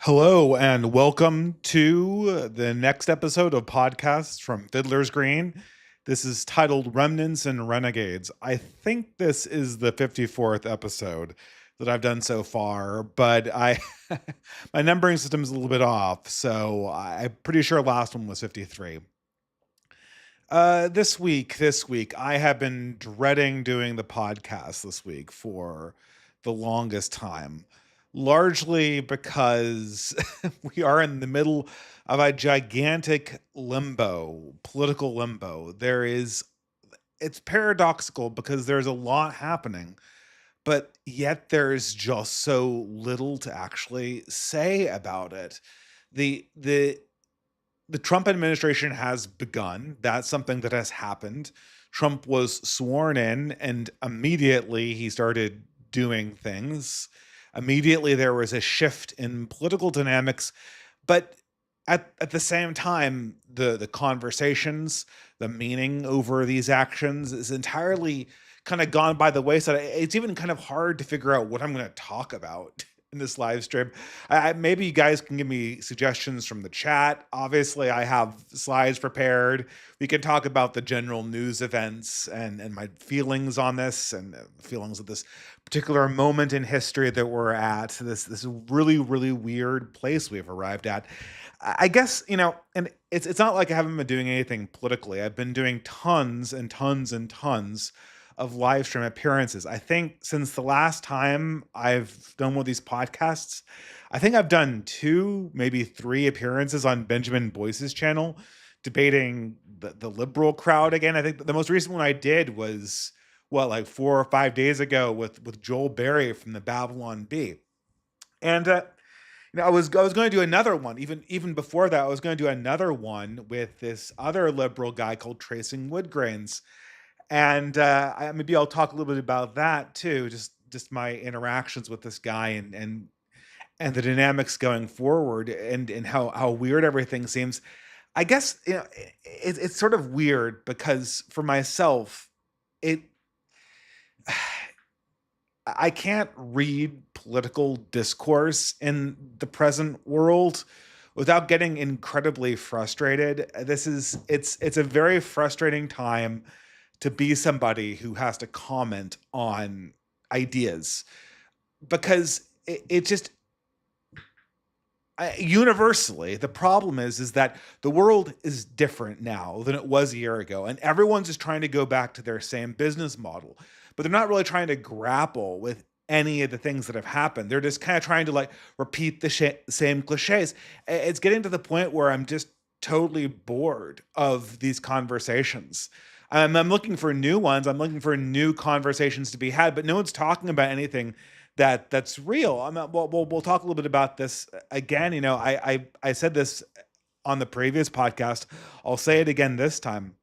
Hello and welcome to the next episode of podcasts from Fiddler's Green. This is titled Remnants and Renegades. I think this is the 54th episode that I've done so far, but I my numbering system is a little bit off, so I'm pretty sure last one was 53. This week, I have been dreading doing the podcast this week for the longest time, largely because we are in the middle of a gigantic limbo, political limbo. It's paradoxical because there's a lot happening, but yet there's just so little to actually say about it. The the Trump administration has begun. That's something that has happened. Trump was sworn in, and immediately he started doing things. Immediately there was a shift in political dynamics, but at the same time, the conversations, the meaning over these actions is entirely kind of gone by the wayside. It's even kind of hard to figure out what I'm going to talk about in this live stream. Maybe you guys can give me suggestions from the chat. Obviously, I have slides prepared. We can talk about the general news events and my feelings on this and feelings of this particular moment in history that we're at. This really really weird place we've arrived at. I guess and it's not like I haven't been doing anything politically. I've been doing tons and tons and tons of live stream appearances. I think since the last time I've done one of these podcasts, I think I've done two, maybe three appearances on Benjamin Boyce's channel, debating the liberal crowd again. I think the most recent one I did was like 4 or 5 days ago with Joel Berry from the Babylon Bee. And I was going to do another one. Even before that, I was going to do another one with this other liberal guy called Tracing Woodgrains, and maybe I'll talk a little bit about that too. Just my interactions with this guy and the dynamics going forward and how weird everything seems. I guess it's sort of weird because for myself, it I can't read political discourse in the present world without getting incredibly frustrated. It's a very frustrating time to be somebody who has to comment on ideas because it just universally the problem is that the world is different now than it was a year ago, and everyone's just trying to go back to their same business model, but they're not really trying to grapple with any of the things that have happened. They're just kind of trying to like repeat the same cliches. It's getting to the point where I'm just totally bored of these conversations. I'm looking for new ones. I'm looking for new conversations to be had, but no one's talking about anything that's real. We'll talk a little bit about this again. I said this on the previous podcast. I'll say it again this time.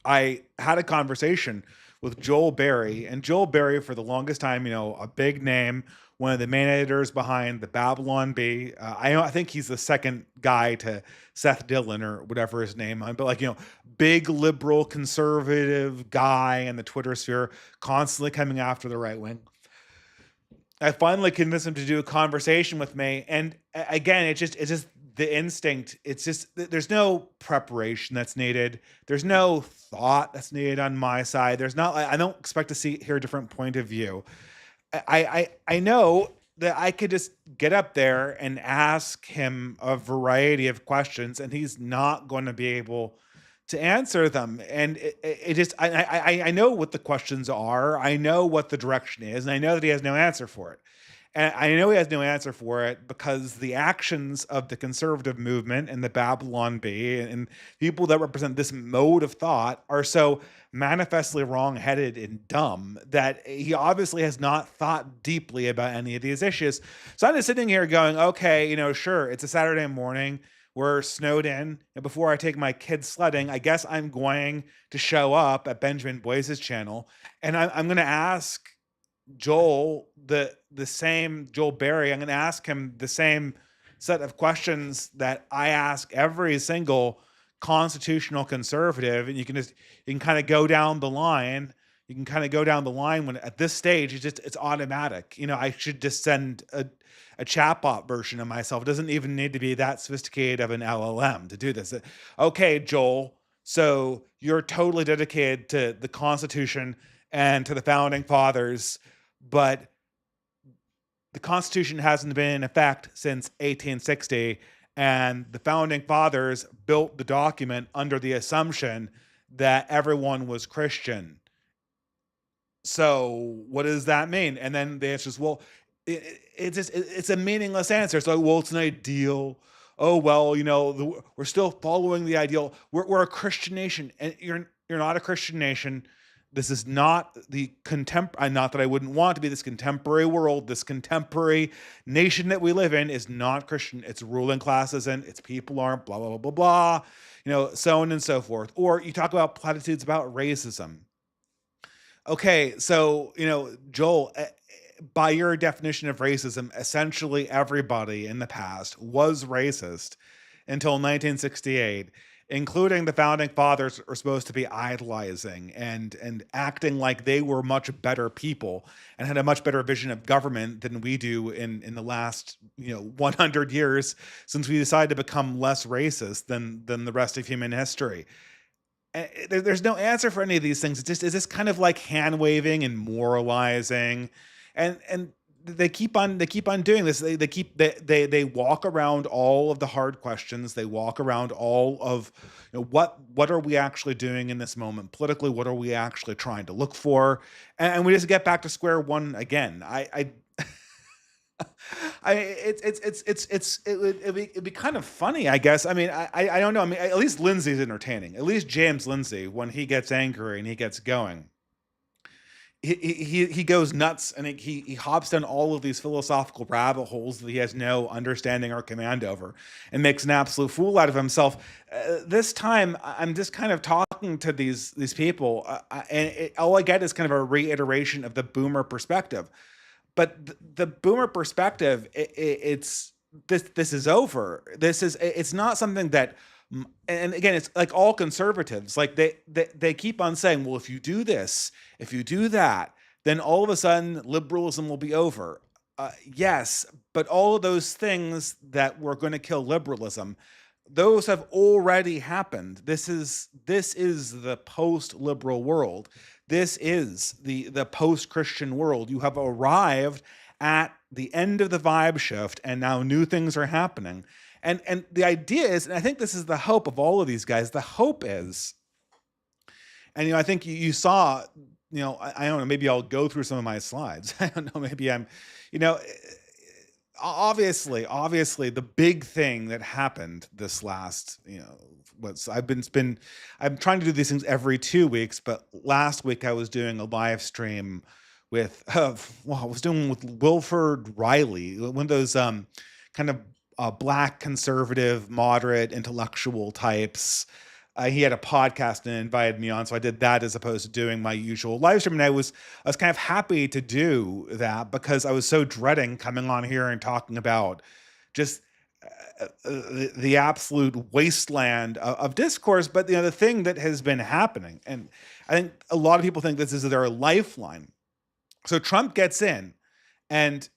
I had a conversation with Joel Berry, and Joel Berry for the longest time, a big name, one of the main editors behind the Babylon Bee. I think he's the second guy to Seth Dillon or whatever his name, but big liberal conservative guy in the Twitter sphere, constantly coming after the right wing. I finally convinced him to do a conversation with me, and again, it's just the instinct. It's just there's no preparation that's needed. There's no thought that's needed on my side. I don't expect to hear a different point of view. I know that I could just get up there and ask him a variety of questions, and he's not going to be able to answer them. And it just I know what the questions are. I know what the direction is, and I know that he has no answer for it. And I know he has no answer for it because the actions of the conservative movement and the Babylon Bee and people that represent this mode of thought are so manifestly wrong-headed and dumb that he obviously has not thought deeply about any of these issues. So I'm just sitting here going, okay, sure, it's a Saturday morning. We're snowed in, and before I take my kids sledding, I guess I'm going to show up at Benjamin Boyce's channel, and I'm going to ask Joel the same Joel Berry. I'm going to ask him the same set of questions that I ask every single constitutional conservative, and you can kind of go down the line. You can kind of go down the line when at this stage it's automatic. I should just send a chatbot version of myself. It doesn't even need to be that sophisticated of an LLM to do this. Okay, Joel, so you're totally dedicated to the Constitution and to the founding fathers, but the Constitution hasn't been in effect since 1860, and the founding fathers built the document under the assumption that everyone was Christian. So what does that mean? And then the answer is, well, it's a meaningless answer. It's like, well, it's an ideal. Oh well, we're still following the ideal. We're a Christian nation, and you're not a Christian nation. This is not the contemporary. Not that I wouldn't want to be this contemporary world. This contemporary nation that we live in is not Christian. Its ruling classes and its people aren't. Blah blah blah blah blah. So on and so forth. Or you talk about platitudes about racism. Okay, so, Joel, by your definition of racism, essentially everybody in the past was racist until 1968, including the founding fathers are supposed to be idolizing and acting like they were much better people and had a much better vision of government than we do in the last, 100 years since we decided to become less racist than the rest of human history. There's no answer for any of these things. It's just kind of like hand waving and moralizing, and they keep on doing this. They walk around all of the hard questions. They walk around all of what are we actually doing in this moment politically? What are we actually trying to look for? And we just get back to square one again. It'd be kind of funny, I guess. I mean, I don't know. I mean, at least Lindsay's entertaining. At least James Lindsay, when he gets angry and he gets going, he goes nuts, and he hops down all of these philosophical rabbit holes that he has no understanding or command over, and makes an absolute fool out of himself. This time, I'm just kind of talking to these people, and all I get is kind of a reiteration of the boomer perspective. But the boomer perspective, it's this is over. It's not something that, and again, it's like all conservatives, like they keep on saying, well, if you do this, if you do that, then all of a sudden liberalism will be over. Yes, but all of those things that were going to kill liberalism, those have already happened. This is the post-liberal world. This is the post-Christian world. You have arrived at the end of the vibe shift, and now new things are happening. And the idea is, and I think this is the hope of all of these guys. The hope is, and I think you saw, I don't know, maybe I'll go through some of my slides. I don't know, maybe I'm, obviously the big thing that happened this last, I'm trying to do these things every 2 weeks, but last week I was doing a live stream with I was doing with Wilford Riley, one of those kind of black conservative moderate intellectual types. He had a podcast and invited me on, so I did that as opposed to doing my usual live stream. And I was kind of happy to do that because I was so dreading coming on here and talking about just the absolute wasteland of discourse. But the thing that has been happening, and I think a lot of people think this is their lifeline. So Trump gets in, and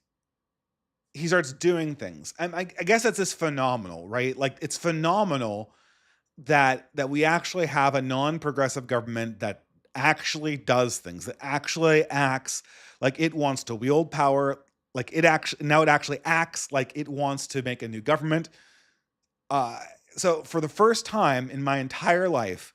he starts doing things, and I guess that's just phenomenal, right? Like, it's phenomenal that we actually have a non-progressive government that actually does things, that actually acts like it wants to wield power, like it actually acts like it wants to make a new government. So for the first time in my entire life,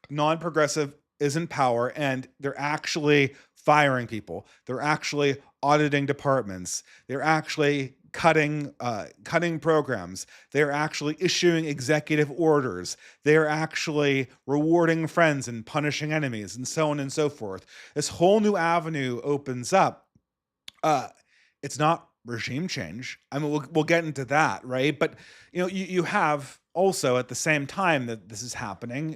non-progressive is in power, and they're actually firing people. They're actually auditing departments. They're actually cutting programs. They're actually issuing executive orders. They're actually rewarding friends and punishing enemies, and so on and so forth. This whole new avenue opens up. It's not regime change. I mean, we'll get into that, right? But you have also at the same time that this is happening,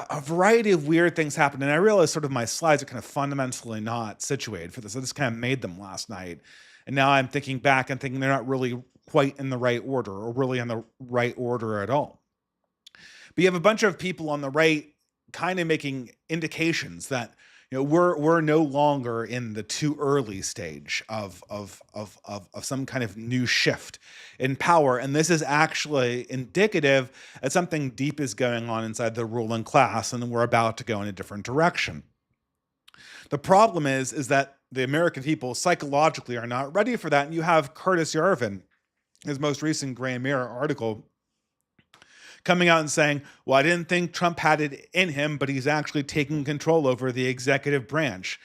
a variety of weird things happen. And I realize sort of my slides are kind of fundamentally not situated for this. I just kind of made them last night. And now I'm thinking back and thinking they're not really quite in the right order, or really in the right order at all. But you have a bunch of people on the right kind of making indications that we're no longer in the too early stage of some kind of new shift in power, and this is actually indicative that something deep is going on inside the ruling class, and we're about to go in a different direction. The problem is that the American people psychologically are not ready for that, and you have Curtis Yarvin, his most recent Gray Mirror article, coming out and saying, well, I didn't think Trump had it in him, but he's actually taking control over the executive branch.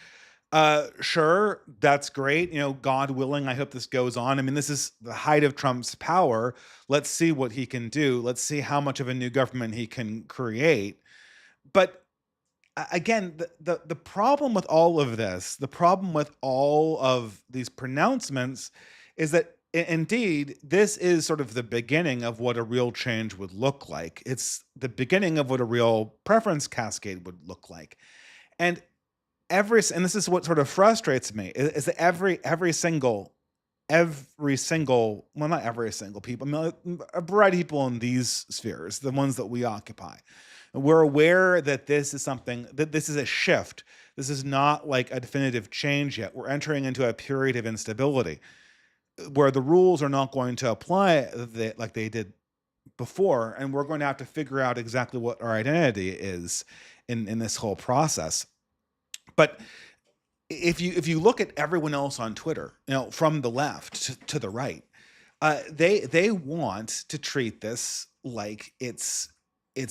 Sure, that's great. God willing, I hope this goes on. I mean, this is the height of Trump's power. Let's see what he can do. Let's see how much of a new government he can create. But again, the problem with all of this, the problem with all of these pronouncements is that indeed, this is sort of the beginning of what a real change would look like. It's the beginning of what a real preference cascade would look like. And and this is what sort of frustrates me is that every single, well, not every single people, I mean, a variety of people in these spheres, the ones that we occupy, we're aware that this is something, that this is a shift. This is not like a definitive change yet. We're entering into a period of instability where the rules are not going to apply like they did before, and we're going to have to figure out exactly what our identity is in this whole process. But if you look at everyone else on Twitter, from the left to the right, they want to treat this like it's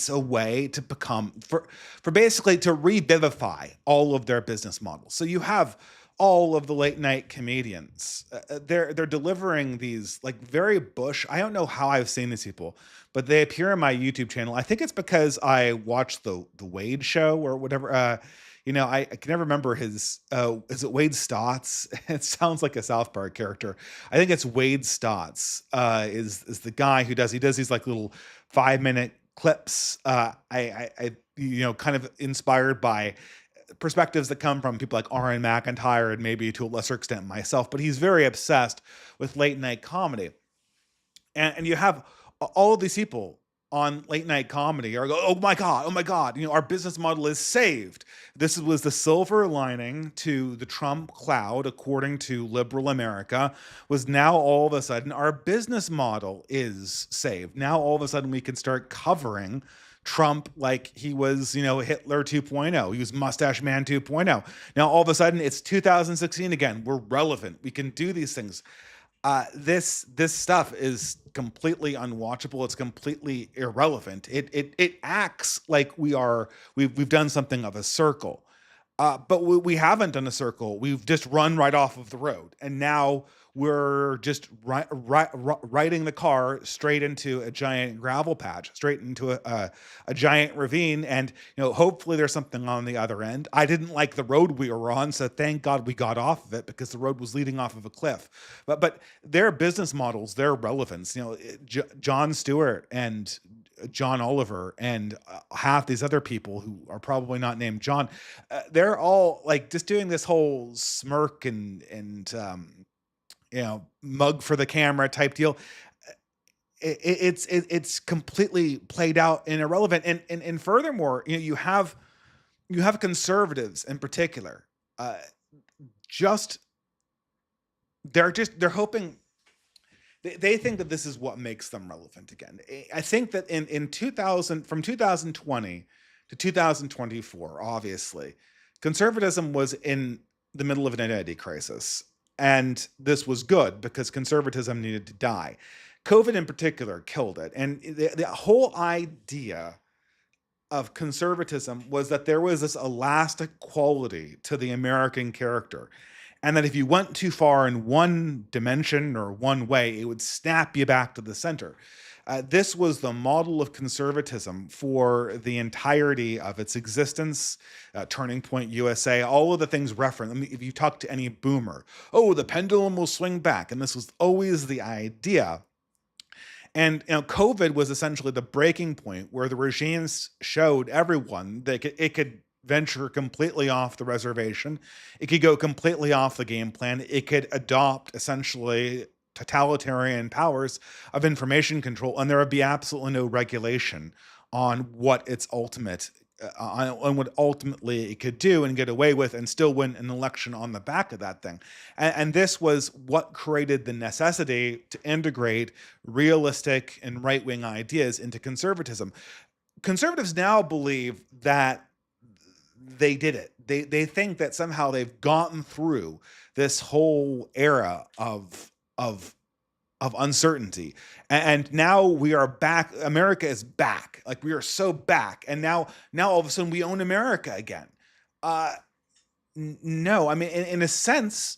a way to become for basically to revivify all of their business models. So you have all of the late night comedians. They're delivering these like very Bush. I don't know how I've seen these people, but they appear on my YouTube channel. I think it's because I watched the Wade show or whatever. I can never remember his. Is it Wade Stotts? It sounds like a South Park character. I think it's Wade Stotts. Is the guy who does these like little 5-minute clips. I kind of inspired by perspectives that come from people like Aaron McIntyre and maybe to a lesser extent myself, but he's very obsessed with late night comedy. And you have all of these people on late night comedy are go, oh my God, our business model is saved. This was the silver lining to the Trump cloud, according to liberal America, was now all of a sudden our business model is saved. Now all of a sudden we can start covering Trump like he was, Hitler 2.0. He was Mustache Man 2.0. Now all of a sudden it's 2016 again. We're relevant. We can do these things. This stuff is completely unwatchable. It's completely irrelevant. It acts like we've done something of a circle, but we haven't done a circle. We've just run right off of the road, and now we're just riding the car straight into a giant gravel patch, straight into a giant ravine, and hopefully there's something on the other end. I didn't like the road we were on, so thank God we got off of it because the road was leading off of a cliff. But their business models, their relevance, Jon Stewart and John Oliver and half these other people who are probably not named John, they're all like just doing this whole smirk and mug for the camera type deal. It's completely played out and irrelevant. And furthermore, you have conservatives in particular, just they're hoping. They think that this is what makes them relevant again. I think that in 2000, from 2020 to 2024, obviously, conservatism was in the middle of an identity crisis. And this was good because conservatism needed to die. COVID in particular killed it. And the whole idea of conservatism was that there was this elastic quality to the American character. And that if you went too far in one dimension or one way, it would snap you back to the center. This was the model of conservatism for the entirety of its existence. Turning Point USA, all of the things referenced. I mean, if you talk to any boomer, oh, the pendulum will swing back. And this was always the idea. And COVID was essentially the breaking point where the regimes showed everyone that it could venture completely off the reservation. It could go completely off the game plan. It could adopt essentially totalitarian powers of information control, and there would be absolutely no regulation on what its ultimate on what ultimately it could do and get away with and still win an election on the back of that thing. And this was what created the necessity to integrate realistic and right wing ideas into conservatism. Conservatives now believe that they did it. They think that somehow they've gotten through this whole era of uncertainty. And now we are back. America is back. Like we are so back. And now all of a sudden we own America again. Uh, no, I mean, in a sense,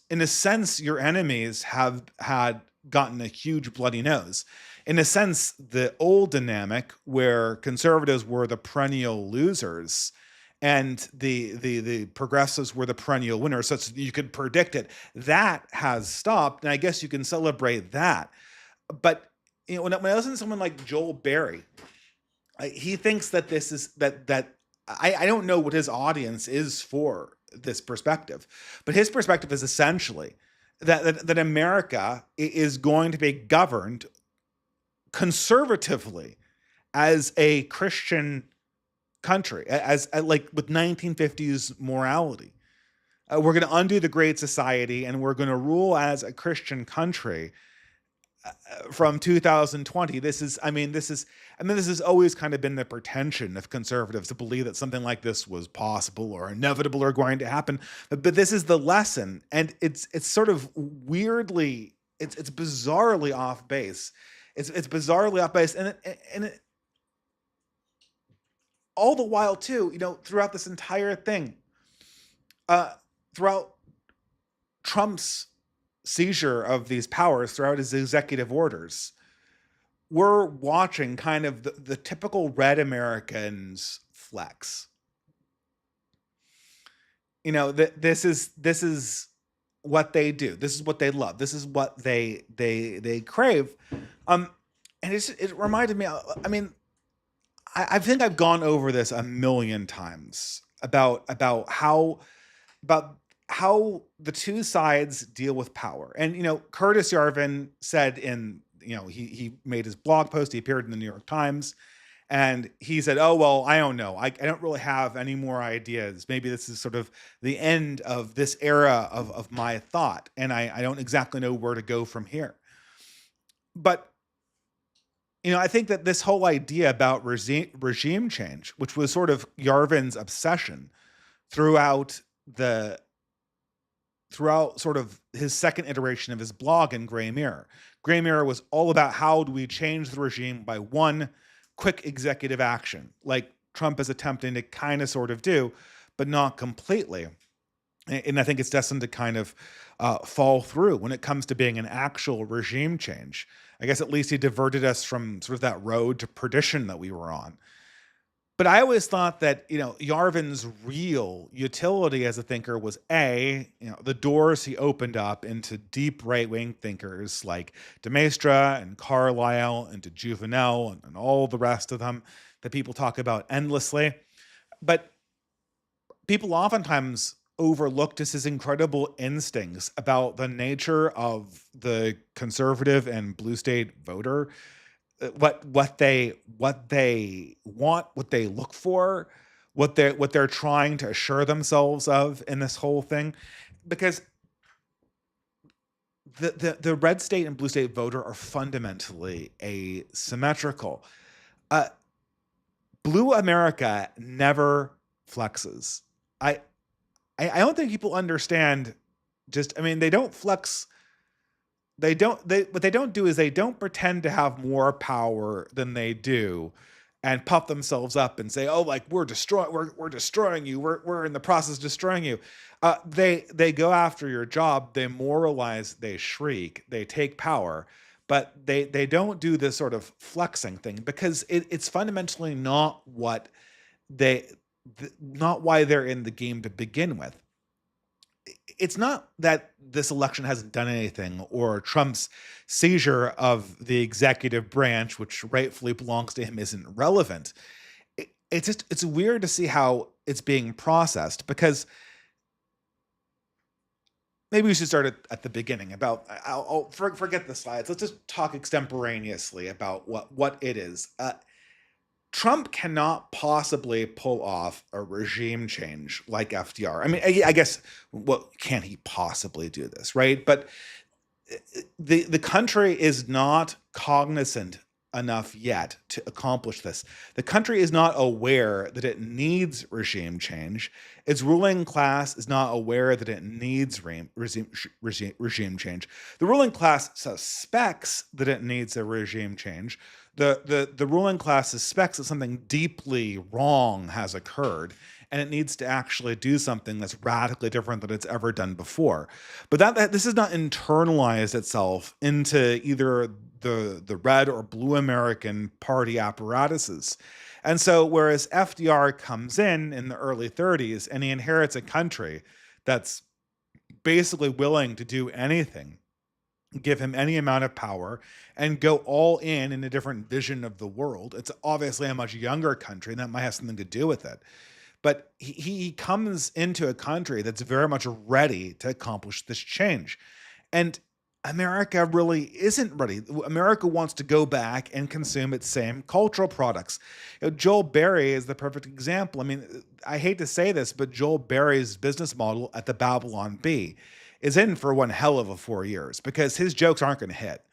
your enemies have had gotten a huge bloody nose. In a sense, the old dynamic where conservatives were the perennial losers and the progressives were the perennial winners, such that you could predict it, that has stopped. And I guess you can celebrate that. But when I listen to someone like Joel Berry, he thinks that this is that I don't know what his audience is for this perspective, but his perspective is essentially that America is going to be governed conservatively as a Christian country, as like with 1950s morality. We're going to undo the Great Society and we're going to rule as a Christian country from 2020. This has always kind of been the pretension of conservatives to believe that something like this was possible or inevitable or going to happen. But this is the lesson, and it's sort of weirdly, it's bizarrely off base. It's bizarrely off base, and all the while too, throughout this entire thing, throughout Trump's seizure of these powers, throughout his executive orders, we're watching kind of the typical red Americans flex. This is what they do. This is what they love. This is what they crave. Um, and it reminded me. I mean, I think I've gone over this a million times about how the two sides deal with power. And Curtis Yarvin said he made his blog post. He appeared in the New York Times, and he said, "Oh well, I don't know. I don't really have any more ideas. Maybe this is sort of the end of this era of my thought, and I don't exactly know where to go from here." But I think that this whole idea about regime change, which was sort of Yarvin's obsession throughout the throughout sort of his second iteration of his blog in Gray Mirror. Gray Mirror was all about how do we change the regime by one quick executive action, like Trump is attempting to kind of sort of do, but not completely. And I think it's destined to kind of fall through when it comes to being an actual regime change. I guess at least he diverted us from sort of that road to perdition that we were on. But I always thought that, Yarvin's real utility as a thinker was the doors he opened up into deep right-wing thinkers like de Maistre and Carlyle and to Juvenal and all the rest of them that people talk about endlessly. But people oftentimes overlooked as his incredible instincts about the nature of the conservative and blue state voter, what they want, what they look for, what they're trying to assure themselves of in this whole thing, because the red state and blue state voter are fundamentally asymmetrical. Uh, Blue America never flexes. I I don't think people understand. They don't flex. What they don't do is they don't pretend to have more power than they do and puff themselves up and say, "Oh, like we're destroying you. We're in the process of destroying you." They go after your job. They moralize. They shriek. They take power, but they don't do this sort of flexing thing because it's fundamentally not what they not why they're in the game to begin with. It's not that this election hasn't done anything or Trump's seizure of the executive branch, which rightfully belongs to him, isn't relevant. It's weird to see how it's being processed because maybe we should start at the beginning about forget the slides. Let's just talk extemporaneously about what it is. Trump cannot possibly pull off a regime change like FDR. I mean, I guess, well, can he possibly do this, right? But the country is not cognizant enough yet to accomplish this. The country is not aware that it needs regime change. Its ruling class is not aware that it needs regime change. The ruling class suspects that it needs a regime change. The ruling class suspects that something deeply wrong has occurred, and it needs to actually do something that's radically different than it's ever done before. But that this has not internalized itself into either the red or blue American party apparatuses. And so, whereas FDR comes in the early 30s and he inherits a country that's basically willing to do anything, give him any amount of power, and go all in a different vision of the world. It's obviously a much younger country, and that might have something to do with it. But he comes into a country that's very much ready to accomplish this change. And America really isn't ready. America wants to go back and consume its same cultural products. Joel Berry is the perfect example. I mean, I hate to say this, but Joel Berry's business model at the Babylon Bee is in for one hell of a 4 years because his jokes aren't going to hit.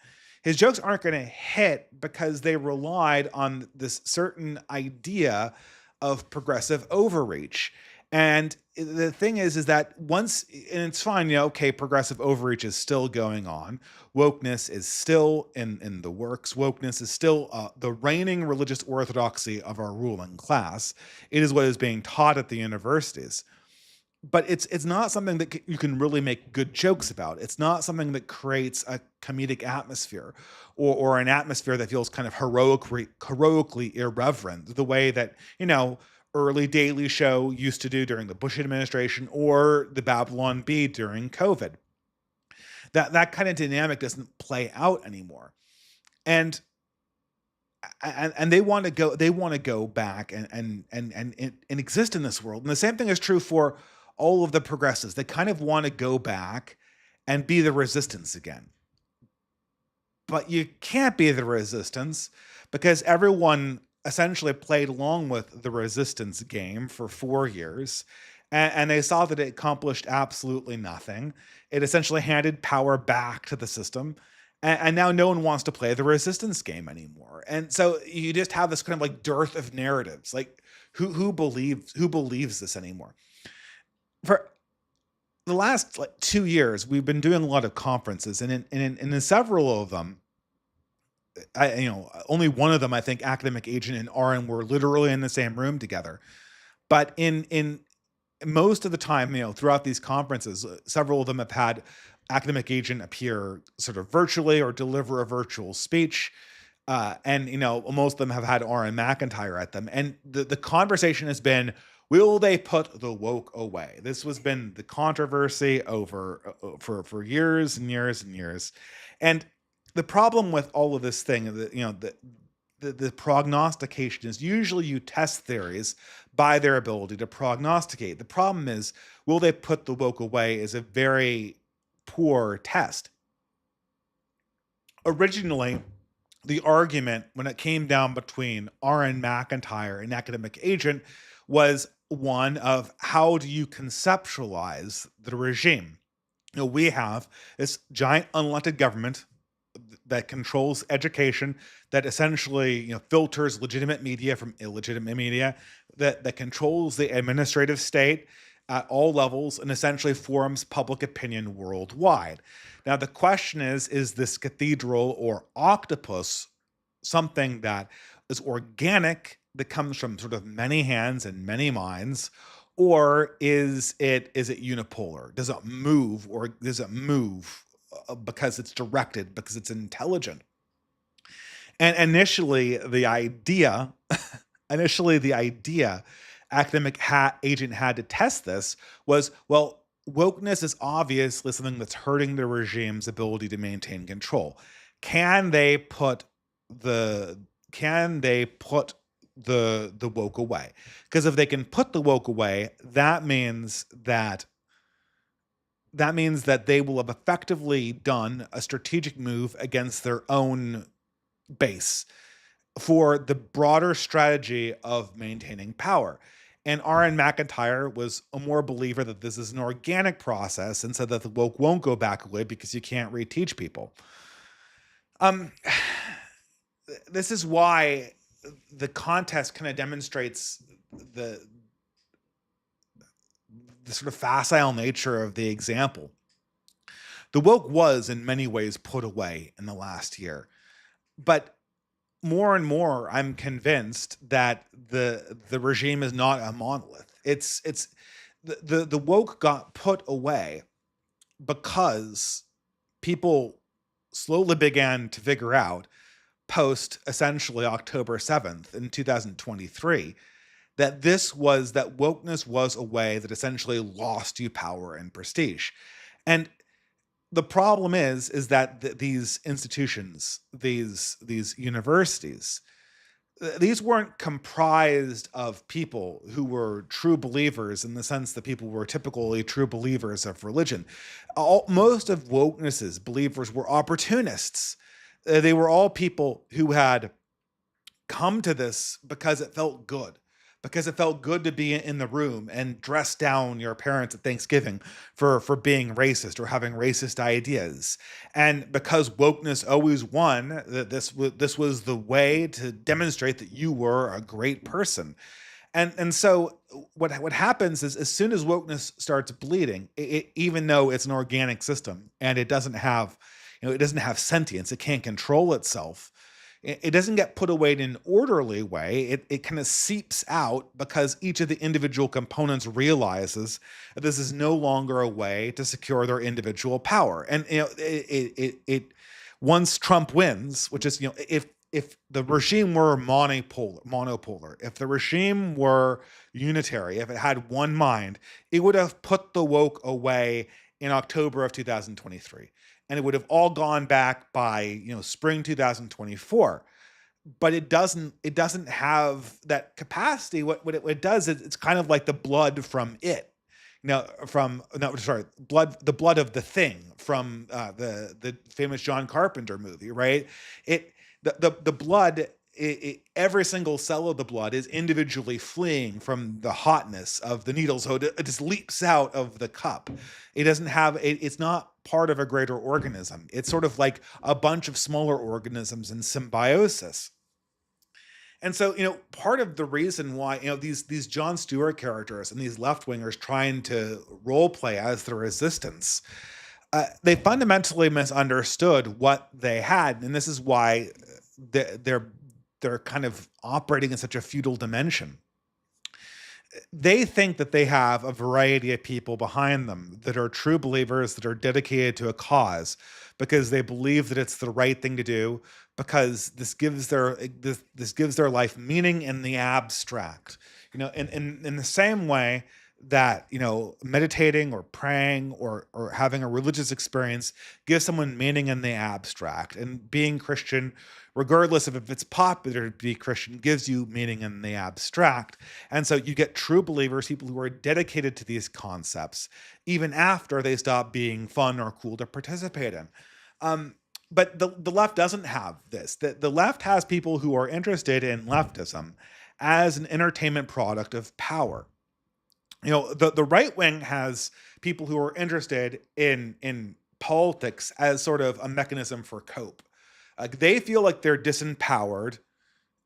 His jokes aren't going to hit because they relied on this certain idea of progressive overreach. And the thing is that once, and it's fine, okay, progressive overreach is still going on. Wokeness is still in the works. Wokeness is still the reigning religious orthodoxy of our ruling class. It is what is being taught at the universities. But it's not something that you can really make good jokes about. It's not something that creates a comedic atmosphere or an atmosphere that feels kind of heroically irreverent, the way that, early Daily Show used to do during the Bush administration or the Babylon Bee during COVID. That kind of dynamic doesn't play out anymore. And they want to go back and exist in this world. And the same thing is true for all of the progressives. They kind of want to go back and be the resistance again. But you can't be the resistance because everyone essentially played along with the resistance game for 4 years. And they saw that it accomplished absolutely nothing. It essentially handed power back to the system. And now no one wants to play the resistance game anymore. And so you just have this kind of like dearth of narratives. Like who believes this anymore? For the last 2 years, we've been doing a lot of conferences, and in several of them, only one of them, I think, Academic Agent and RN were literally in the same room together. But in most of the time, throughout these conferences, several of them have had Academic Agent appear sort of virtually or deliver a virtual speech. And most of them have had RN McIntyre at them. And the conversation has been, will they put the woke away? This has been the controversy over for years and years and years. And the problem with all of this thing, the prognostication is usually you test theories by their ability to prognosticate. The problem is, will they put the woke away is a very poor test. Originally, the argument when it came down between RN McIntyre and Academic Agent was one of how do you conceptualize the regime? We have this giant unelected government that controls education, that essentially filters legitimate media from illegitimate media, that controls the administrative state at all levels and essentially forms public opinion worldwide. Now the question is this cathedral or octopus something that is organic, that comes from sort of many hands and many minds, or is it unipolar? Does it move, or does it move because it's directed, because it's intelligent? And initially the idea Academic Agent had to test this was, well, wokeness is obviously something that's hurting the regime's ability to maintain control. Can they put the woke away? Because if they can put the woke away, that means that they will have effectively done a strategic move against their own base for the broader strategy of maintaining power. And R.N. McIntyre was a more believer that this is an organic process and said that the woke won't go back away because you can't reteach people. Um, this is why the contest kind of demonstrates the the sort of facile nature of the example. The woke was in many ways put away in the last year, but more and more I'm convinced that the regime is not a monolith. It's the woke got put away because people slowly began to figure out post essentially October 7th in 2023 that wokeness was a way that essentially lost you power and prestige. And the problem is that these institutions, these universities, these weren't comprised of people who were true believers in the sense that people were typically true believers of religion. Most of wokeness's believers were opportunists. They were all people who had come to this because it felt good to be in the room and dress down your parents at Thanksgiving for being racist or having racist ideas. And because wokeness always won, that this was the way to demonstrate that you were a great person. And so what happens is, as soon as wokeness starts bleeding, even though it's an organic system and it doesn't have sentience, it can't control itself. It doesn't get put away in an orderly way. It kind of seeps out because each of the individual components realizes that this is no longer a way to secure their individual power. And it once Trump wins, which is, if the regime were monopolar, if the regime were unitary, if it had one mind, it would have put the woke away in October of 2023, and it would have all gone back by spring 2024. But it doesn't have that capacity. What it does is, it's kind of like the blood from it. From no, sorry, the blood of the thing from the famous John Carpenter movie, right? The blood, every single cell of the blood is individually fleeing from the hotness of the needle, so it just leaps out of the cup. It's not part of a greater organism. It's sort of like a bunch of smaller organisms in symbiosis. And so, part of the reason why, these Jon Stewart characters and these left wingers trying to role play as the resistance, they fundamentally misunderstood what they had, and this is why they're kind of operating in such a feudal dimension. They think that they have a variety of people behind them that are true believers, that are dedicated to a cause because they believe that it's the right thing to do, because this gives their life meaning in the abstract. In the same way that meditating or praying or having a religious experience gives someone meaning in the abstract, and being Christian, regardless of if it's popular to be Christian, gives you meaning in the abstract. And so you get true believers, people who are dedicated to these concepts even after they stop being fun or cool to participate in. But the left doesn't have this. The left has people who are interested in leftism as an entertainment product of power. The right wing has people who are interested in politics as sort of a mechanism for cope. They feel like they're disempowered,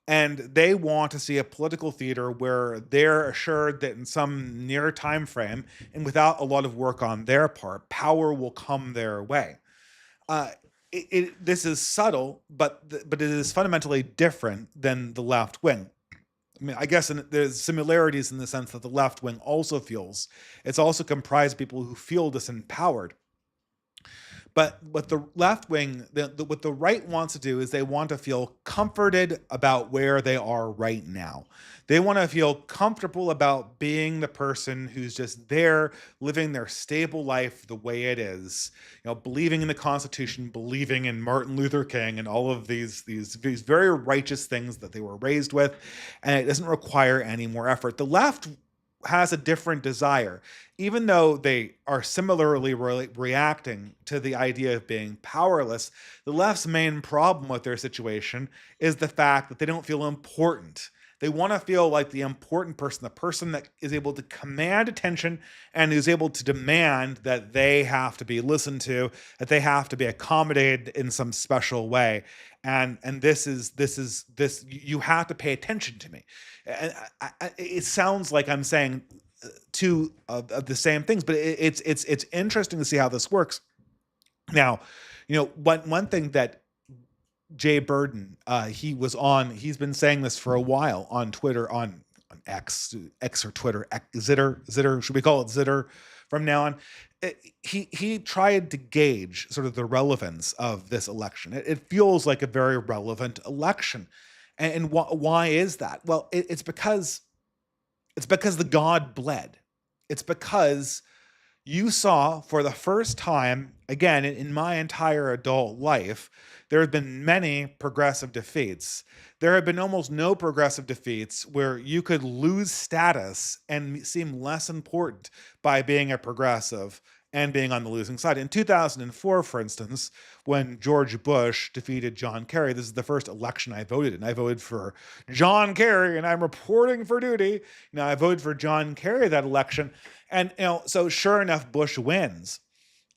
and they want to see a political theater where they're assured that in some near time frame, and without a lot of work on their part, power will come their way. Uh, this is subtle, but it is fundamentally different than the left wing. I mean, I guess there's similarities in the sense that the left wing also feels it's also comprised of people who feel disempowered. But what the left wing, what the right wants to do is they want to feel comforted about where they are right now. They want to feel comfortable about being the person who's just there, living their stable life the way it is, believing in the Constitution, believing in Martin Luther King, and all of these very righteous things that they were raised with, and it doesn't require any more effort. The left has a different desire. Even though they are similarly reacting to the idea of being powerless, the left's main problem with their situation is the fact that they don't feel important. They want to feel like the important person, the person that is able to command attention and who's able to demand that they have to be listened to, that they have to be accommodated in some special way. And this you have to pay attention to me. And it sounds like I'm saying two of the same things, but it's interesting to see how this works. Now, one thing that Jay Burden, he's been saying this for a while on Twitter, on X or Twitter, Zitter, should we call it Zitter from now on? He tried to gauge sort of the relevance of this election. It feels like a very relevant election. And why is that? Well, it's because the God bled. It's because you saw for the first time, again, in my entire adult life, there have been many progressive defeats. There have been almost no progressive defeats where you could lose status and seem less important by being a progressive and being on the losing side. In 2004, for instance, when George Bush defeated John Kerry, this is the first election I voted in. I voted for John Kerry, and I'm reporting for duty. I voted for John Kerry that election. And, so sure enough, Bush wins.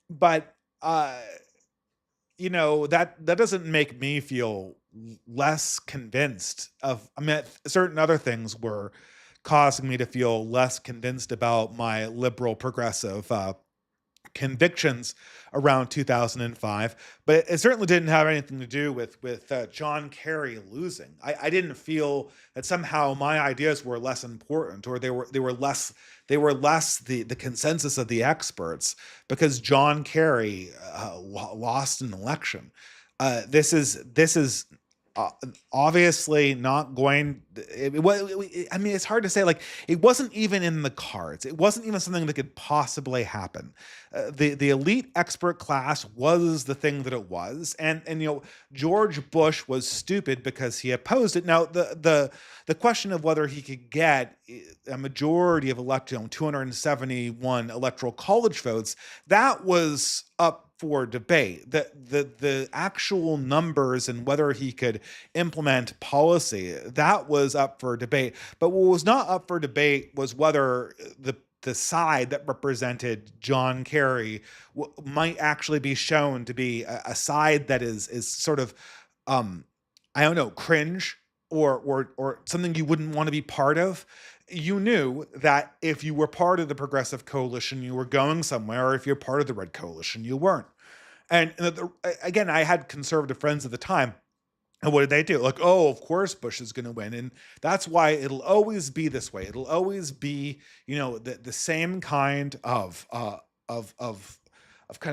But, that doesn't make me feel less convinced certain other things were causing me to feel less convinced about my liberal progressive convictions around 2005, but it certainly didn't have anything to do with John Kerry losing. I didn't feel that somehow my ideas were less important, or they were less the consensus of the experts because John Kerry lost an election. This is obviously not going. It's hard to say. Like, it wasn't even in the cards. It wasn't even something that could possibly happen. The elite expert class was the thing that it was, and George Bush was stupid because he opposed it. Now the question of whether he could get a majority of 271 electoral college votes, that was up for debate. The actual numbers and whether he could implement policy, that was up for debate. But what was not up for debate was whether the side that represented John Kerry might actually be shown to be a side that is sort of I don't know, cringe, or something you wouldn't want to be part of. You knew that if you were part of the progressive coalition, you were going somewhere, or if you're part of the red coalition, you weren't. And again, I had conservative friends at the time. And what did they do? Like, oh, of course Bush is going to win. And that's why it'll always be this way. It'll always be, the same kind of kind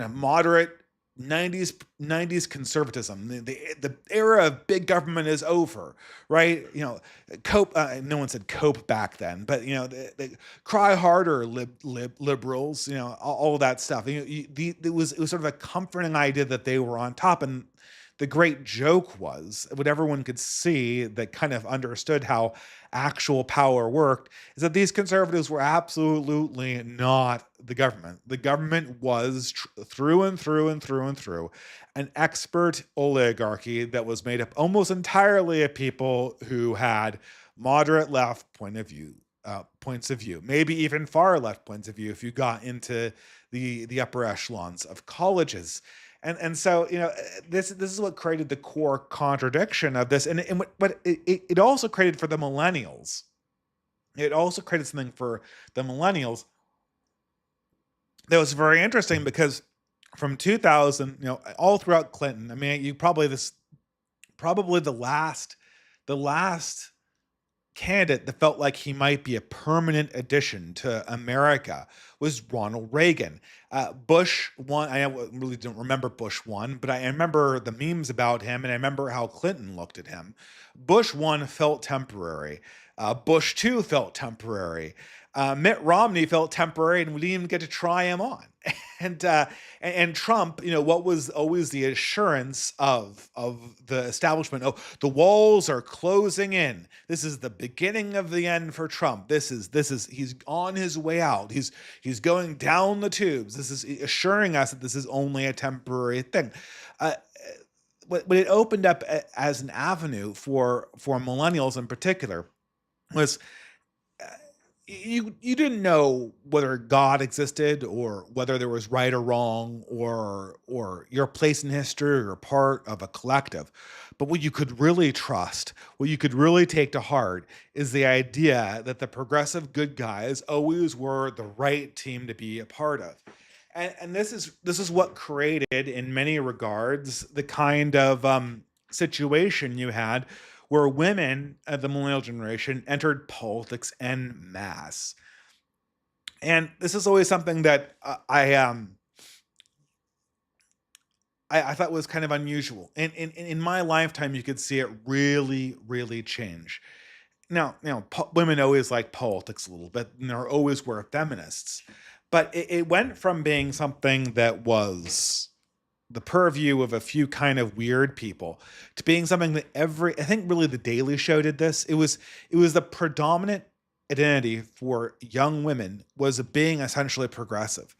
of moderate 90s conservatism. The era of big government is over, right? Cope. No one said cope back then, but the cry harder, liberals. All of that stuff. It was sort of a comforting idea that they were on top. And the great joke was, what everyone could see that kind of understood how actual power worked, is that these conservatives were absolutely not the government. The government was through and through and through and through an expert oligarchy that was made up almost entirely of people who had moderate left points of view, maybe even far left points of view if you got into the upper echelons of colleges. And so, this is what created the core contradiction of this. But it also created for the millennials. It also created something for the millennials that was very interesting, because from 2000, all throughout Clinton, probably the last candidate that felt like he might be a permanent addition to America was Ronald Reagan. Bush won. I really don't remember Bush won, but I remember the memes about him, and I remember how Clinton looked at him. Bush 1 felt temporary. Bush 2 felt temporary. Mitt Romney felt temporary, and we didn't even get to try him on. and and Trump, what was always the assurance of the establishment? Oh, the walls are closing in. This is the beginning of the end for Trump. This is he's on his way out. He's going down the tubes. This is assuring us that this is only a temporary thing. Uh, what it opened up as an avenue for millennials in particular was you didn't know whether God existed or whether there was right or wrong or your place in history or part of a collective. But what you could really trust, what you could really take to heart is the idea that the progressive good guys always were the right team to be a part of. And this is what created in many regards the kind of situation you had where women of the millennial generation entered politics en masse. And this is always something that I thought was kind of unusual. And in my lifetime, you could see it really, really change. Now, women always like politics a little bit, and there always were feminists, but it went from being something that was the purview of a few kind of weird people to being something that I think really the Daily Show did this. It was the predominant identity for young women was being essentially progressive.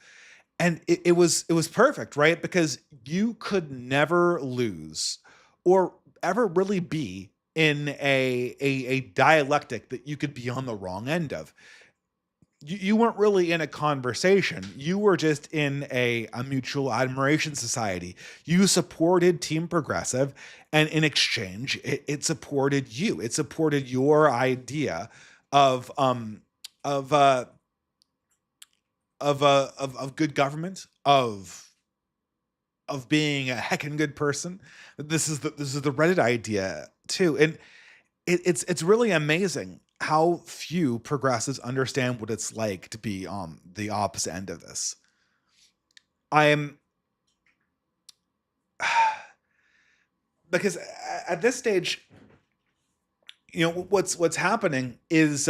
And it was perfect, right? Because you could never lose or ever really be in a dialectic that you could be on the wrong end of. You weren't really in a conversation. You were just in a mutual admiration society. You supported Team Progressive, and in exchange, it supported you. It supported your idea of of uh of good government, of being a heckin' good person. This is the Reddit idea too, and it's really amazing how few progressives understand what it's like to be on the opposite end of this. I am because at this stage, what's happening is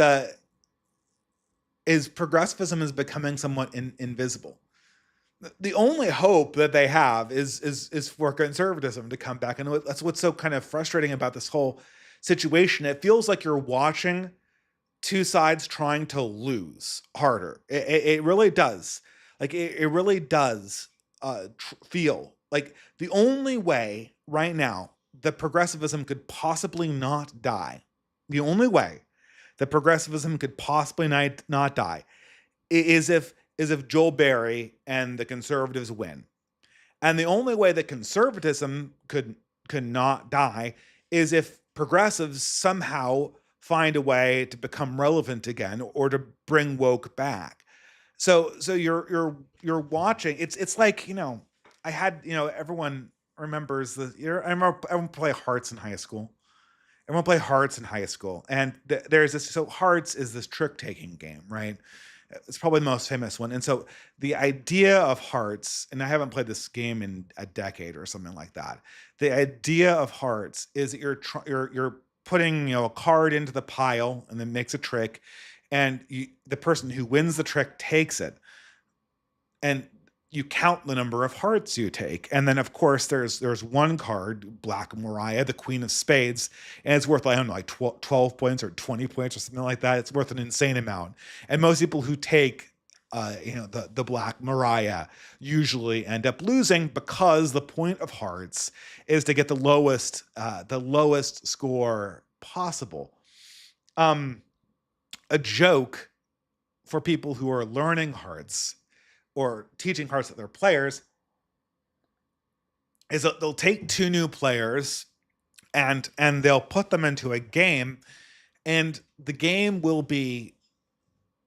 progressivism is becoming somewhat invisible. The only hope that they have is for conservatism to come back, and that's what's so kind of frustrating about this whole situation. It feels like you're watching two sides trying to lose harder. It really does. Like it really does feel like the only way right now that progressivism could possibly not die, the only way that progressivism could possibly not die is if Joel Berry and the conservatives win. And the only way that conservatism could not die is if progressives somehow find a way to become relevant again or to bring woke back. So you're watching. It's like I had everyone remembers I remember everyone play Hearts in high school. Everyone play Hearts in high school, and there's this. So Hearts is this trick taking game, right? It's probably the most famous one. And so the idea of Hearts, and I haven't played this game in a decade or something like that. The idea of Hearts is that you're putting a card into the pile and then makes a trick, and the person who wins the trick takes it, and you count the number of hearts you take. And then of course there's one card, Black Mariah, the Queen of Spades, and it's worth, I don't know, like 12 points or 20 points or something like that. It's worth an insane amount. And most people who take the Black Mariah usually end up losing, because the point of Hearts is to get the lowest score possible. A joke for people who are learning Hearts or teaching Hearts to their players is that they'll take two new players and they'll put them into a game, and the game will be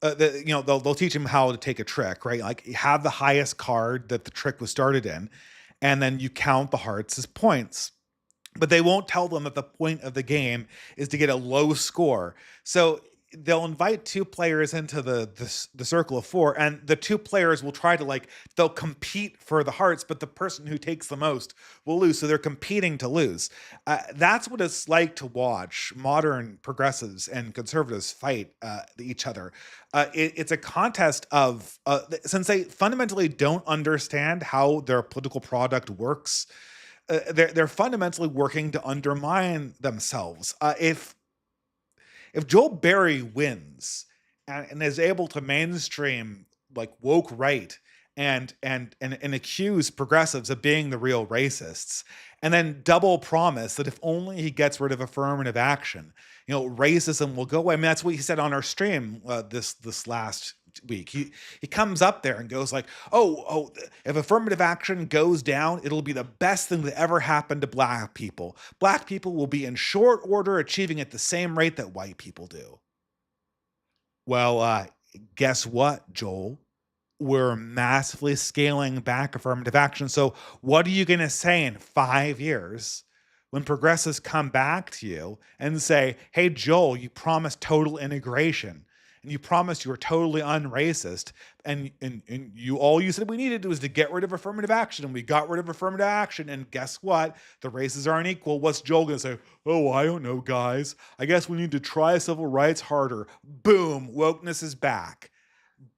they'll teach them how to take a trick, right? Like you have the highest card that the trick was started in, and then you count the hearts as points. But they won't tell them that the point of the game is to get a low score. So they'll invite two players into the circle of four, and the two players will try to like they'll compete for the hearts, but the person who takes the most will lose. So they're competing to lose. That's what it's like to watch modern progressives and conservatives fight each other. It's a contest of since they fundamentally don't understand how their political product works. They're fundamentally working to undermine themselves. If Joel Berry wins and is able to mainstream like woke right and accuse progressives of being the real racists, and then double promise that if only he gets rid of affirmative action, racism will go away. I mean, that's what he said on our stream this last week. He comes up there and goes like, "Oh, if affirmative action goes down, it'll be the best thing that ever happened to black people. Black people will be in short order achieving at the same rate that white people do." Well, guess what, Joel? We're massively scaling back affirmative action. So, what are you going to say in 5 years when progressives come back to you and say, "Hey, Joel, you promised total integration and you promised you were totally unracist, and you all you said we needed was to get rid of affirmative action, and we got rid of affirmative action, and guess what? The races aren't equal." What's Joel going to say? "Oh, I don't know, guys. I guess we need to try civil rights harder." Boom, wokeness is back.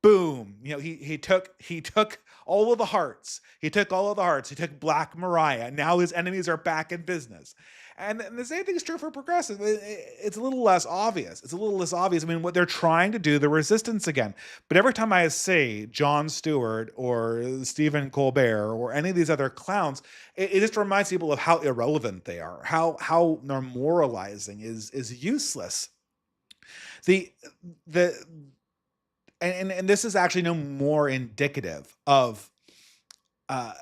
Boom. He took all of the hearts. He took all of the hearts. He took Black Mariah. Now his enemies are back in business. And the same thing is true for progressive. It's a little less obvious. It's a little less obvious. I mean, what they're trying to do, the resistance again. But every time I say Jon Stewart or Stephen Colbert or any of these other clowns, it just reminds people of how irrelevant they are, how their moralizing is useless. The the and this is actually no more indicative of uh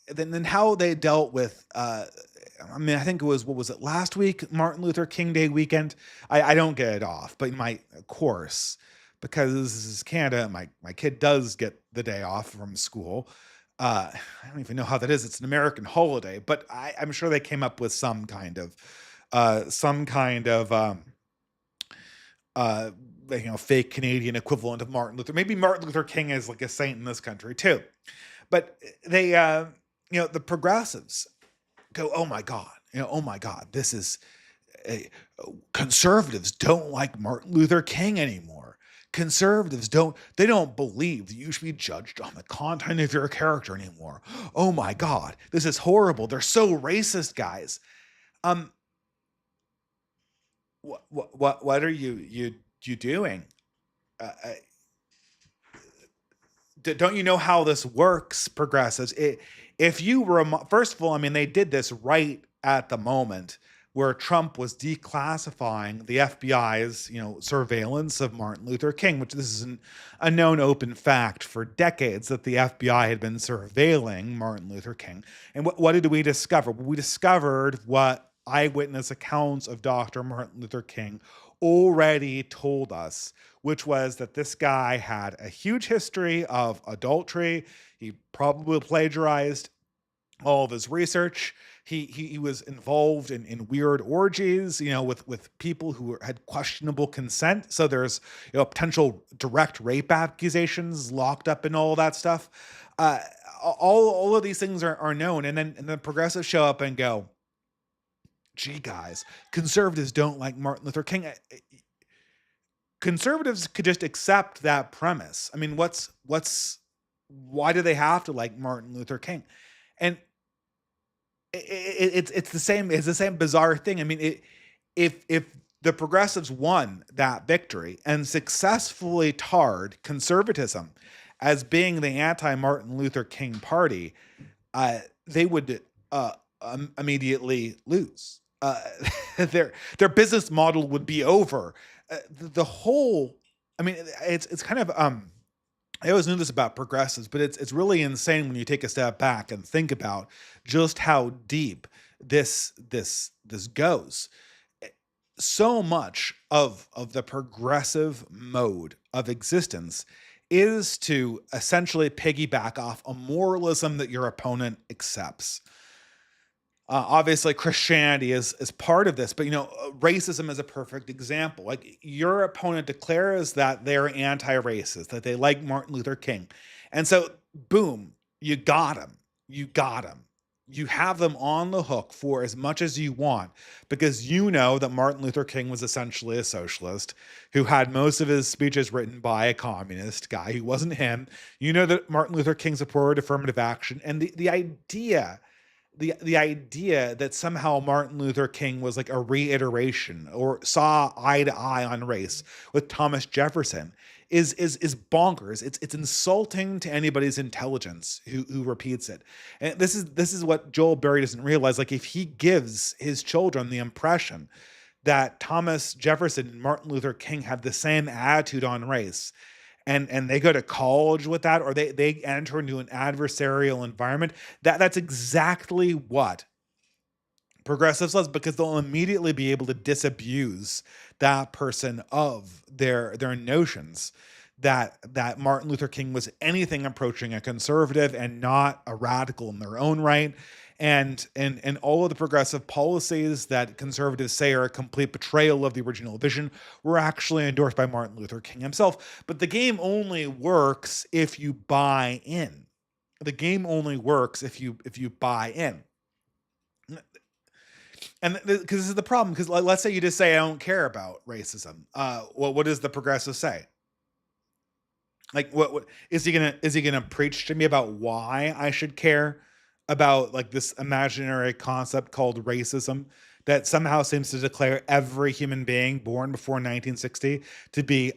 than how they dealt with I mean, I think it was, what was it, last week, Martin Luther King Day weekend. I don't get it off, but my course, because this is Canada, my kid does get the day off from school. I don't even know how that is. It's an American holiday, but I'm sure they came up with some kind of uh fake Canadian equivalent of Martin Luther. Maybe Martin Luther King is like a saint in this country too. But they the progressives go, "Oh my God, oh my God, this is conservatives don't like Martin Luther King anymore. Conservatives don't believe that you should be judged on the content of your character anymore. Oh my God, this is horrible. They're so racist, guys." Um, what are you doing? Uh, uh, don't you know how this works, progressives? If you first of all, I mean, they did this right at the moment where Trump was declassifying the FBI's, surveillance of Martin Luther King, which this is a known open fact for decades that the FBI had been surveilling Martin Luther King. And what did we discover? We discovered what eyewitness accounts of Dr. Martin Luther King already told us, which was that this guy had a huge history of adultery. He probably plagiarized all of his research. He was involved in weird orgies, with people who had questionable consent. So there's potential direct rape accusations locked up in all that stuff. All of these things are known, and then progressives show up and go, "Gee, guys, conservatives don't like Martin Luther King." Conservatives could just accept that premise. I mean, why do they have to like Martin Luther King? And it's the same bizarre thing. I mean, if the progressives won that victory and successfully tarred conservatism as being the anti-Martin Luther King party, they would immediately lose. Their business model would be over. The whole, I mean, it's kind of I always knew this about progressives, but it's really insane when you take a step back and think about just how deep this goes. So much of the progressive mode of existence is to essentially piggyback off a moralism that your opponent accepts. Obviously, Christianity is part of this, but racism is a perfect example. Like your opponent declares that they're anti-racist, that they like Martin Luther King, and so boom, you got him. You got him. You have them on the hook for as much as you want because you know that Martin Luther King was essentially a socialist who had most of his speeches written by a communist guy who wasn't him. You know that Martin Luther King supported affirmative action, and the idea that somehow Martin Luther King was like a reiteration or saw eye to eye on race with Thomas Jefferson is bonkers. It's insulting to anybody's intelligence who repeats it. And this is what Joel Berry doesn't realize. Like if he gives his children the impression that Thomas Jefferson and Martin Luther King had the same attitude on race, and they go to college with that, or they enter into an adversarial environment, that's exactly what progressives loves, because they'll immediately be able to disabuse that person of their notions that Martin Luther King was anything approaching a conservative and not a radical in their own right. And all of the progressive policies that conservatives say are a complete betrayal of the original vision were actually endorsed by Martin Luther King himself. But the game only works if you buy in. The game only works if you buy in. And because this is the problem, because let's say you just say I don't care about racism. Well, what does the progressive say? Like what is he gonna preach to me about why I should care about like this imaginary concept called racism that somehow seems to declare every human being born before 1960 to be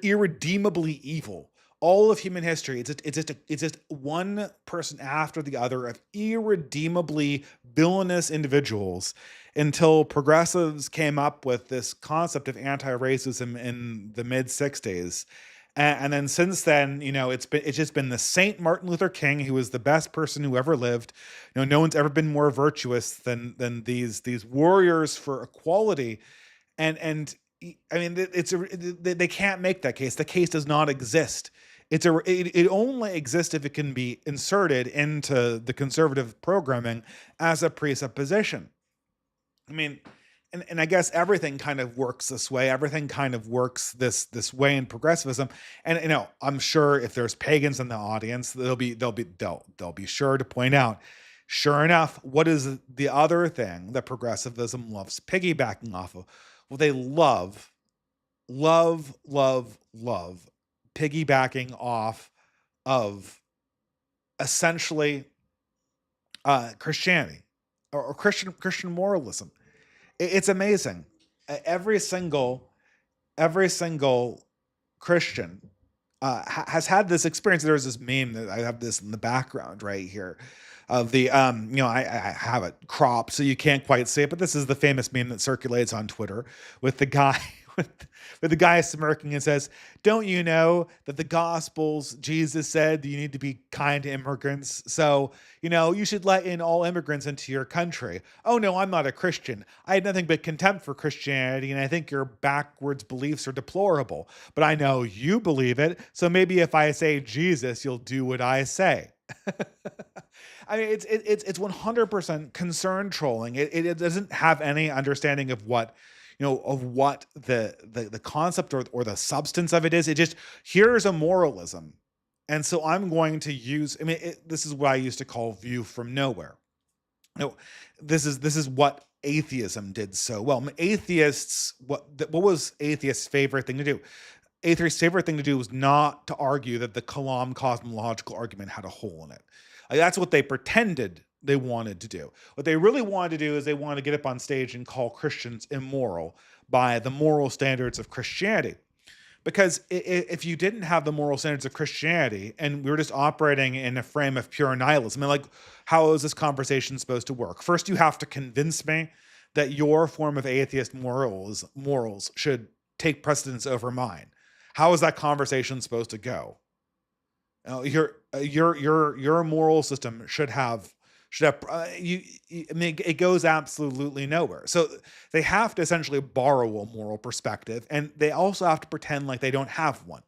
irredeemably evil. All of human history, it's just one person after the other of irredeemably villainous individuals until progressives came up with this concept of anti-racism in the mid 60s. And then since then, it's just been the Saint Martin Luther King, who was the best person who ever lived. No one's ever been more virtuous than these warriors for equality. And I mean, they can't make that case. The case does not exist. It only exists if it can be inserted into the conservative programming as a presupposition. I mean, and I guess everything kind of works this way. Everything kind of works this way in progressivism. And I'm sure if there's pagans in the audience, they'll be sure to point out. Sure enough, what is the other thing that progressivism loves piggybacking off of? Well, they love piggybacking off of essentially Christianity or Christian moralism. It's amazing. Every single Christian has had this experience. There's this meme that I have this in the background right here of the I have it cropped so you can't quite see it, but this is the famous meme that circulates on Twitter with the guy with the guy smirking and says, "Don't you know that the Gospels Jesus said that you need to be kind to immigrants? So you should let in all immigrants into your country." "Oh no, I'm not a Christian. I had nothing but contempt for Christianity, and I think your backwards beliefs are deplorable. But I know you believe it, so maybe if I say Jesus, you'll do what I say." I mean, it's 100% concern trolling. It doesn't have any understanding of what the concept or the substance of it is. It just, here's a moralism, and so I'm going to use. I mean, this is what I used to call view from nowhere. This is what atheism did so well. I mean, atheists, what was atheists' favorite thing to do? Atheists' favorite thing to do was not to argue that the Kalam cosmological argument had a hole in it. Like, that's what they pretended they wanted to do. What they really wanted to do is they wanted to get up on stage and call Christians immoral by the moral standards of Christianity. Because if you didn't have the moral standards of Christianity and we were just operating in a frame of pure nihilism, I mean, like, how is this conversation supposed to work? First, you have to convince me that your form of atheist morals should take precedence over mine. How is that conversation supposed to go? Your moral system should have I mean, it goes absolutely nowhere. So they have to essentially borrow a moral perspective, and they also have to pretend like they don't have one.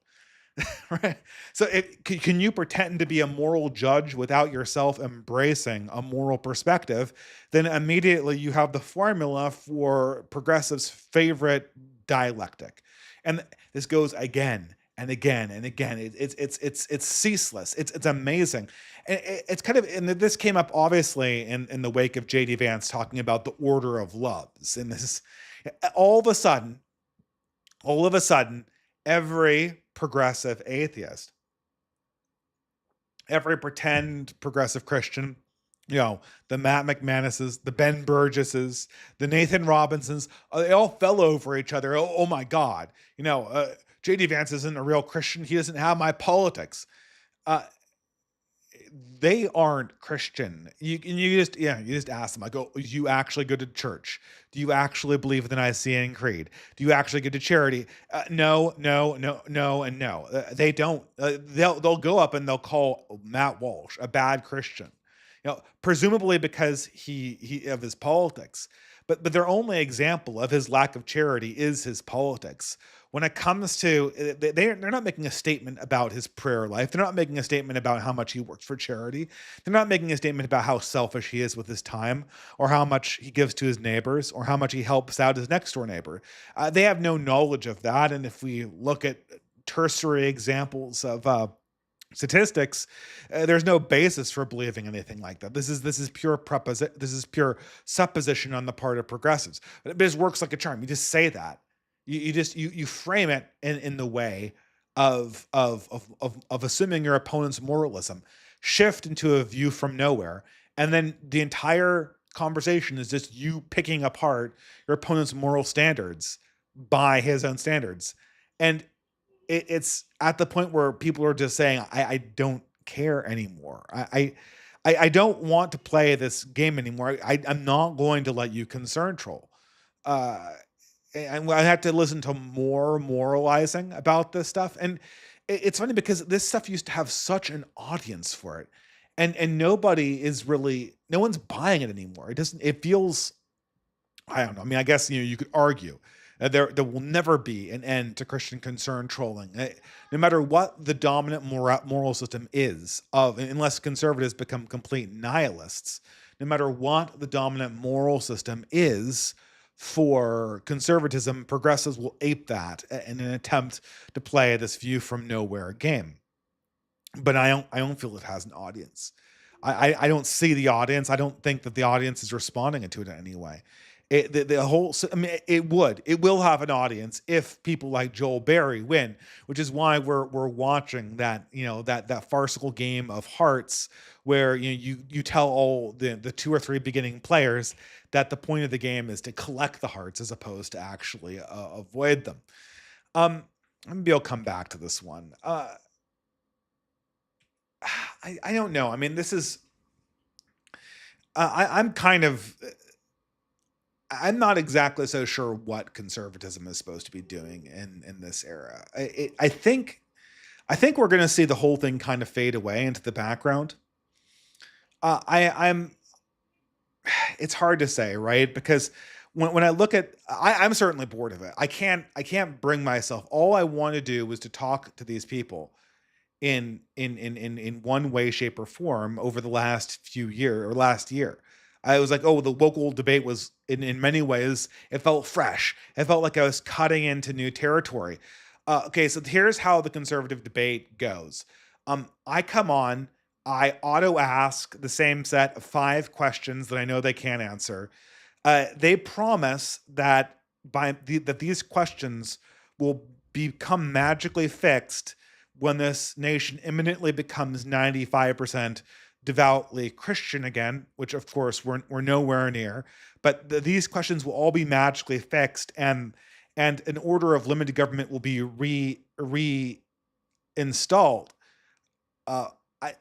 Right. So can you pretend to be a moral judge without yourself embracing a moral perspective? Then immediately you have the formula for progressives' favorite dialectic. And this goes again and again and again. It's ceaseless. It's amazing. And it's kind of, and this came up obviously in the wake of JD Vance talking about the order of loves. And this all of a sudden, all of a sudden, every progressive atheist, every pretend progressive Christian, you know, the Matt McManuses, the Ben Burgesses, the Nathan Robinsons, they all fell over each other. Oh my God. JD Vance isn't a real Christian. He doesn't have my politics. Uh, they aren't Christian. You just ask them. I go, do you actually go to church? Do you actually believe in the Nicene Creed? Do you actually go to charity? No, no, no, no, and no. They don't. They'll go up and they'll call Matt Walsh a bad Christian. Presumably because he of his politics. But their only example of his lack of charity is his politics. When it comes to they're not making a statement about his prayer life. They're not making a statement about how much he works for charity. They're not making a statement about how selfish he is with his time, or how much he gives to his neighbors, or how much he helps out his next door neighbor. They have no knowledge of that. And if we look at tertiary examples of statistics, there's no basis for believing anything like that. This is pure this is pure supposition on the part of progressives. But it just works like a charm. You just say that. You frame it in the way of assuming your opponent's moralism, shift into a view from nowhere, and then the entire conversation is just you picking apart your opponent's moral standards by his own standards. And it's at the point where people are just saying, I don't care anymore. I don't want to play this game anymore. I'm not going to let you concern troll. Uh, and I have to listen to more moralizing about this stuff. And it's funny because this stuff used to have such an audience for it. And no one's buying it anymore. It feels, I don't know. I mean, I guess you could argue there will never be an end to Christian concern trolling, no matter what the dominant moral system is. Unless conservatives become complete nihilists, no matter what the dominant moral system is for conservatism, progressives will ape that in an attempt to play this view from nowhere game. But I don't feel it has an audience. I don't see the audience. I don't think that the audience is responding to it in any way. The whole, I mean, it will have an audience if people like Joel Berry win, which is why we're watching that, that farcical game of hearts where you tell all the two or three beginning players that the point of the game is to collect the hearts as opposed to actually avoid them. Maybe I'll come back to this one. I don't know. I mean, this is I'm kind of I'm not exactly so sure what conservatism is supposed to be doing in this era. I think we're going to see the whole thing kind of fade away into the background. I'm It's hard to say, right? Because when I look at, I'm certainly bored of it. I can't bring myself. All I want to do was to talk to these people in one way, shape, or form over the last few year or last year. I was like, oh, the local debate was in many ways, it felt fresh. It felt like I was cutting into new territory. Okay, so here's how the conservative debate goes. I come on, I auto ask the same set of 5 questions that I know they can't answer. They promise that that these questions will become magically fixed when this nation imminently becomes 95% devoutly Christian again, which of course we're nowhere near. But these questions will all be magically fixed, and an order of limited government will be reinstalled. uh,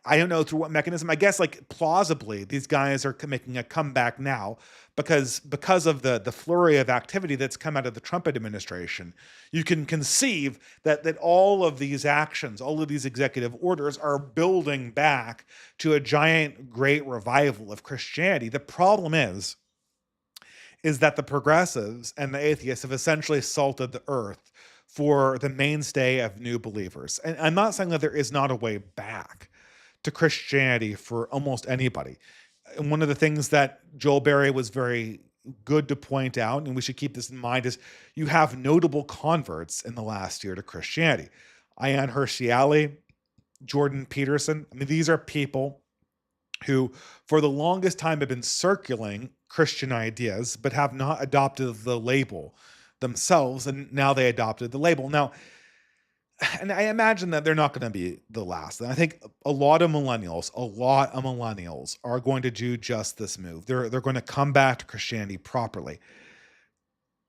I don't know through what mechanism. I guess like plausibly, these guys are making a comeback now because of the flurry of activity that's come out of the Trump administration. You can conceive that all of these actions, all of these executive orders, are building back to a giant, great revival of Christianity. The problem is that the progressives and the atheists have essentially salted the earth for the mainstay of new believers. And I'm not saying that there is not a way back to Christianity for almost anybody. And one of the things that Joel Berry was very good to point out, and we should keep this in mind, is you have notable converts in the last year to Christianity. Ayaan Hirsi Ali, Jordan Peterson. I mean, these are people who, for the longest time, have been circulating Christian ideas, but have not adopted the label themselves. And now they adopted the label. Now, and I imagine that they're not going to be the last. And I think a lot of millennials are going to do just this move. They're going to come back to Christianity properly.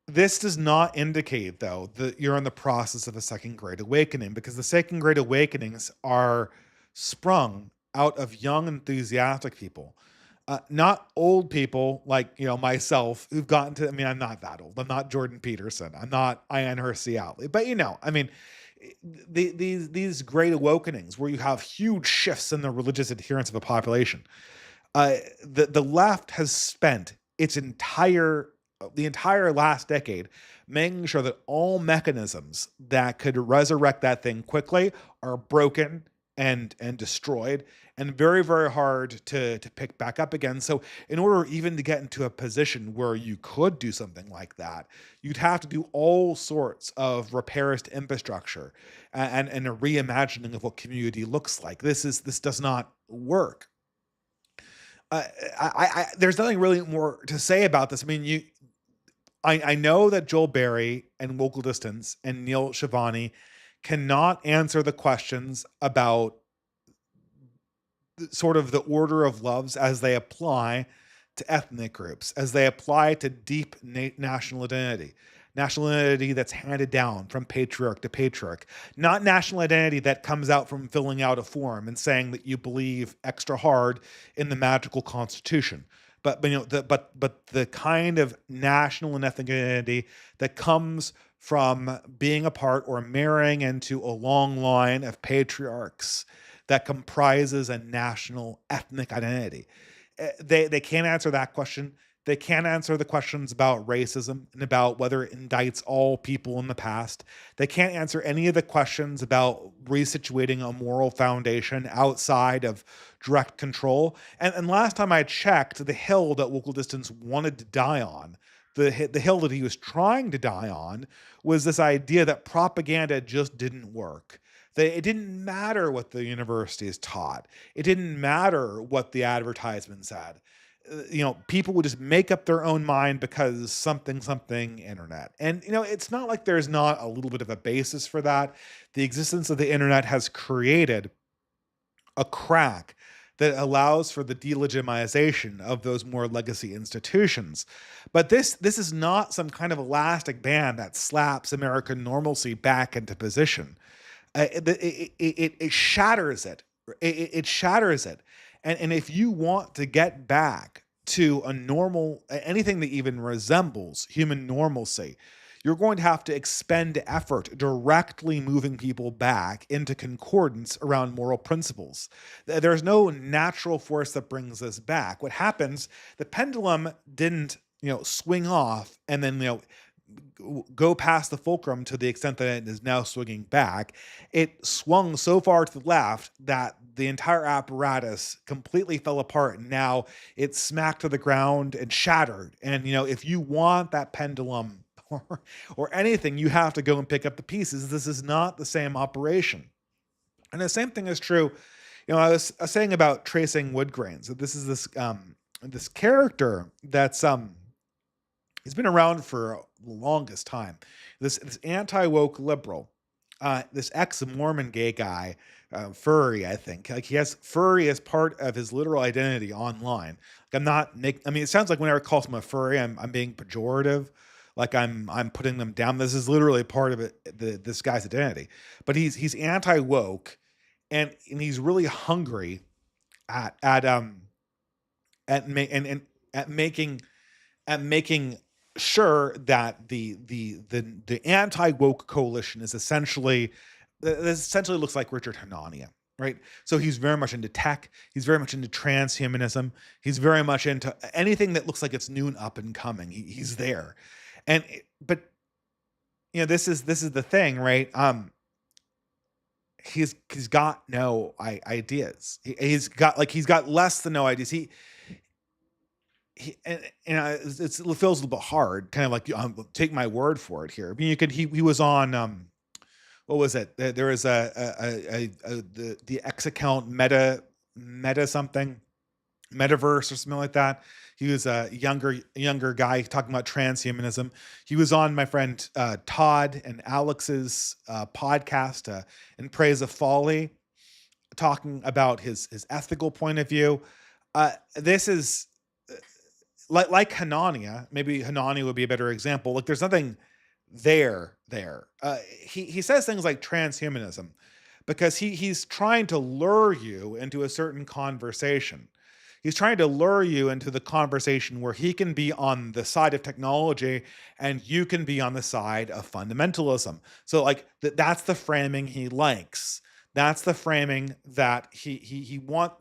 This does not indicate, though, that you're in the process of a second great awakening, because the second great awakenings are sprung out of young, enthusiastic people, not old people like myself who've gotten to. I mean, I'm not that old. I'm not Jordan Peterson. I'm not Ayaan Hirsi Ali. But I mean, these great awakenings where you have huge shifts in the religious adherence of a population. The left has spent the entire last decade making sure that all mechanisms that could resurrect that thing quickly are broken and destroyed, and very, very hard to pick back up again. So in order even to get into a position where you could do something like that, you'd have to do all sorts of repairs to infrastructure and a reimagining of what community looks like. This does not work. There's nothing really more to say about this. I mean, I know that Joel Berry and Local Distance and Neil Shivani cannot answer the questions about sort of the order of loves as they apply to ethnic groups, as they apply to deep national identity that's handed down from patriarch to patriarch, not national identity that comes out from filling out a form and saying that you believe extra hard in the magical constitution. But the kind of national and ethnic identity that comes from being a part or marrying into a long line of patriarchs that comprises a national ethnic identity. They can't answer that question. They can't answer the questions about racism and about whether it indicts all people in the past. They can't answer any of the questions about resituating a moral foundation outside of direct control. And last time I checked, the hill that Local Distance wanted to die on, the hill that he was trying to die on, was this idea that propaganda just didn't work. It didn't matter what the universities taught. It didn't matter what the advertisement said. People would just make up their own mind because something internet. And it's not like there's not a little bit of a basis for that. The existence of the internet has created a crack that allows for the delegitimization of those more legacy institutions. But this is not some kind of elastic band that slaps American normalcy back into position. It shatters it. It shatters it. And if you want to get back to anything that even resembles human normalcy, you're going to have to expend effort directly moving people back into concordance around moral principles. There's no natural force that brings this back. What happens, the pendulum didn't, swing off and then, go past the fulcrum to the extent that it is now swinging back. It swung so far to the left that the entire apparatus completely fell apart, and now it's smacked to the ground and shattered. And if you want that pendulum or anything, you have to go and pick up the pieces. This is not the same operation. And the same thing is true. I was saying about tracing wood grains. So this is this character that's he's been around for the longest time. This anti-woke liberal, this ex-Mormon gay guy, furry, I think. Like, he has furry as part of his literal identity online. It sounds like whenever I call someone a furry, I'm being pejorative. Like I'm putting them down. This is literally part of it, this guy's identity. But he's anti-woke, and he's really hungry at making sure that the anti-woke coalition is essentially, this essentially looks like Richard Hanania, right? So he's very much into tech. He's very much into transhumanism. He's very much into anything that looks like it's new and up and coming. He's there. But this is the thing, right? He's got no ideas. He's got less than no ideas. He it feels a little bit hard, kind of like, take my word for it here. I mean, he was on, what was it? There was the X account meta something, metaverse or something like that. He was a younger guy talking about transhumanism. He was on my friend Todd and Alex's podcast, in Praise of Folly, talking about his ethical point of view. This is like Hanania. Maybe Hanania would be a better example. Like, there's nothing there. He says things like transhumanism because he's trying to lure you into a certain conversation. He's trying to lure you into the conversation where he can be on the side of technology and you can be on the side of fundamentalism. So, like, that's the framing he likes. That's the framing that he want.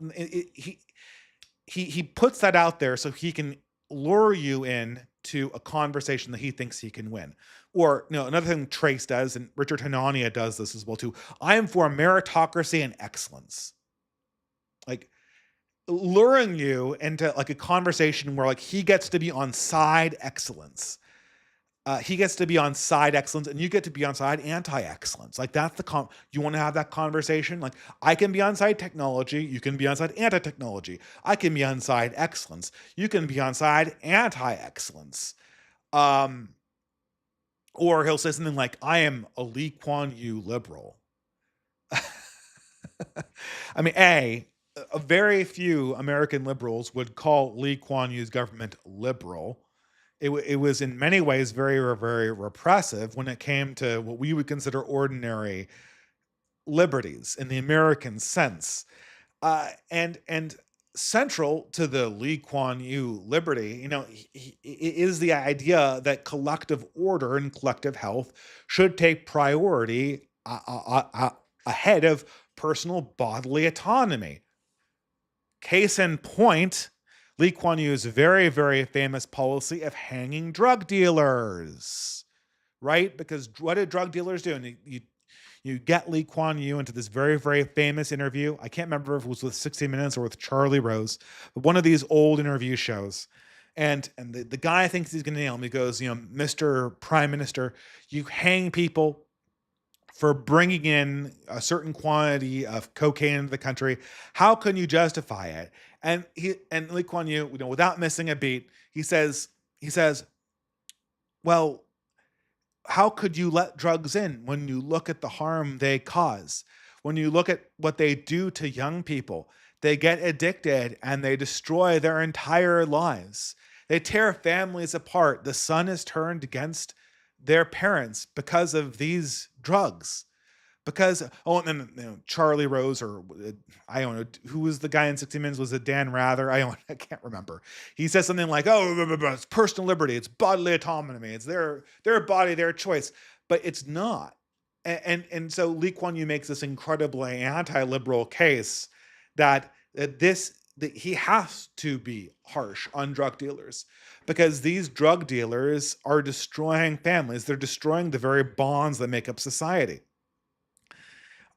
He puts that out there so he can lure you in to a conversation that he thinks he can win. Or, another thing Trace does, and Richard Hanania does this as well too. I am for meritocracy and excellence. Like, luring you into like a conversation where, like, he gets to be on side excellence. He gets to be on side excellence and you get to be on side anti-excellence. Like, that's you want to have that conversation? Like, I can be on side technology, you can be on side anti-technology. I can be on side excellence, you can be on side anti-excellence. Or he'll say something like, I am a Lee Kuan Yew liberal. I mean, a very few American liberals would call Lee Kuan Yew's government liberal. It was in many ways very, very repressive when it came to what we would consider ordinary liberties in the American sense. And central to the Lee Kuan Yew liberty, is the idea that collective order and collective health should take priority ahead of personal bodily autonomy. Case in point, Lee Kuan Yew's very, very famous policy of hanging drug dealers, right? Because what did drug dealers do? And you get Lee Kuan Yew into this very, very famous interview. I can't remember if it was with 60 Minutes or with Charlie Rose, but one of these old interview shows. And the guy thinks he's going to nail him. He goes, Mr. Prime Minister, you hang people for bringing in a certain quantity of cocaine into the country. How can you justify it? And Lee Kuan Yew, without missing a beat, he says, well, how could you let drugs in when you look at the harm they cause? When you look at what they do to young people, they get addicted and they destroy their entire lives. They tear families apart. The son is turned against their parents because of these drugs. Because, and then Charlie Rose, or I don't know, who was the guy in 60 Minutes? Was it Dan Rather? I can't remember. He says something like, it's personal liberty, it's bodily autonomy, it's their body, their choice. But it's not. And so Lee Kuan Yew makes this incredibly anti-liberal case that he has to be harsh on drug dealers because these drug dealers are destroying families. They're destroying the very bonds that make up society.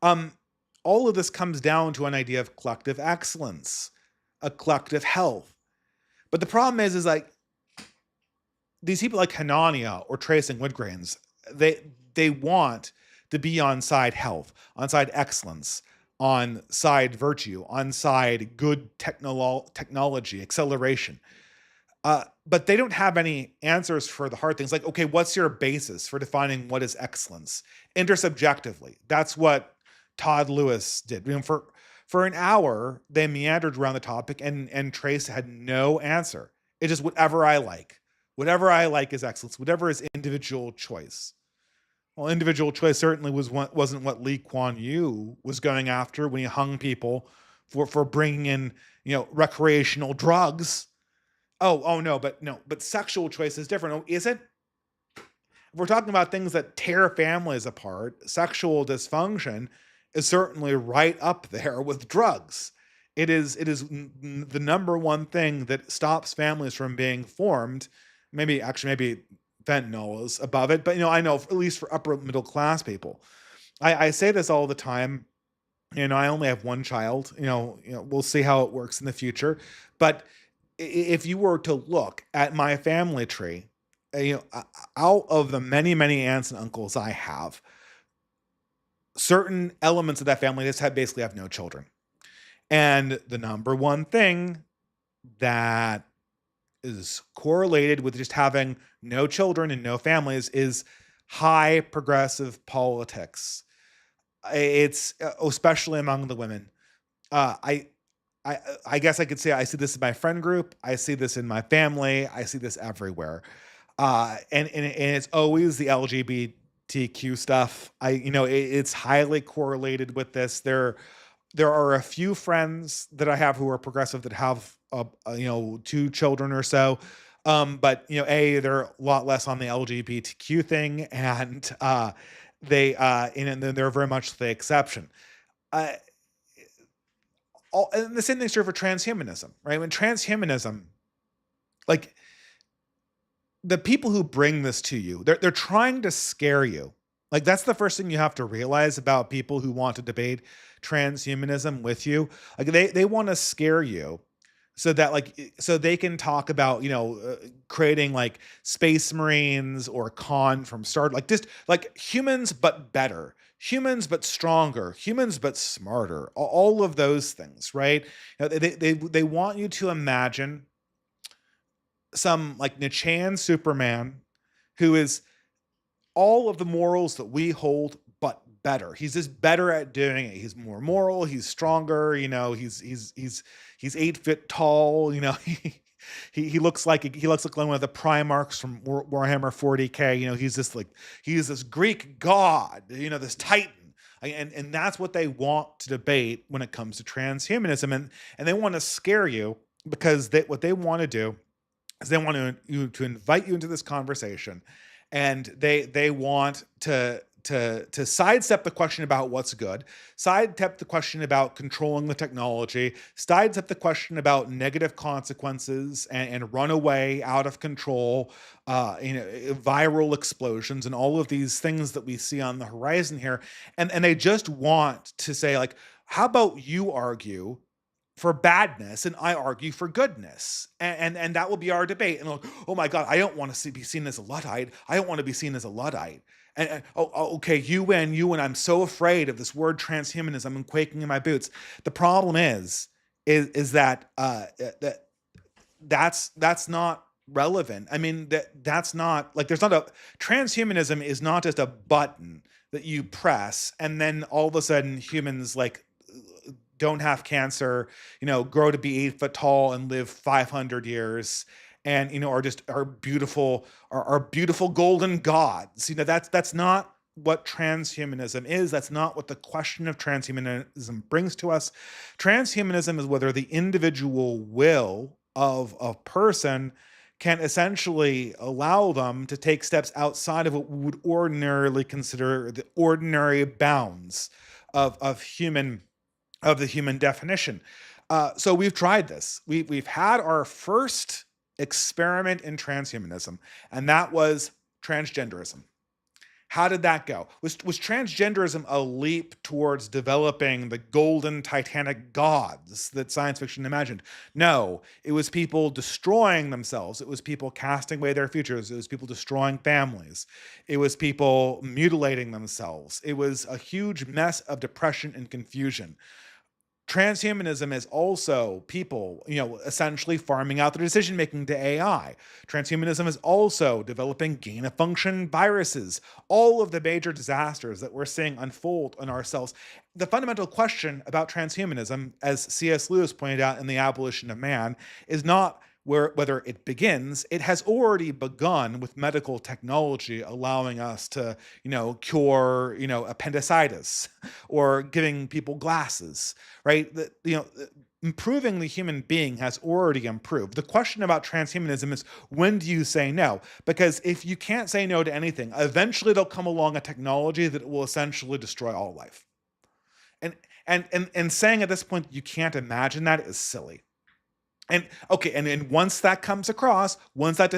All of this comes down to an idea of collective excellence, a collective health. But the problem is like these people like Hanania or Trace and Woodgrains, they want to be on side health, on side excellence, on side virtue, on side good technology, acceleration. But they don't have any answers for the hard things. Like, okay, what's your basis for defining what is excellence intersubjectively? That's what Todd Lewis did. For an hour, they meandered around the topic, and Trace had no answer. It just whatever I like. Whatever I like is excellence. Whatever is individual choice. Well, individual choice certainly wasn't what Lee Kuan Yew was going after when he hung people for bringing in recreational drugs. But sexual choice is different. Oh, is it? If we're talking about things that tear families apart, sexual dysfunction is certainly right up there with drugs. It is the number one thing that stops families from being formed. Maybe fentanyl is above it, but I know at least for upper middle class people. I say this all the time. I only have one child. We'll see how it works in the future. But if you were to look at my family tree, out of the many, many aunts and uncles I have, certain elements of that family just have basically have no children. And the number one thing that is correlated with just having no children and no families is high progressive politics. It's especially among the women. Uh, I I guess I could say I see this in my friend group. I see this in my family. I see this everywhere. And it's always the LGBTQ stuff. It's highly correlated with this. There are a few friends that I have who are progressive that have two children or so. But they're a lot less on the LGBTQ thing, and and then they're very much the exception. Uh, and the same thing's true for transhumanism, right? When transhumanism, like the people who bring this to you, they're trying to scare you. Like that's the first thing you have to realize about people who want to debate transhumanism with you. Like they want to scare you so that so they can talk about creating like space marines or Khan from Star, like just like humans but better, humans but stronger, humans but smarter, all of those things, right? They want you to imagine some like Nietzschean Superman who is all of the morals that we hold, but better. He's just better at doing it. He's more moral. He's stronger. He's 8 feet tall. He looks like one of the Primarchs from Warhammer 40K. He's this Greek god. This Titan. And that's what they want to debate when it comes to transhumanism, and they want to scare you because what they want to do is they want to invite you into this conversation, and they want to sidestep the question about what's good, sidestep the question about controlling the technology, sidestep the question about negative consequences and runaway, out of control, viral explosions, and all of these things that we see on the horizon here, and they just want to say like, how about you argue for badness and I argue for goodness. And that will be our debate. And like, oh my God, I don't want to be seen as a Luddite. I don't want to be seen as a Luddite. Okay, you win, I'm so afraid of this word transhumanism. I'm quaking in my boots. The problem is that that's not relevant. I mean, that's not like, there's not a transhumanism is not just a button that you press and then all of a sudden humans like don't have cancer, grow to be 8 foot tall and live 500 years, and are beautiful, are beautiful golden gods. That's not what transhumanism is. That's not what the question of transhumanism brings to us. Transhumanism is whether the individual will of a person can essentially allow them to take steps outside of what we would ordinarily consider the ordinary bounds of the human definition. So we've tried this. We've had our first experiment in transhumanism, and that was transgenderism. How did that go? Was transgenderism a leap towards developing the golden Titanic gods that science fiction imagined? No, it was people destroying themselves. It was people casting away their futures. It was people destroying families. It was people mutilating themselves. It was a huge mess of depression and confusion. Transhumanism is also people, essentially farming out their decision making to AI. Transhumanism is also developing gain of function viruses, all of the major disasters that we're seeing unfold on ourselves. The fundamental question about transhumanism, as C.S. Lewis pointed out in The Abolition of Man, is not whether it begins. It has already begun with medical technology allowing us to, cure, appendicitis, or giving people glasses, right? Improving the human being has already improved. The question about transhumanism is, when do you say no? Because if you can't say no to anything, eventually there'll come along a technology that will essentially destroy all life. And saying at this point you can't imagine that is silly. And okay, and once that comes across, once that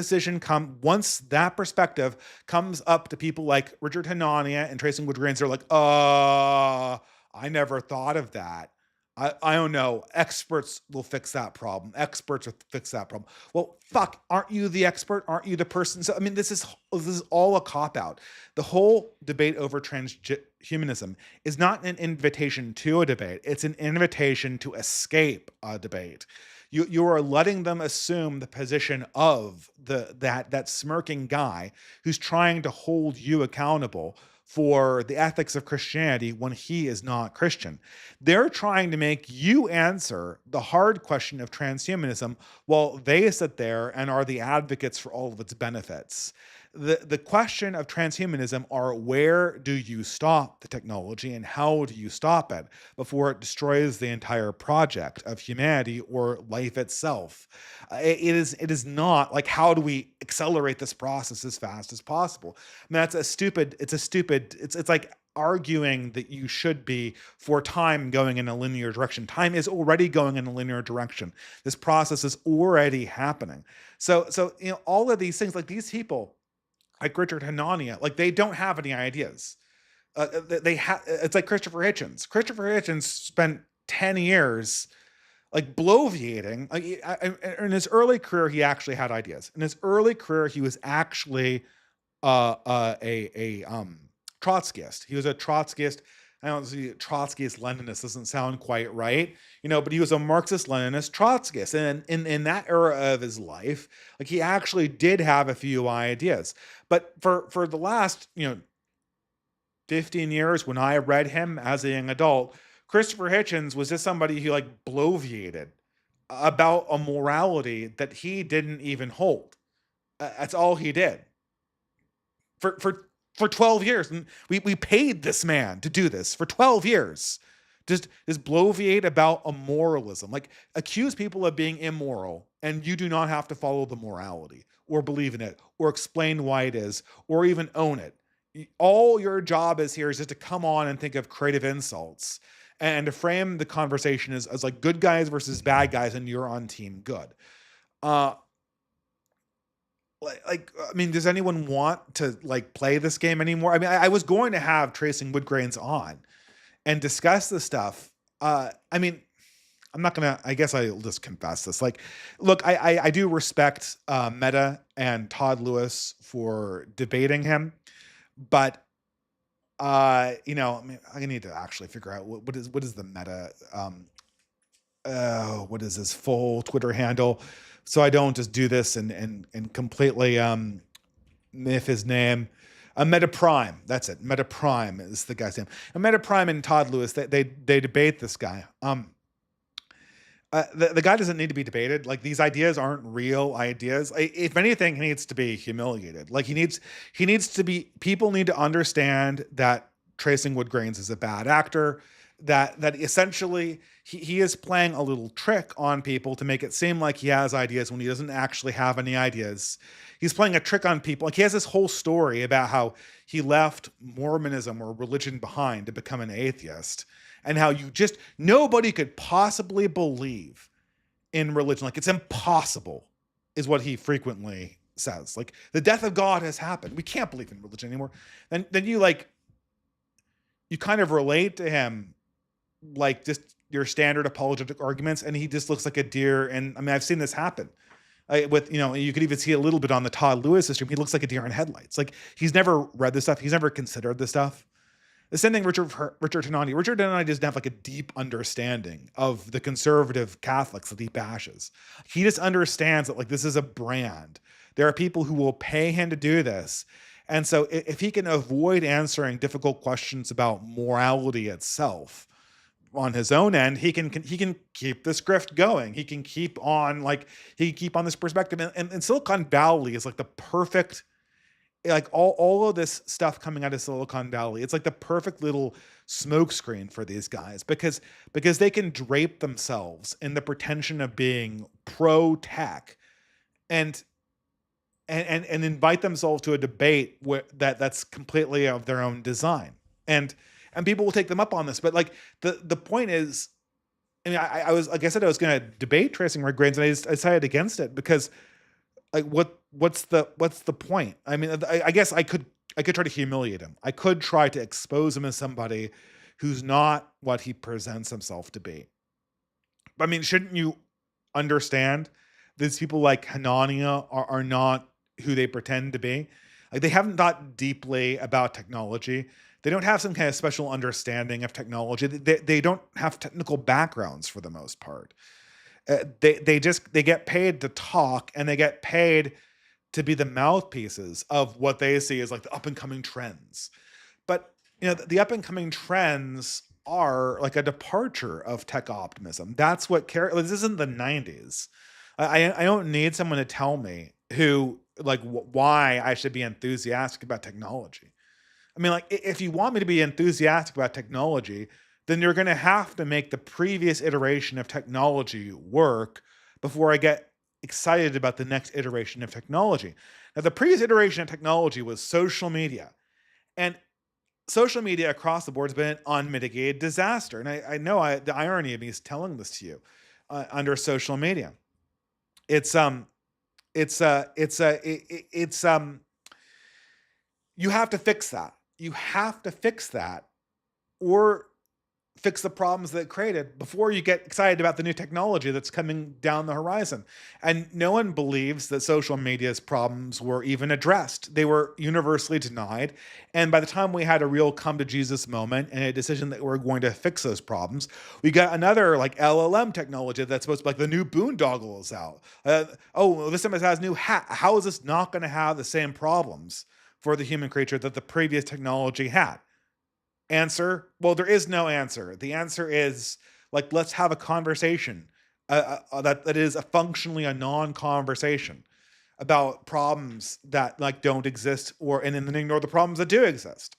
perspective comes up to people like Richard Hanania and Tracy Woodgrains, they're like, I never thought of that. I don't know. Experts will fix that problem. Experts will fix that problem. Well, fuck, aren't you the expert? Aren't you the person? So I mean, this is all a cop out. The whole debate over transhumanism is not an invitation to a debate. It's an invitation to escape a debate. You are letting them assume the position of that smirking guy who's trying to hold you accountable for the ethics of Christianity when he is not Christian. They're trying to make you answer the hard question of transhumanism while they sit there and are the advocates for all of its benefits. The question of transhumanism are, where do you stop the technology and how do you stop it before it destroys the entire project of humanity or life itself? It is not like, how do we accelerate this process as fast as possible? I mean, it's like arguing that you should be for time going in a linear direction. Time is already going in a linear direction. This process is already happening. So all of these things, like these people like Richard Hanania, like they don't have any ideas. It's like Christopher Hitchens. Christopher Hitchens spent 10 years like bloviating. In his early career, he actually had ideas. In his early career, he was actually a Trotskyist. He was a Trotskyist. I don't see Trotskyist Leninist doesn't sound quite right, but he was a Marxist Leninist Trotskyist. And in that era of his life, like he actually did have a few ideas. But for the last, 15 years when I read him as a young adult, Christopher Hitchens was just somebody who like bloviated about a morality that he didn't even hold. That's all he did for 12 years. And we paid this man to do this for 12 years. Just bloviate about a moralism, like accuse people of being immoral, and you do not have to follow the morality or believe in it or explain why it is or even own it. All your job is here is just to come on and think of creative insults and to frame the conversation as like good guys versus bad guys, and you're on team good. Uh, I mean, does anyone want to like play this game anymore? I mean, I was going to have Tracing Woodgrains on and discuss this stuff. I mean, I'm not gonna. I guess I'll just confess this. Like, look, I do respect Meta and Todd Lewis for debating him, but I mean, I need to actually figure out what is the Meta. What is his full Twitter handle? So I don't just do this and completely miff his name. Meta Prime, that's it. Meta Prime is the guy's name. And Meta Prime and Todd Lewis, they debate this guy. The guy doesn't need to be debated. Like, these ideas aren't real ideas. If anything, he needs to be humiliated. Like, he needs to be. People need to understand that Tracing Woodgrains is a bad actor. That essentially he is playing a little trick on people to make it seem like he has ideas when he doesn't actually have any ideas. He's playing a trick on people. Like, he has this whole story about how he left Mormonism or religion behind to become an atheist, and how nobody could possibly believe in religion. Like, it's impossible, is what he frequently says. Like, the death of God has happened. We can't believe in religion anymore. Then you kind of relate to him like just your standard apologetic arguments, and he just looks like a deer. And I mean, I've seen this happen with, you could even see a little bit on the Todd Lewis stream. He looks like a deer in headlights. Like, he's never read this stuff. He's never considered this stuff. The same thing, Richard Hanani. Richard Hanani doesn't have like a deep understanding of the conservative Catholics that he bashes. He just understands that like this is a brand. There are people who will pay him to do this. And so if he can avoid answering difficult questions about morality itself on his own end, he can keep this grift going. He can keep on this perspective. And Silicon Valley is like the perfect, like all of this stuff coming out of Silicon Valley. It's like the perfect little smokescreen for these guys because they can drape themselves in the pretension of being pro tech and invite themselves to a debate that's completely of their own design. And people will take them up on this. But like the point is, I mean, I was like I said, I was going to debate tracing red grains, and I decided against it because like what's the point? I mean, I guess I could try to humiliate him. I could try to expose him as somebody who's not what he presents himself to be. I mean, shouldn't you understand these people like Hanania are not who they pretend to be? Like they haven't thought deeply about technology. They don't have some kind of special understanding of technology. They don't have technical backgrounds for the most part. They get paid to talk, and they get paid to be the mouthpieces of what they see as like the up and coming trends. But the up and coming trends are like a departure of tech optimism. That's what this isn't the 90s. I don't need someone to tell me who like why I should be enthusiastic about technology. I mean, like, if you want me to be enthusiastic about technology, then you're going to have to make the previous iteration of technology work before I get excited about the next iteration of technology. Now, the previous iteration of technology was social media. And social media across the board has been an unmitigated disaster. And I know the irony of me is telling this to you under social media. It's, you have to fix that. You have to fix that or fix the problems that it created before you get excited about the new technology that's coming down the horizon. And no one believes that social media's problems were even addressed. They were universally denied. And by the time we had a real come to Jesus moment and a decision that we're going to fix those problems, we got another like LLM technology that's supposed to be like the new boondoggle is out. Oh, this time it has new hat. How is this not going to have the same problems for the human creature that the previous technology had? Answer? Well, there is no answer. The answer is like, let's have a conversation that is functionally a non-conversation about problems that like don't exist and then ignore the problems that do exist.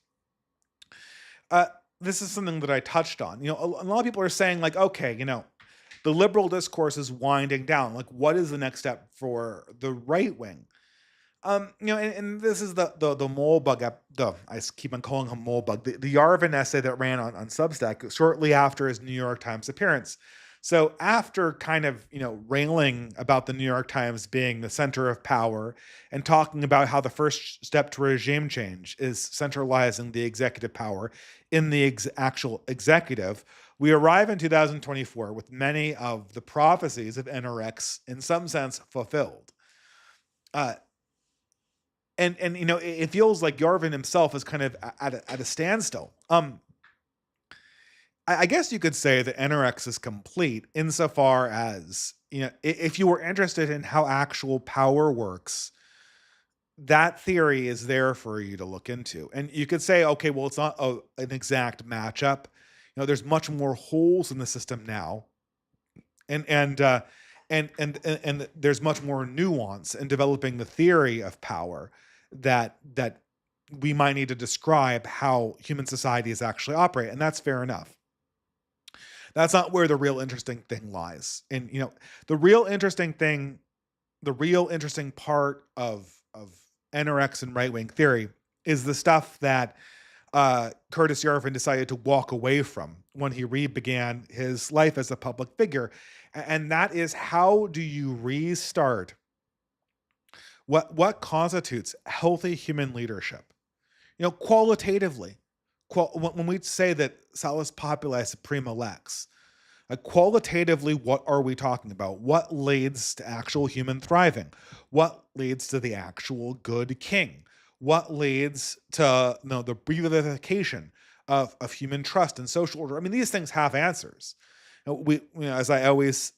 Uh, this is something that I touched on. A lot of people are saying like, okay, the liberal discourse is winding down. Like, what is the next step for the right wing? And this is the mole bug I keep on calling him mole bug, the Yarvin essay that ran on Substack shortly after his New York Times appearance. So after kind of, railing about the New York Times being the center of power and talking about how the first step to regime change is centralizing the executive power in the actual executive, we arrive in 2024 with many of the prophecies of NRX in some sense fulfilled. Uh, and it feels like Yarvin himself is kind of at a standstill. I guess you could say that NRX is complete insofar as if you were interested in how actual power works, that theory is there for you to look into. And you could say, okay, well, it's not an exact matchup. There's much more holes in the system now, and there's much more nuance in developing the theory of power that we might need to describe how human societies actually operate, and that's fair enough. That's not where the real interesting thing lies. And the real interesting thing, the real interesting part of NRX and right wing theory is the stuff that Curtis Yarvin decided to walk away from when he began his life as a public figure. And that is, how do you restart what constitutes healthy human leadership? Qualitatively, when we say that salus populi suprema lex, qualitatively, what are we talking about? What leads to actual human thriving? What leads to the actual good king? What leads to the revivification of human trust and social order? I mean, these things have answers. As I always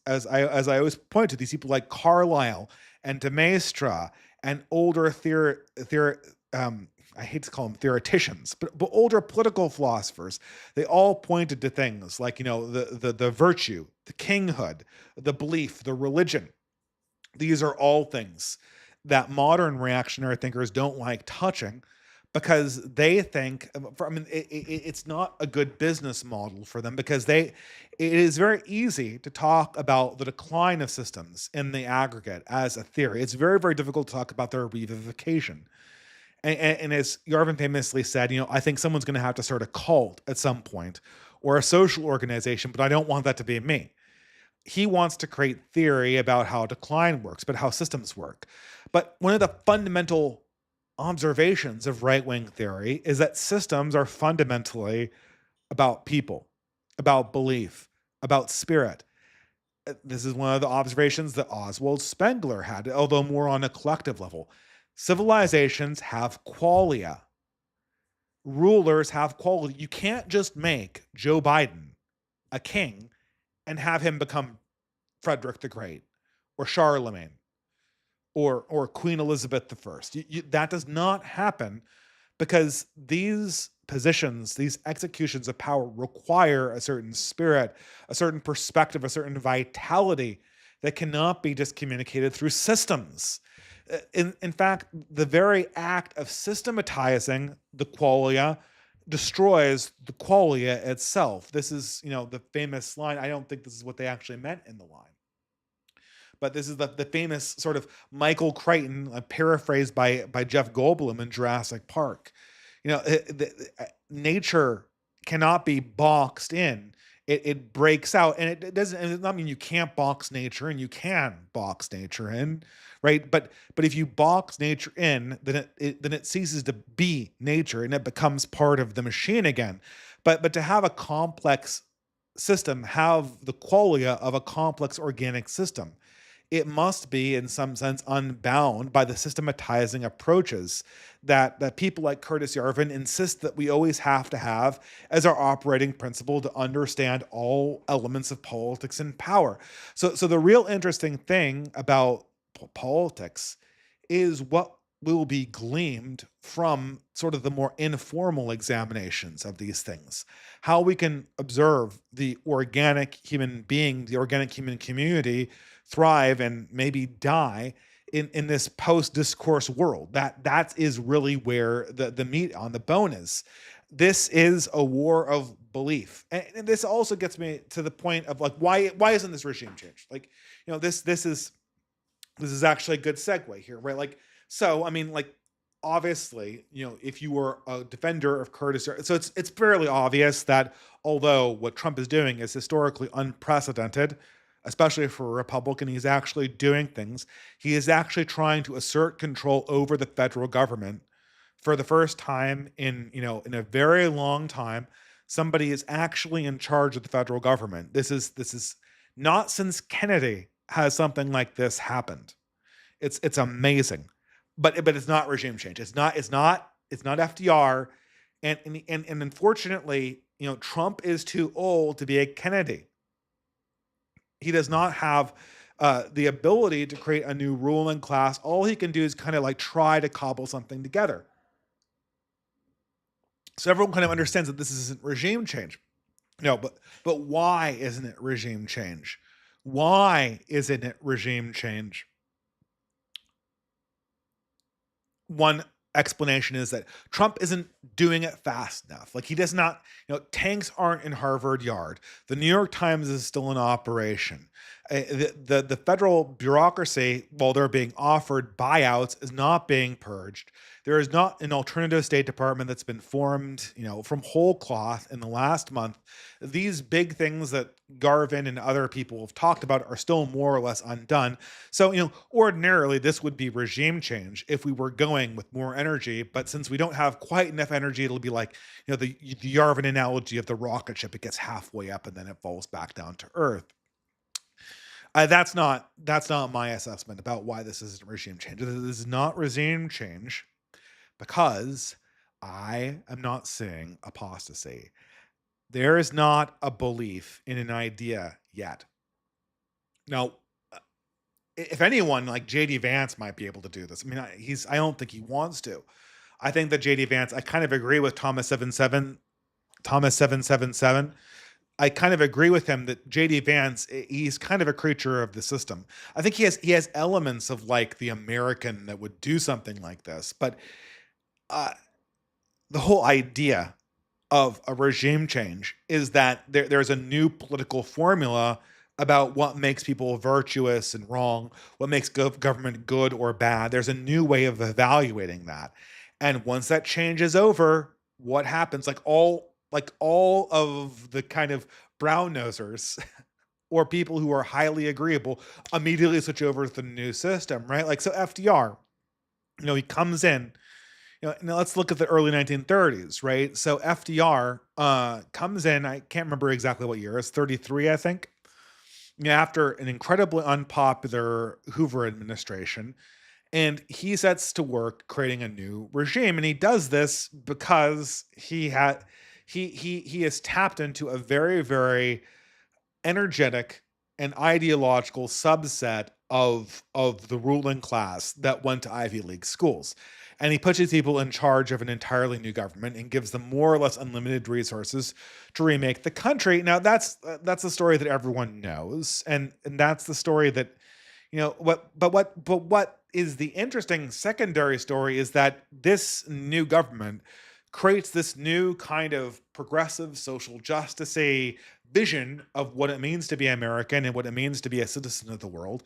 point to these people like Carlyle and de Maistre and older I hate to call them theoreticians, but older political philosophers, they all pointed to things like, the virtue, the kinghood, the belief, the religion. These are all things that modern reactionary thinkers don't like touching because they think, it's not a good business model for them because it is very easy to talk about the decline of systems in the aggregate as a theory. It's very, very difficult to talk about their revivification. And as Yarvin famously said, I think someone's going to have to start a cult at some point or a social organization, but I don't want that to be me. He wants to create theory about how decline works, but how systems work. But one of the fundamental observations of right wing theory is that systems are fundamentally about people, about belief, about spirit. This is one of the observations that Oswald Spengler had, although more on a collective level. Civilizations have qualia. Rulers have quality. You can't just make Joe Biden a king and have him become Frederick the Great or Charlemagne or Queen Elizabeth the First. That does not happen because these positions, these executions of power require a certain spirit, a certain perspective, a certain vitality that cannot be just communicated through systems. In fact, the very act of systematizing the qualia destroys the qualia itself. This is, the famous line. I don't think this is what they actually meant in the line, but this is the famous sort of Michael Crichton, paraphrased by Jeff Goldblum in Jurassic Park. Nature cannot be boxed in. It breaks out, and it doesn't. And it does not mean you can't box nature, and you can box nature in, right? But if you box nature in, then it ceases to be nature, and it becomes part of the machine again. But to have a complex system have the qualia of a complex organic system, it must be in some sense unbound by the systematizing approaches that people like Curtis Yarvin insist that we always have to have as our operating principle to understand all elements of politics and power. So the real interesting thing about politics is what will be gleaned from sort of the more informal examinations of these things. How we can observe the organic human being, the organic human community thrive and maybe die in this post-discourse world. That is really where the meat on the bone is. This is a war of belief. And this also gets me to the point of like, why isn't this regime changed? Like, this is actually a good segue here, right? Like, so I mean, like, obviously, if you were a defender of Curtis, so it's fairly obvious that although what Trump is doing is historically unprecedented, especially for a Republican, he's actually doing things. He is actually trying to assert control over the federal government for the first time in a very long time. Somebody is actually in charge of the federal government. This is not since Kennedy has something like this happened. It's amazing, but it's not regime change. It's not FDR, and unfortunately, Trump is too old to be a Kennedy. He does not have the ability to create a new ruling class. All he can do is kind of like try to cobble something together. So everyone kind of understands that this isn't regime change. No, but why isn't it regime change? Why isn't it regime change? One explanation is that Trump isn't doing it fast enough. Like he does not, tanks aren't in Harvard Yard. The New York Times is still in operation. The federal bureaucracy, while they're being offered buyouts, is not being purged. There is not an alternative State Department that's been formed, from whole cloth in the last month. These big things that Garvin and other people have talked about are still more or less undone. So, ordinarily this would be regime change if we were going with more energy. But since we don't have quite enough energy, it'll be like, the Yarvin analogy of the rocket ship. It gets halfway up and then it falls back down to Earth. That's not my assessment about why this isn't regime change. This is not regime change because I am not seeing apostasy. There is not a belief in an idea yet. Now, if anyone, like JD Vance might be able to do this. I mean, I don't think he wants to. I think that JD Vance, I kind of agree with Thomas 777. I kind of agree with him that JD Vance, he's kind of a creature of the system. I think he has elements of like the American that would do something like this, but uh, the whole idea of a regime change is that there's a new political formula about what makes people virtuous and wrong, what makes government good or bad. There's a new way of evaluating that. And once that change is over, what happens? Like all of the kind of brown nosers or people who are highly agreeable immediately switch over to the new system, right? Like, so FDR, he comes in, now let's look at the early 1930s, right? So FDR comes in, I can't remember exactly what year, it's 33, I think. After an incredibly unpopular Hoover administration, and he sets to work creating a new regime, and he does this because he has tapped into a very, very energetic and ideological subset of the ruling class that went to Ivy League schools. And he puts these people in charge of an entirely new government and gives them more or less unlimited resources to remake the country. Now that's a story that everyone knows, and that's the story that what is the interesting secondary story is that this new government creates this new kind of progressive social justice vision of what it means to be American and what it means to be a citizen of the world.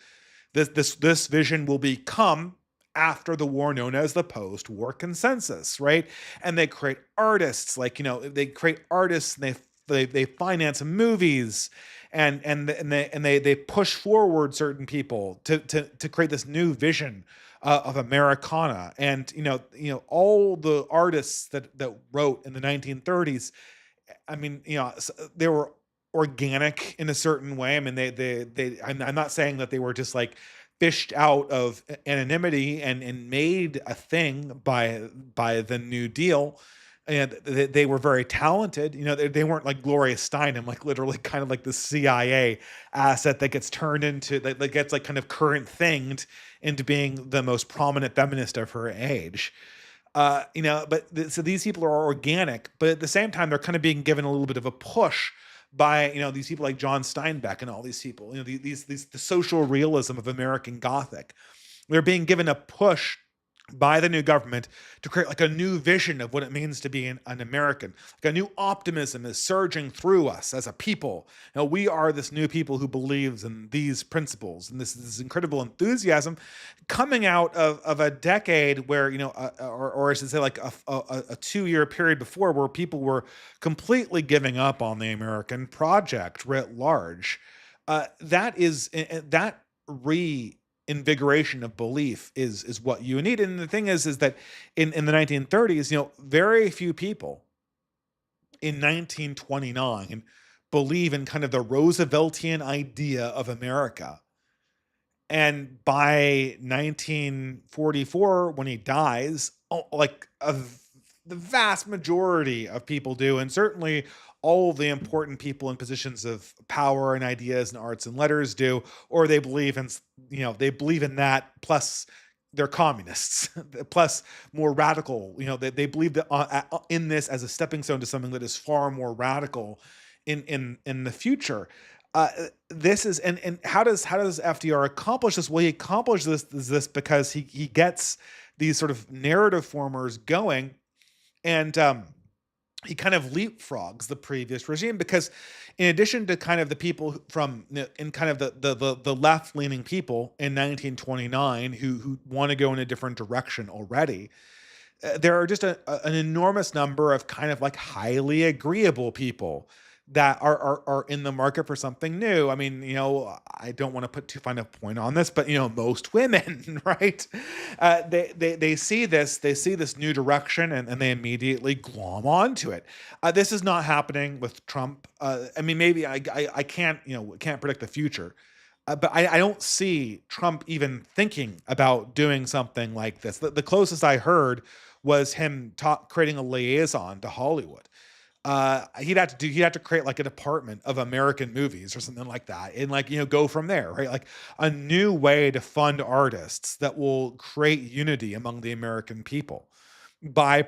This vision will become, after the war, known as the post-war consensus, right? And they create artists, like, they create artists, and they finance movies, and they push forward certain people to create this new vision of Americana. And all the artists that wrote in the 1930s, I mean, they were organic in a certain way. I mean, I'm not saying that they were just like fished out of anonymity and made a thing by the New Deal. And they were very talented. They weren't like Gloria Steinem, like literally kind of like the CIA asset that gets turned into, that gets like kind of current thinged into being the most prominent feminist of her age. So these people are organic, but at the same time, they're kind of being given a little bit of a push by, these people like John Steinbeck and all these people, the social realism of American Gothic. They're being given a push by the new government to create like a new vision of what it means to be an American. Like a new optimism is surging through us as a people. We are this new people who believes in these principles, and this incredible enthusiasm coming out of a decade where, or I should say like a 2-year period before, where people were completely giving up on the American project writ large. That invigoration of belief is what you need. And the thing is that in the 1930s, very few people in 1929 believe in kind of the Rooseveltian idea of America. And by 1944, when he dies, the vast majority of people do, and certainly all the important people in positions of power and ideas and arts and letters do, or they believe in, that, plus they're communists, plus more radical. They believe that in this as a stepping stone to something that is far more radical in the future. This is and how does FDR accomplish this? Well, he accomplishes this because he gets these sort of narrative formers going, and he kind of leapfrogs the previous regime, because in addition to kind of the people from in kind of the left leaning people in 1929 who want to go in a different direction already, there are just an enormous number of kind of like highly agreeable people that are in the market for something new. I mean, I don't want to put too fine a point on this, but most women, right? They see this new direction, and they immediately glom onto it. This is not happening with Trump. I mean, maybe I can't can't predict the future. But I don't see Trump even thinking about doing something like this. The closest I heard was him creating a liaison to Hollywood. He'd have to create like a department of American movies or something like that, and like go from there, right? Like a new way to fund artists that will create unity among the American people by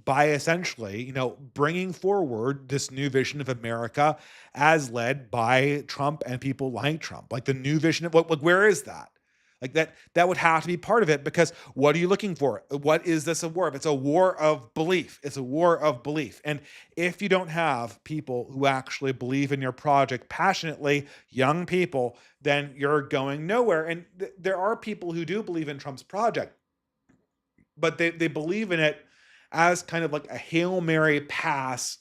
essentially bringing forward this new vision of America as led by Trump and people like Trump. Like the new vision of where is that? Like that would have to be part of it, because what are you looking for? What is this a war of? It's a war of belief. It's a war of belief. And if you don't have people who actually believe in your project passionately, young people, then you're going nowhere. And there are people who do believe in Trump's project, but they believe in it as kind of like a Hail Mary pass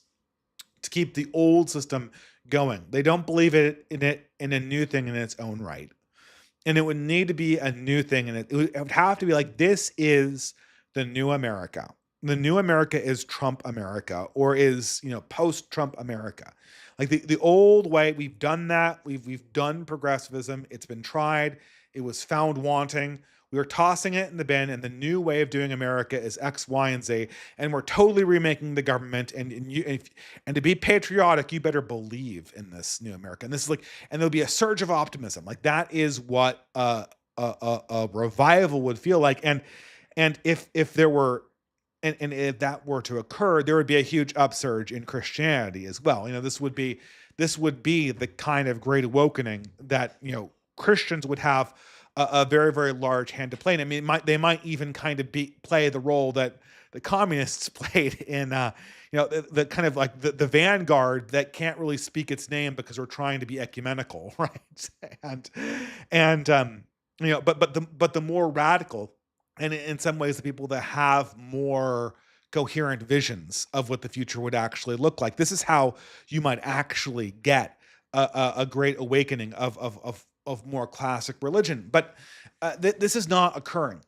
to keep the old system going. They don't believe it in a new thing in its own right. And it would need to be a new thing, and it would have to be like, this is the new America. The new America is Trump America, or is, post-Trump America. Like the old way, we've done that. We've done progressivism. It's been tried. It was found wanting. We are tossing it in the bin, and the new way of doing America is X, Y, and Z. And we're totally remaking the government. And to be patriotic, you better believe in this new America. And this is like, and there'll be a surge of optimism. Like that is what a revival would feel like. And if there were, and if that were to occur, there would be a huge upsurge in Christianity as well. This would be the kind of great awakening that Christians would have a very, very large hand to play. And I mean, they might even kind of play the role that the communists played in the kind of like the vanguard that can't really speak its name because we're trying to be ecumenical, right? And but the more radical, and in some ways the people that have more coherent visions of what the future would actually look like. This is how you might actually get a great awakening of more classic religion. But this is not occurring.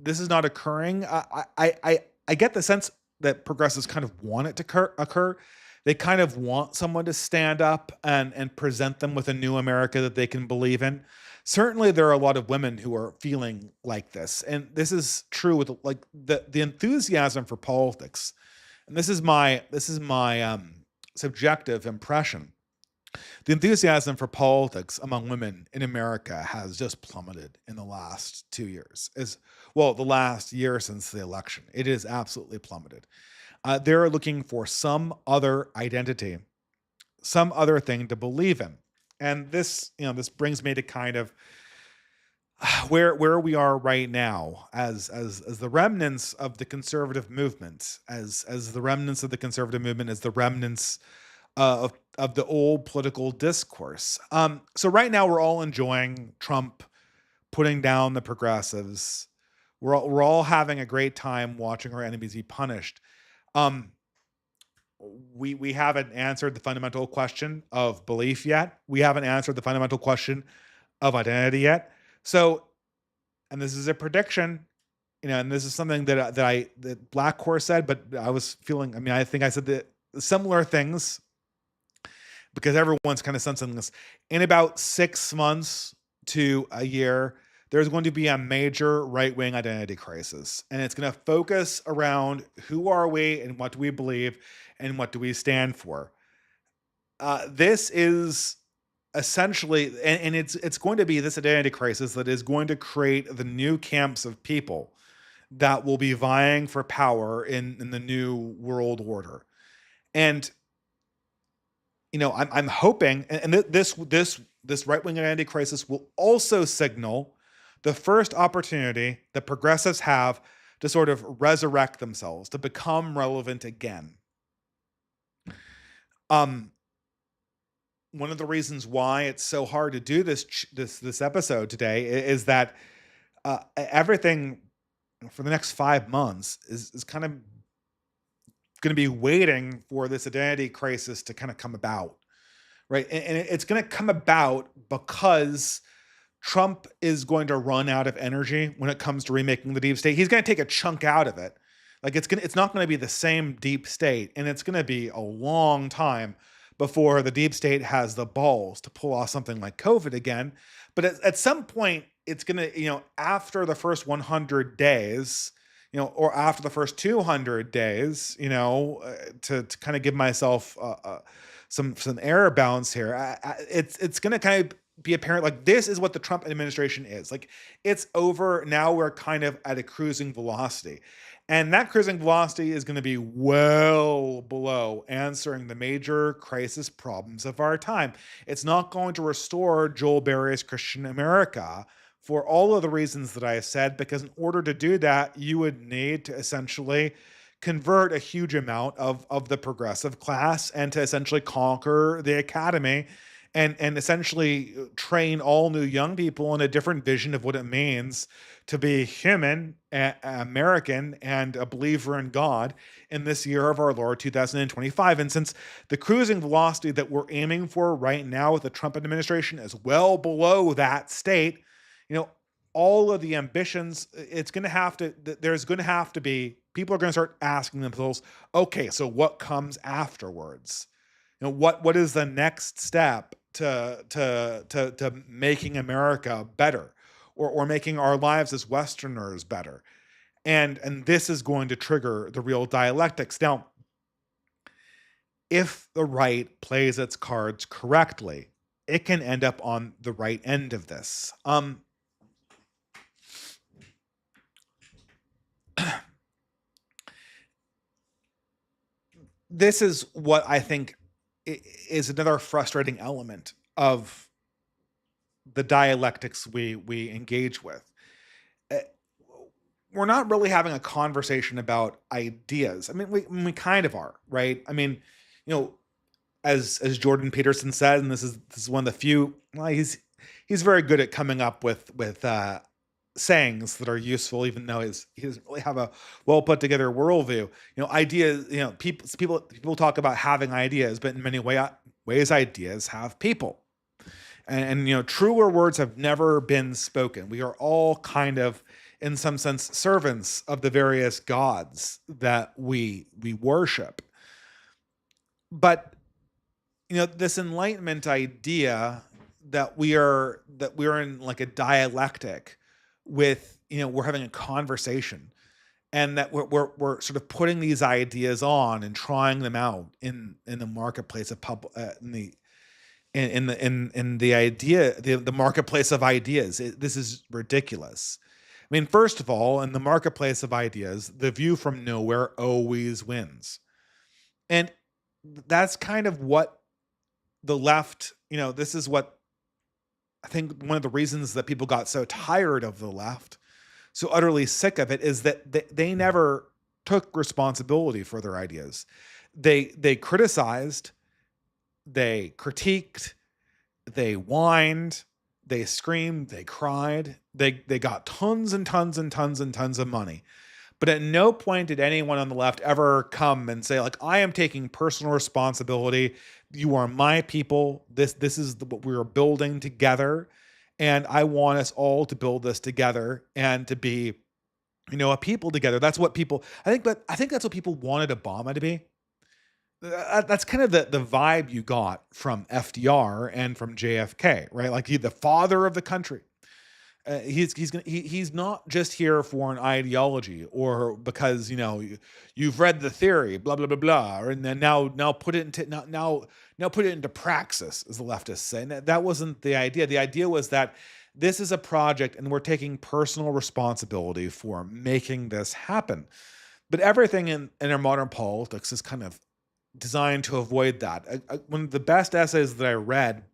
This is not occurring. I get the sense that progressives kind of want it to occur. They kind of want someone to stand up and present them with a new America that they can believe in. Certainly, there are a lot of women who are feeling like this, and this is true with like the enthusiasm for politics. And this is my subjective impression. The enthusiasm for politics among women in America has just plummeted in the last 2 years. Is well, the last year since the election, it is absolutely plummeted. They're looking for some other identity, some other thing to believe in. And this brings me to kind of where we are right now as the remnants of the conservative movement, as the remnants of the conservative movement, as the remnants of the old political discourse. So right now we're all enjoying Trump putting down the progressives. We're all having a great time watching our enemies be punished. Um, we haven't answered the fundamental question of belief yet. We haven't answered the fundamental question of identity yet. So, and this is a prediction, and this is something that Black Horse said, but I was feeling. I mean, I think I said the similar things because everyone's kind of sensing this. In about 6 months to a year, there's going to be a major right-wing identity crisis, and it's going to focus around who are we and what do we believe and what do we stand for. This is essentially, and it's going to be this identity crisis that is going to create the new camps of people that will be vying for power in the new world order. And I'm hoping, and this right wing identity crisis will also signal the first opportunity that progressives have to sort of resurrect themselves, to become relevant again. One of the reasons why it's so hard to do this episode today is that everything for the next 5 months is kind of going to be waiting for this identity crisis to kind of come about, right? And it's going to come about because Trump is going to run out of energy when it comes to remaking the deep state. He's going to take a chunk out of it. Like it's not going to be the same deep state, and it's going to be a long time before the deep state has the balls to pull off something like COVID again. But at some point, it's going to, after the first 100 days, or after the first 200 days, to kind of give myself some air bounce here, it's going to kind of be apparent, like this is what the Trump administration is. Like it's over now. We're kind of at a cruising velocity. And that cruising velocity is going to be well below answering the major crisis problems of our time. It's not going to restore Joel Berry's Christian America for all of the reasons that I said, because in order to do that, you would need to essentially convert a huge amount of the progressive class and to essentially conquer the academy and essentially train all new young people in a different vision of what it means to be human, American, and a believer in God in this year of our Lord 2025. And since the cruising velocity that we're aiming for right now with the Trump administration is well below that state, you know, all of the ambitions, it's going to have to, there's going to have to be, people are going to start asking themselves, okay, so what comes afterwards? You know, what is the next step to making America better, or making our lives as Westerners better? And this is going to trigger the real dialectics. Now, if the right plays its cards correctly, it can end up on the right end of this. This is what I think is another frustrating element of the dialectics we engage with. Uh, We're not really having a conversation about ideas. I mean, we kind of are, right? I mean, you know, as Jordan Peterson said, and this is one of the few. Well, he's very good at coming up with sayings that are useful, even though he doesn't really have a well put together worldview. You know, ideas. You know, people talk about having ideas, but in many ways, ideas have people. And you know, truer words have never been spoken. We are all kind of, in some sense, servants of the various gods that we worship. But you know, this enlightenment idea that we're in like a dialectic with, you know, we're having a conversation, and that we're sort of putting these ideas on and trying them out in the marketplace of in the idea, the marketplace of ideas. This is ridiculous. I mean, first of all, in the marketplace of ideas, the view from nowhere always wins. And that's kind of what the left, you know, this is what I think one of the reasons that people got so tired of the left, so utterly sick of it, is that they never took responsibility for their ideas. They criticized, they critiqued, they whined, they screamed, they cried, they got tons and tons and tons and tons of money. But at no point did anyone on the left ever come and say, like, I am taking personal responsibility. You are my people. This is what we are building together. And I want us all to build this together and to be, you know, a people together. That's what people, I think, but I think that's what people wanted Obama to be. That's kind of the vibe you got from FDR and from JFK, right? Like, the father of the country. He's not just here for an ideology, or because, you know, you've read the theory, blah blah blah blah, and then now put it into now put it into praxis, as the leftists say. And that wasn't the idea. The idea was that this is a project, and we're taking personal responsibility for making this happen. But everything in our modern politics is kind of designed to avoid that. One of the best essays that I read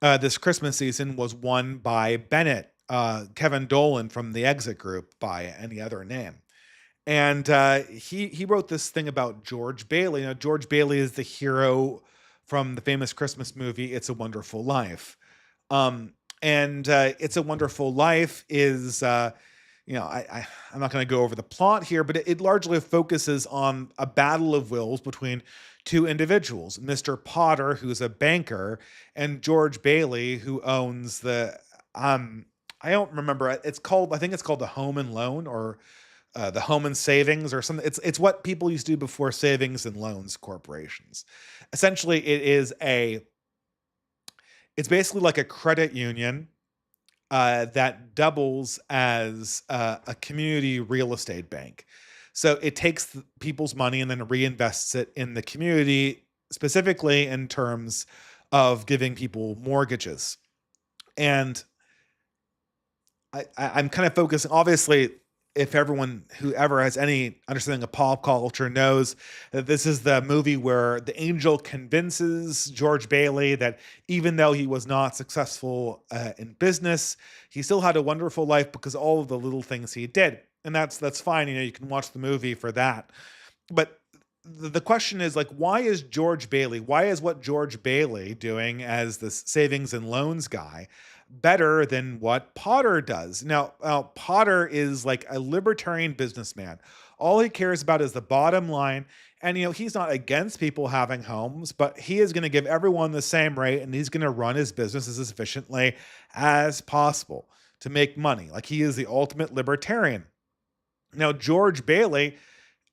this Christmas season was one by Bennett, Kevin Dolan from the Exit Group, by any other name. And he wrote this thing about George Bailey. Now, George Bailey is the hero from the famous Christmas movie It's a Wonderful Life. And It's a Wonderful Life is, you know, I'm not going to go over the plot here, but it largely focuses on a battle of wills between two individuals, Mr. Potter, who's a banker, and George Bailey, who owns I don't remember. I think it's called the Home and Loan, or the Home and Savings, or something. It's what people used to do before savings and loans corporations. Essentially, it's basically like a credit union that doubles as a community real estate bank. So it takes people's money and then reinvests it in the community, specifically in terms of giving people mortgages. And I'm kind of focusing, obviously, if whoever has any understanding of pop culture knows that this is the movie where the angel convinces George Bailey that even though he was not successful in business, he still had a wonderful life because all of the little things he did. And that's fine. You know, you can watch the movie for that. But the question is like, why is what George Bailey doing as the savings and loans guy better than what Potter does? Now, Potter is like a libertarian businessman. All he cares about is the bottom line. And, he's not against people having homes, but he is going to give everyone the same rate and he's going to run his business as efficiently as possible to make money. Like he is the ultimate libertarian. Now, George Bailey,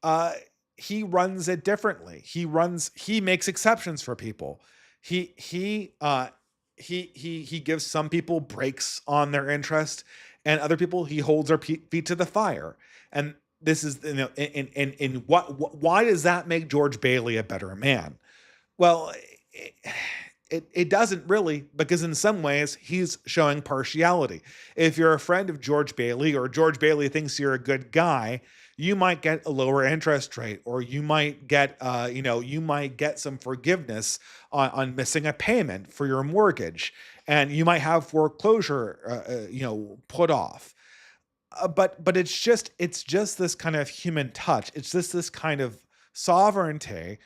uh, he runs it differently. He makes exceptions for people. He he uh he gives some people breaks on their interest, and other people he holds their feet to the fire. And this is, in why does that make George Bailey a better man? Well, it, it doesn't really, because in some ways he's showing partiality. If you're a friend of George Bailey, or George Bailey thinks you're a good guy, you might get a lower interest rate, or you might get some forgiveness on missing a payment for your mortgage, and you might have foreclosure, put off. But it's just this kind of human touch. It's just this kind of sovereignty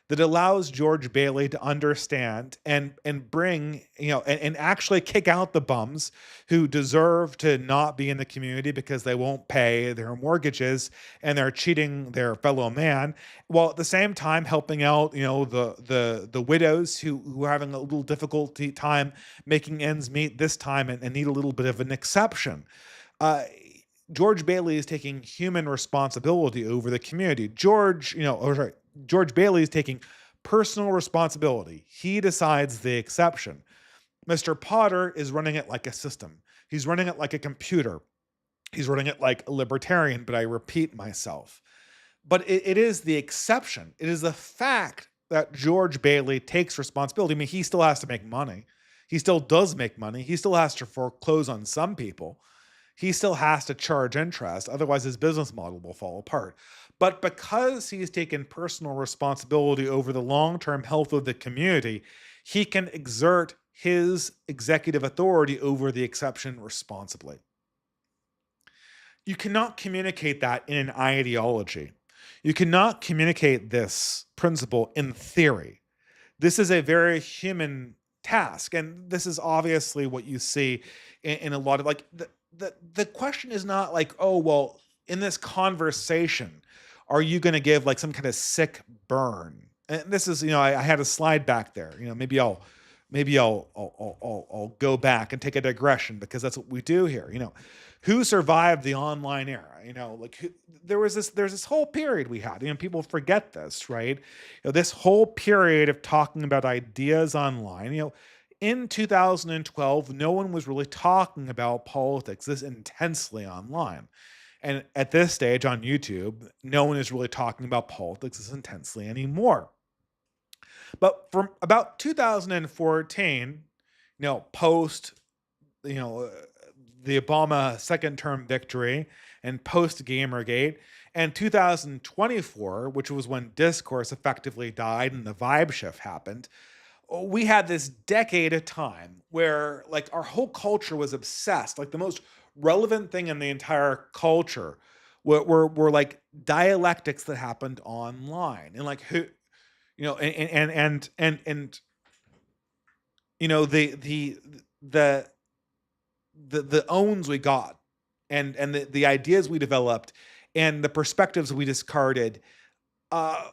that allows George Bailey to understand and bring, and actually kick out the bums who deserve to not be in the community because they won't pay their mortgages and they're cheating their fellow man, while at the same time helping out, the widows who are having a little difficulty time making ends meet this time, and need a little bit of an exception. Uh, George Bailey is taking human responsibility over the community. George Bailey is taking personal responsibility. He decides the exception. Mr. Potter is running it like a system. He's running it like a computer. He's running it like a libertarian, but I repeat myself. But it is the exception. It is the fact that George Bailey takes responsibility. I mean, he still has to make money. He still does make money. He still has to foreclose on some people. He still has to charge interest. Otherwise, his business model will fall apart. But because he's taken personal responsibility over the long term health of the community, he can exert his executive authority over the exception responsibly. You cannot communicate that in an ideology. You cannot communicate this principle in theory. This is a very human task. And this is obviously what you see in a lot of, like, the question is not like, oh, well, in this conversation, are you going to give like some kind of sick burn? And this is, I had a slide back there. Maybe I'll go back and take a digression, because that's what we do here. Who survived the online era? There's this whole period we had. People forget this, right? This whole period of talking about ideas online. In 2012, no one was really talking about politics this intensely online. And at this stage on YouTube, no one is really talking about politics this intensely anymore. But from about 2014, post, you know, uh, the Obama second term victory, and post Gamergate, and 2024, which was when discourse effectively died and the vibe shift happened, we had this decade of time where like our whole culture was obsessed. Like the most relevant thing in the entire culture were like dialectics that happened online, and like who, and the the owns we got, and the ideas we developed, and the perspectives we discarded. uh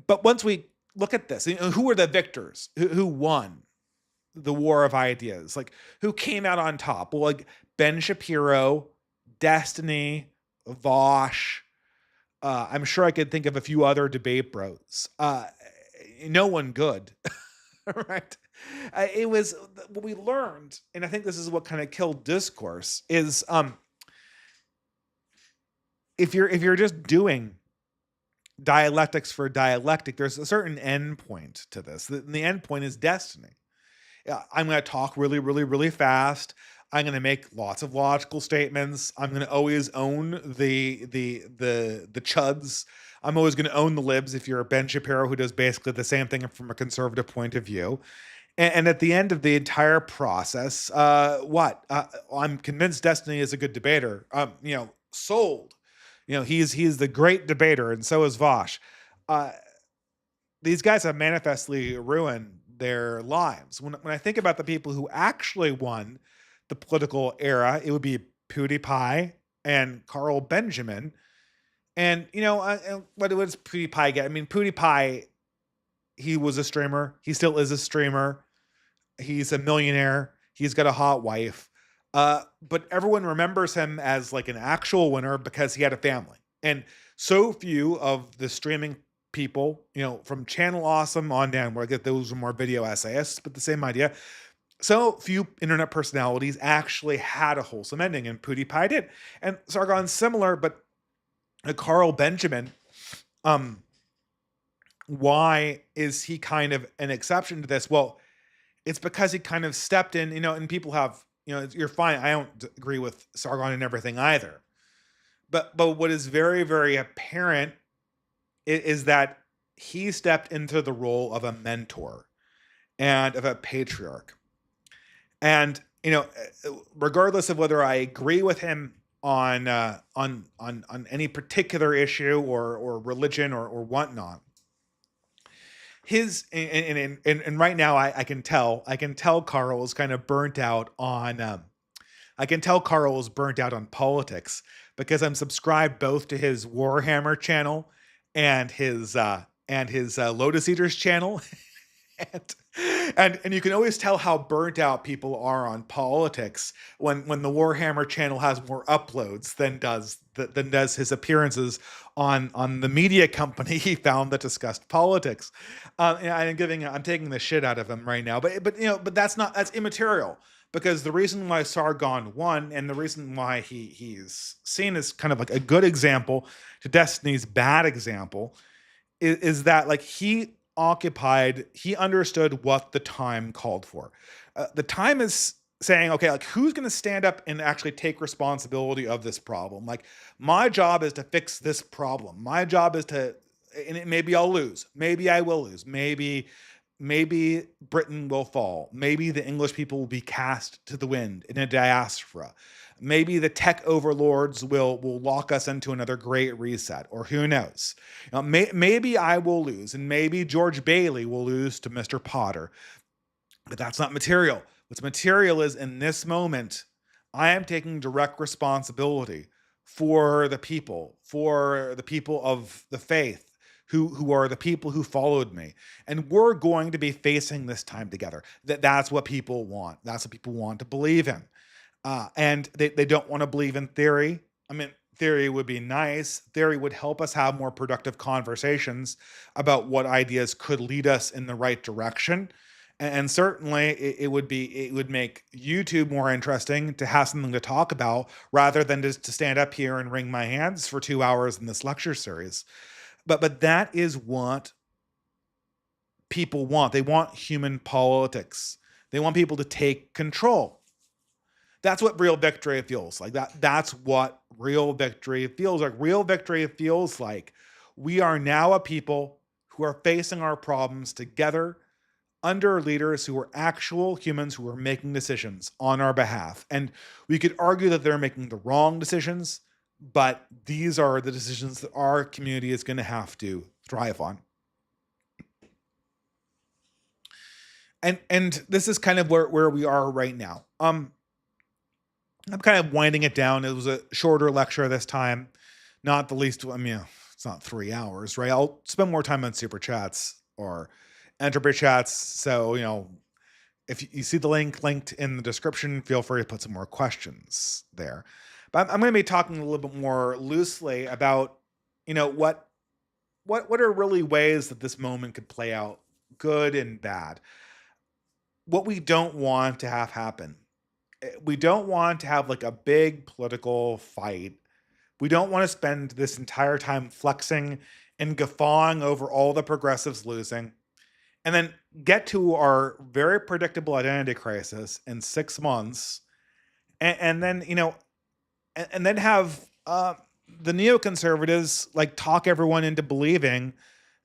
but once we look at this, who were the victors, who won the war of ideas, like who came out on top? Well, like Ben Shapiro, Destiny, Vosh. I'm sure I could think of a few other debate bros. No one good. Right? It was what we learned, and I think this is what kind of killed discourse. Is if you're just doing dialectics for dialectic, there's a certain end point to this. The end point is destiny. Yeah, I'm going to talk really, really, really fast. I'm going to make lots of logical statements. I'm going to always own the chuds. I'm always going to own the libs. If you're a Ben Shapiro who does basically the same thing from a conservative point of view, and at the end of the entire process, what? I'm convinced Destiny is a good debater. Sold. He's the great debater, and so is Vosh. Uh, these guys have manifestly ruined their lives. When I think about the people who actually won the political era, it would be PewDiePie and Carl Benjamin. And what does PewDiePie get? I mean, PewDiePie, he was a streamer. He still is a streamer. He's a millionaire. He's got a hot wife. But everyone remembers him as like an actual winner because he had a family. And so few of the streaming people, from Channel Awesome on down, where I get those are more video essayists, but the same idea. So few internet personalities actually had a wholesome ending, and PewDiePie did. And Sargon's similar, but Carl Benjamin, um, why is he kind of an exception to this? Well, it's because he kind of stepped in, and people have, you're fine. I don't agree with Sargon and everything either. But what is very, very apparent is that he stepped into the role of a mentor and of a patriarch. And, regardless of whether I agree with him on any particular issue or religion or whatnot, his and right now I can tell Carl is kind of burnt out on I can tell Carl is burnt out on politics because I'm subscribed both to his Warhammer channel and his Lotus Eaters channel. and, and you can always tell how burnt out people are on politics when the Warhammer channel has more uploads than does his appearances on the media company he found that discussed politics. And I'm taking the shit out of him right now, but that's immaterial, because the reason why Sargon won and the reason why he's seen as kind of like a good example to Destiny's bad example is that, like, he understood what the time called for. The time is saying, okay, like, who's going to stand up and actually take responsibility of this problem? Like, my job is to fix this problem. My job is to, and maybe I'll lose. Maybe I will lose. Maybe Britain will fall. Maybe the English people will be cast to the wind in a diaspora. Maybe the tech overlords will lock us into another great reset, or who knows? Maybe I will lose, and maybe George Bailey will lose to Mr. Potter. But that's not material. What's material is, in this moment, I am taking direct responsibility for the people of the faith, who are the people who followed me. And we're going to be facing this time together. That's what people want. That's what people want to believe in. And they don't want to believe in theory. I mean, theory would be nice. Theory would help us have more productive conversations about what ideas could lead us in the right direction. And certainly it would make YouTube more interesting to have something to talk about, rather than just to stand up here and wring my hands for 2 hours in this lecture series. But that is what people want. They want human politics. They want people to take control. That's what real victory feels like. That's what real victory feels like. Real victory feels like we are now a people who are facing our problems together under leaders who are actual humans who are making decisions on our behalf. And we could argue that they're making the wrong decisions, but these are the decisions that our community is going to have to thrive on. And this is kind of where we are right now. I'm kind of winding it down. It was a shorter lecture this time, not the least. I mean, it's not 3 hours, right? I'll spend more time on super chats or entropy chats. So, if you see the link linked in the description, feel free to put some more questions there. But I'm going to be talking a little bit more loosely about, what are really ways that this moment could play out, good and bad. What we don't want to have happen. We don't want to have like a big political fight. We don't want to spend this entire time flexing and guffawing over all the progressives losing, and then get to our very predictable identity crisis in 6 months, and then and then have the neoconservatives like talk everyone into believing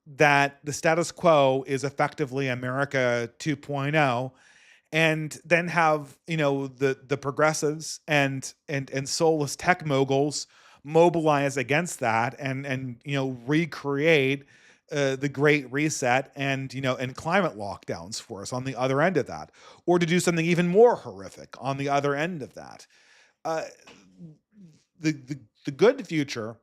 that the status quo is effectively America 2.0, and then have the progressives and soulless tech moguls mobilize against that and recreate the Great Reset and and climate lockdowns for us on the other end of that, or to do something even more horrific on the other end of that. Uh, the good future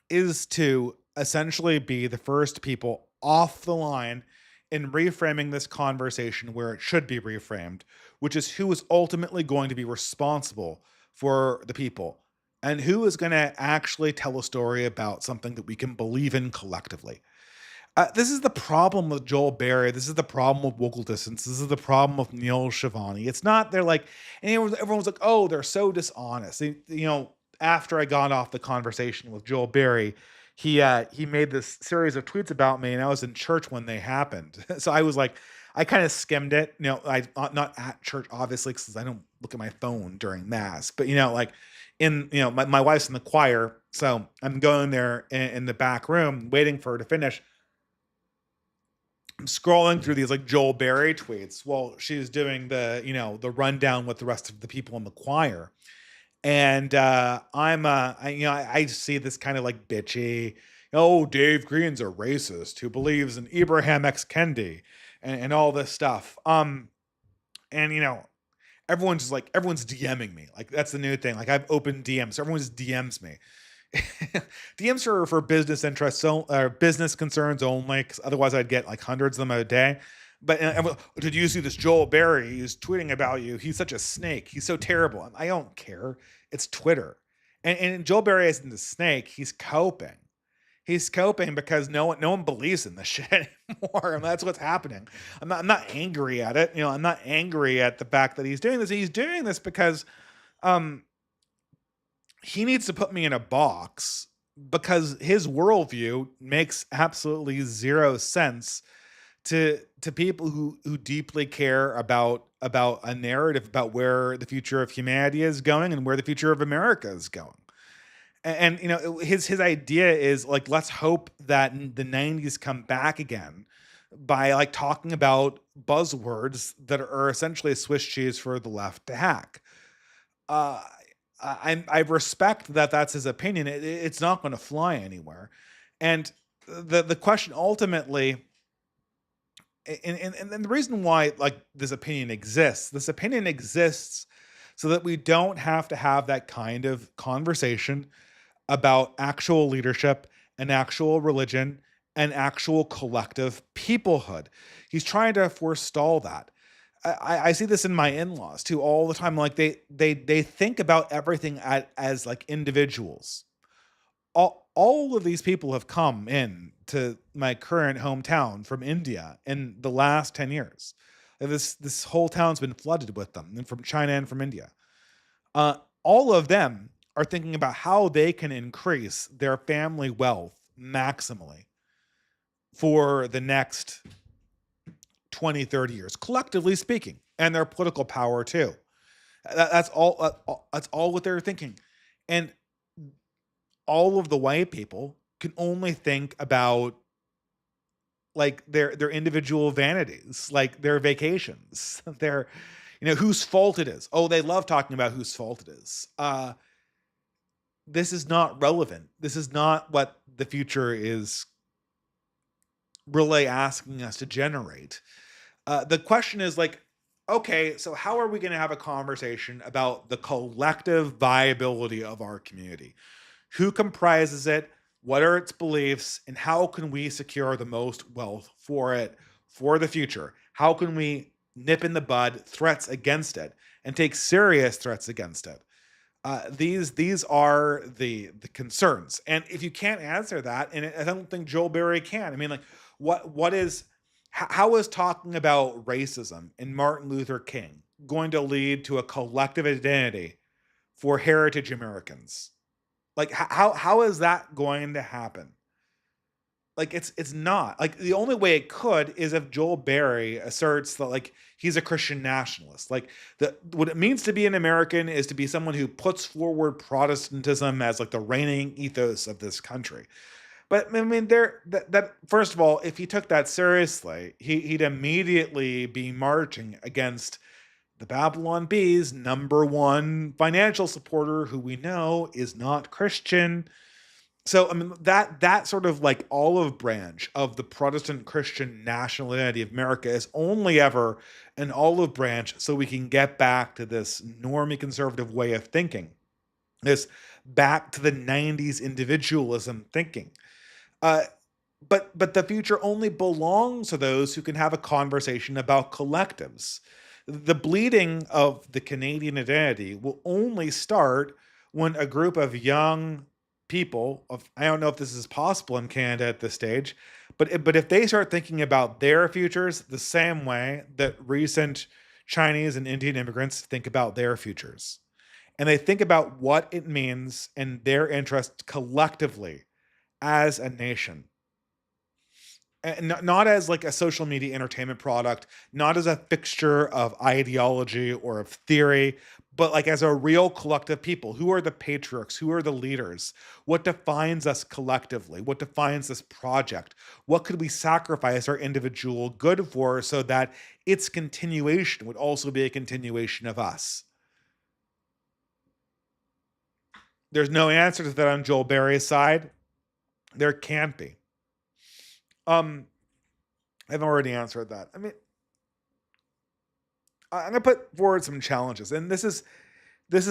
is to essentially be the first people off the line in reframing this conversation where it should be reframed, which is who is ultimately going to be responsible for the people and who is going to actually tell a story about something that we can believe in collectively. This is the problem with Joel Berry. This is the problem with Vocal Distance. This is the problem with Neil Shivani. It's not they're like, and everyone's like, oh, they're so dishonest. After I got off the conversation with Joel Berry, he made this series of tweets about me, and I was in church when they happened. So I was like, I kind of skimmed it. I not at church obviously because I don't look at my phone during mass, but like in my wife's in the choir, so I'm going there in the back room waiting for her to finish. I'm scrolling through these like Joel Berry tweets while she's doing the rundown with the rest of the people in the choir. And I see this kind of like bitchy, oh, Dave Green's a racist who believes in Ibrahim X Kendi and all this stuff. And everyone's DMing me. Like that's the new thing. Like I've opened DMs. So everyone's DMs me. DMs are for business interests, or business concerns only, because otherwise I'd get like hundreds of them a day. But did you see this Joel Berry? He's tweeting about you. He's such a snake. He's so terrible. I don't care. It's Twitter. And Joel Berry isn't a snake. He's coping. He's coping because no one believes in this shit anymore. And that's what's happening. I'm not angry at it. I'm not angry at the fact that he's doing this. He's doing this because um he needs to put me in a box because his worldview makes absolutely zero sense to people who deeply care about a narrative about where the future of humanity is going and where the future of America is going. And his idea is like, let's hope that the 90s come back again by like talking about buzzwords that are essentially a Swiss cheese for the left to hack. uh, I respect that that's his opinion. It's not going to fly anywhere. And the question ultimately, and the reason why like this opinion exists so that we don't have to have that kind of conversation about actual leadership and actual religion and actual collective peoplehood. He's trying to forestall that. I see this in my in-laws too all the time. Like they think about everything as like individuals. All of these people have come in to my current hometown from India in the last 10 years. And this whole town's been flooded with them, and from China and from India. All of them are thinking about how they can increase their family wealth maximally for the next 20, 30 years, collectively speaking, and their political power too. That's all what they're thinking. And all of the white people can only think about like their individual vanities, like their vacations, their whose fault it is. Oh, they love talking about whose fault it is. This is not relevant. This is not what the future is really asking us to generate. The question is like, okay, so how are we going to have a conversation about the collective viability of our community? Who comprises it? What are its beliefs? And how can we secure the most wealth for it for the future? How can we nip in the bud threats against it and take serious threats against it? These are the concerns. And if you can't answer that, and I don't think Joel Berry can. I mean, like, what is how is talking about racism and Martin Luther King going to lead to a collective identity for heritage Americans? Like, how is that going to happen? Like it's not. Like the only way it could is if Joel Berry asserts that like he's a Christian nationalist. Like the what it means to be an American is to be someone who puts forward Protestantism as like the reigning ethos of this country. But I mean, that first of all, if he took that seriously, he'd immediately be marching against the Babylon Bee's number one financial supporter, who we know is not Christian. So I mean that sort of like olive branch of the Protestant Christian national identity of America is only ever an olive branch so we can get back to this normie conservative way of thinking. This back to the 90s individualism thinking. Uh, but the future only belongs to those who can have a conversation about collectives. The bleeding of the Canadian identity will only start when a group of young people of I don't know if this is possible in Canada at this stage, but if they start thinking about their futures the same way that recent Chinese and Indian immigrants think about their futures, and they think about what it means in their interest collectively as a nation, and not as like a social media entertainment product, not as a fixture of ideology or of theory, but like as a real collective people. Who are the patriarchs? Who are the leaders? What defines us collectively? What defines this project? What could we sacrifice our individual good for so that its continuation would also be a continuation of us? There's no answer to that on Joel Berry's side. There can't be. I've already answered that. I mean, I'm gonna put forward some challenges, and this is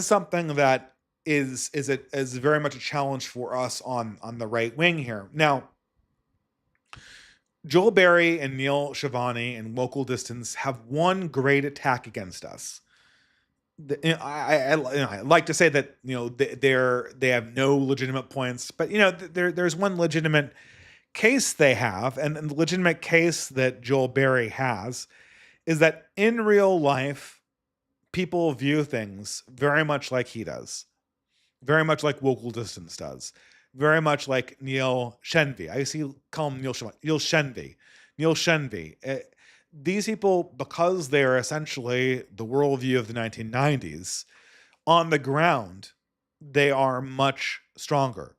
something that is very much a challenge for us on the right wing here. Now, Joel Berry and Neil Shivani and Local Distance have one great attack against us. I like to say that they have no legitimate points, but there's one legitimate case they have, and the legitimate case that Joel Berry has is that in real life, people view things very much like he does, very much like Local Distance does, very much like Neil Shenvi. I see call him Neil Shenvi. Neil Shenvi. These people, because they are essentially the worldview of the 1990s, on the ground, they are much stronger.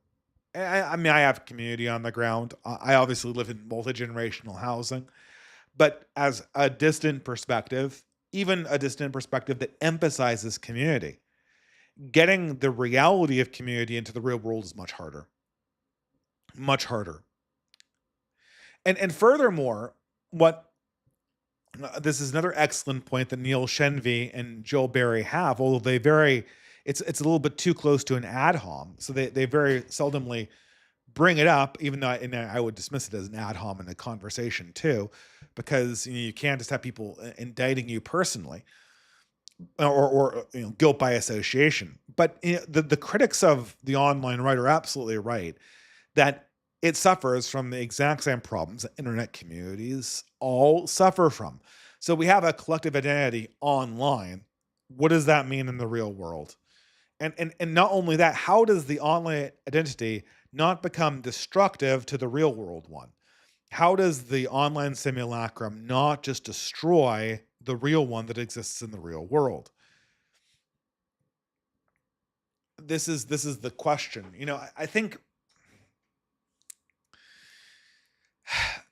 I mean, I have community on the ground. I obviously live in multi-generational housing, but as a distant perspective, even a distant perspective that emphasizes community, getting the reality of community into the real world is much harder. Much harder. And furthermore, what this is another excellent point that Neil Shenvi and Joel Berry have, although it's a little bit too close to an ad hom, so they very seldomly bring it up, even though I would dismiss it as an ad hom in a conversation too, because you can't just have people indicting you personally or guilt by association. But the critics of the online right are absolutely right that it suffers from the exact same problems that internet communities all suffer from. So we have a collective identity online. What does that mean in the real world? And not only that, how does the online identity not become destructive to the real world one? How does the online simulacrum not just destroy the real one that exists in the real world? This is the question. I think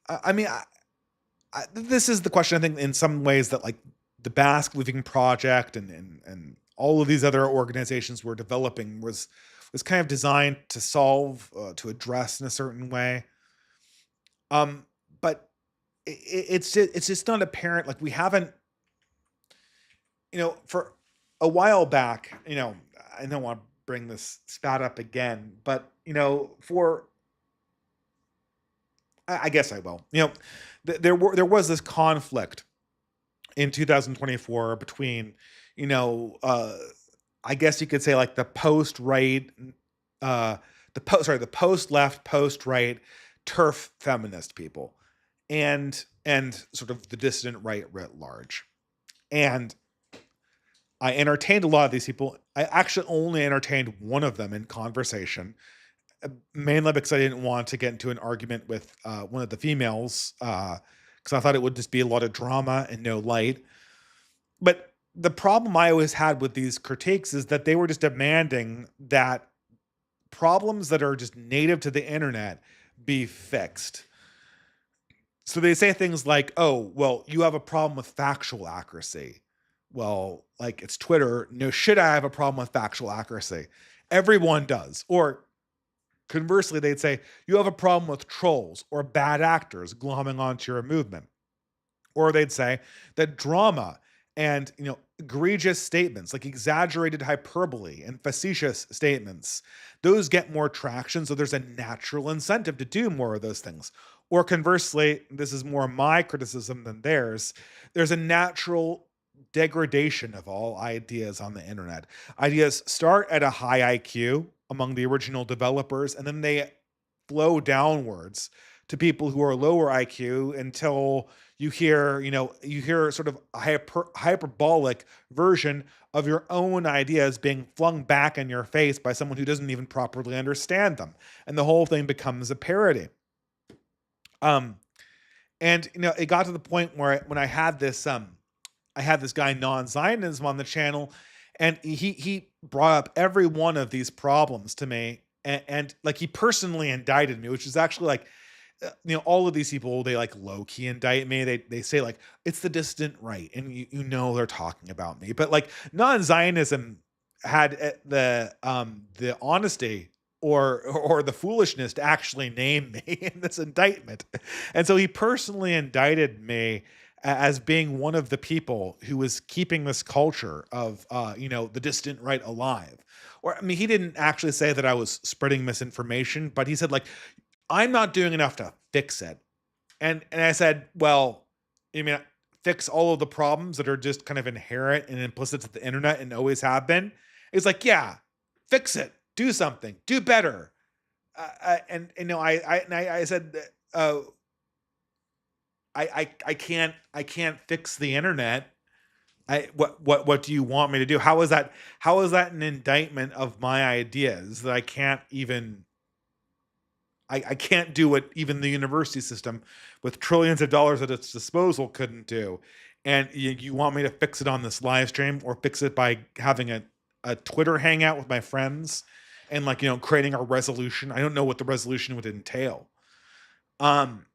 I mean this is the question. I think in some ways that like the Basque Living Project and all of these other organizations we're developing was kind of designed to solve, to address in a certain way. But it's just not apparent. Like we haven't, for a while back. I don't want to bring this spat up again, but for I guess I will. There was this conflict in 2024 between, you know, uh, I guess you could say like the post right, the post left, post right, turf feminist people, and sort of the dissident right writ large. And I entertained a lot of these people. I actually only entertained one of them in conversation, mainly because I didn't want to get into an argument with one of the females, because I thought it would just be a lot of drama and no light. But the problem I always had with these critiques is that they were just demanding that problems that are just native to the internet be fixed. So they say things like, "Oh, well, you have a problem with factual accuracy." well, like it's Twitter. No shit, I have a problem with factual accuracy. Everyone does. Or conversely, they'd say, you have a problem with trolls or bad actors glomming onto your movement. Or they'd say that drama and, egregious statements like exaggerated hyperbole and facetious statements, those get more traction. So there's a natural incentive to do more of those things. Or conversely, this is more my criticism than theirs. There's a natural degradation of all ideas on the internet. Ideas start at a high IQ among the original developers, and then they flow downwards to people who are lower IQ until you hear sort of a hyperbolic version of your own ideas being flung back in your face by someone who doesn't even properly understand them. And the whole thing becomes a parody. Um, and it got to the point where when I had this guy non-Zionism on the channel, and he brought up every one of these problems to me, and like he personally indicted me, which is actually like all of these people, they like low key indict me. They say like it's the distant right, and they're talking about me. But like non-Zionism had the honesty or the foolishness to actually name me in this indictment, and so he personally indicted me as being one of the people who was keeping this culture of the distant right alive. Or I mean, he didn't actually say that I was spreading misinformation, but he said like I'm not doing enough to fix it. And I said, well, you mean fix all of the problems that are just kind of inherent and implicit to the internet and always have been? It's like, yeah, fix it, do something, do better. I said, I can't fix the internet. What do you want me to do? How is that an indictment of my ideas that I can't do what even the university system with trillions of dollars at its disposal couldn't do. And you want me to fix it on this live stream or fix it by having a Twitter hangout with my friends and like, creating a resolution. I don't know what the resolution would entail. Um,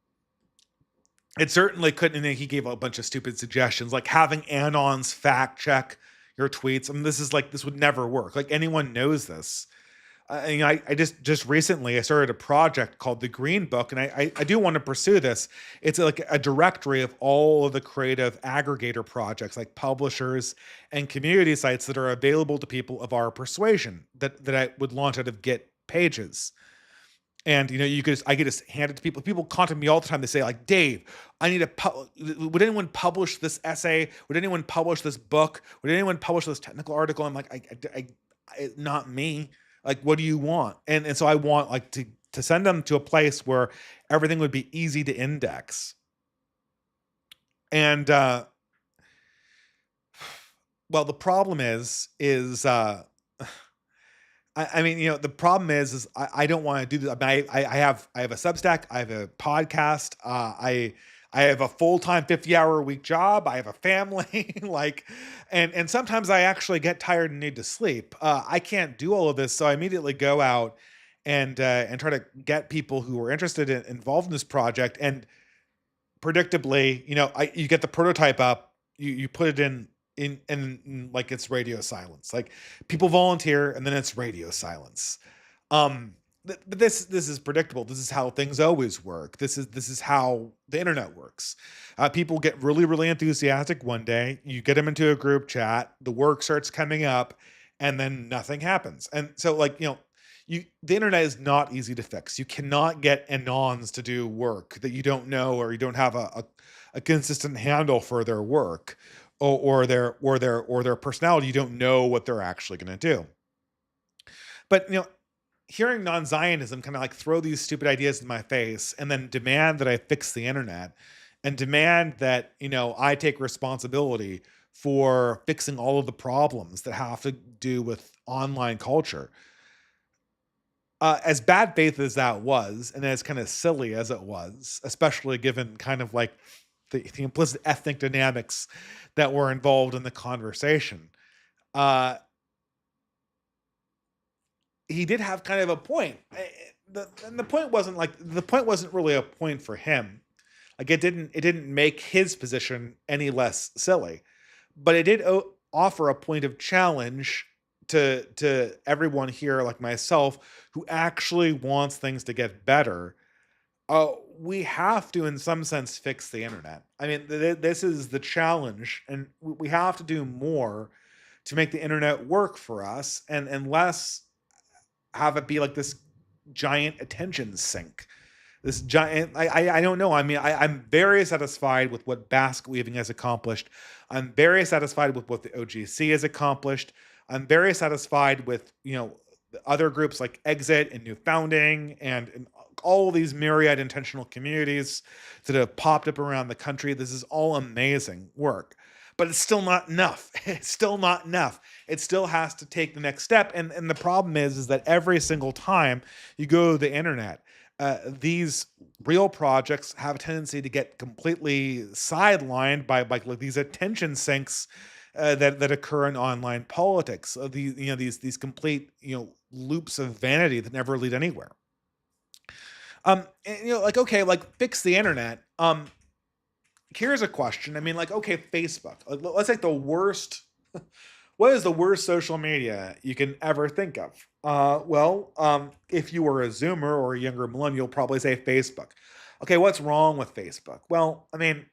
it certainly couldn't. And then he gave a bunch of stupid suggestions, like having anons fact check your tweets. I mean, this would never work. Like anyone knows this. I just recently I started a project called the Green Book, and I do want to pursue this. It's like a directory of all of the creative aggregator projects, like publishers and community sites that are available to people of our persuasion that I would launch out of Git pages. And I could just hand it to people. People contact me all the time. They say like, Dave, I need would anyone publish this essay? Would anyone publish this book? Would anyone publish this technical article? I'm like, not me. Like, what do you want? And so I want like to send them to a place where everything would be easy to index. And well, the problem I mean, the problem is I don't want to do this. I have a Substack, I have a podcast, I have a full-time 50-hour a week job, I have a family, like, and sometimes I actually get tired and need to sleep. I can't do all of this, so I immediately go out and try to get people who are interested involved in this project. And predictably, you get the prototype up, you put it in like it's radio silence. Like people volunteer and then it's radio silence. But this is predictable. This is how things always work. This is how the internet works. People get really really enthusiastic one day. You get them into a group chat. The work starts coming up, and then nothing happens. And so like the internet is not easy to fix. You cannot get anons to do work that you don't know or you don't have a consistent handle for their work or their personality. You don't know what they're actually going to do. But hearing non-Zionism kind of like throw these stupid ideas in my face and then demand that I fix the internet and demand that I take responsibility for fixing all of the problems that have to do with online culture. As bad faith as that was, and as kind of silly as it was, especially given kind of like the implicit ethnic dynamics that were involved in the conversation, uh, he did have kind of a point. And the point wasn't really a point for him. Like it didn't make his position any less silly. but it did offer a point of challenge to everyone here like myself who actually wants things to get better. We have to, in some sense, fix the internet. I mean, this is the challenge, and we have to do more to make the internet work for us, and less have it be like this giant attention sink. This giant, I don't know. I mean, I'm very satisfied with what basket weaving has accomplished. I'm very satisfied with what the OGC has accomplished. I'm very satisfied with, the other groups like Exit and New Founding and all these myriad intentional communities that have popped up around the country. This is all amazing work, but it's still not enough. It's still not enough. It still has to take the next step. And the problem is that every single time you go to the internet, these real projects have a tendency to get completely sidelined by like these attention sinks that occur in online politics. These complete loops of vanity that never lead anywhere. And, like, okay, like, fix the internet. Here's a question. I mean, like, okay, Facebook. Let's take the worst. What is the worst social media you can ever think of? If you were a Zoomer or a younger millennial, you'll probably say Facebook. Okay, what's wrong with Facebook? Well, I mean,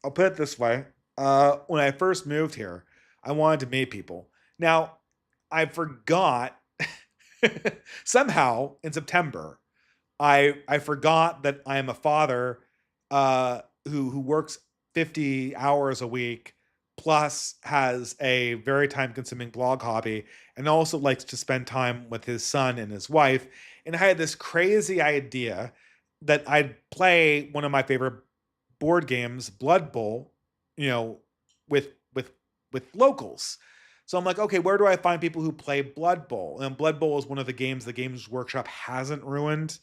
I'll put it this way. When I first moved here, I wanted to meet people. Now, I forgot somehow in September, I forgot that I am a father who works 50 hours a week, plus has a very time consuming blog hobby, and also likes to spend time with his son and his wife. And I had this crazy idea that I'd play one of my favorite board games, Blood Bowl, you know, with with locals. So I'm like, okay, where do I find people who play Blood Bowl? And Blood Bowl is one of the games the Games Workshop hasn't ruined.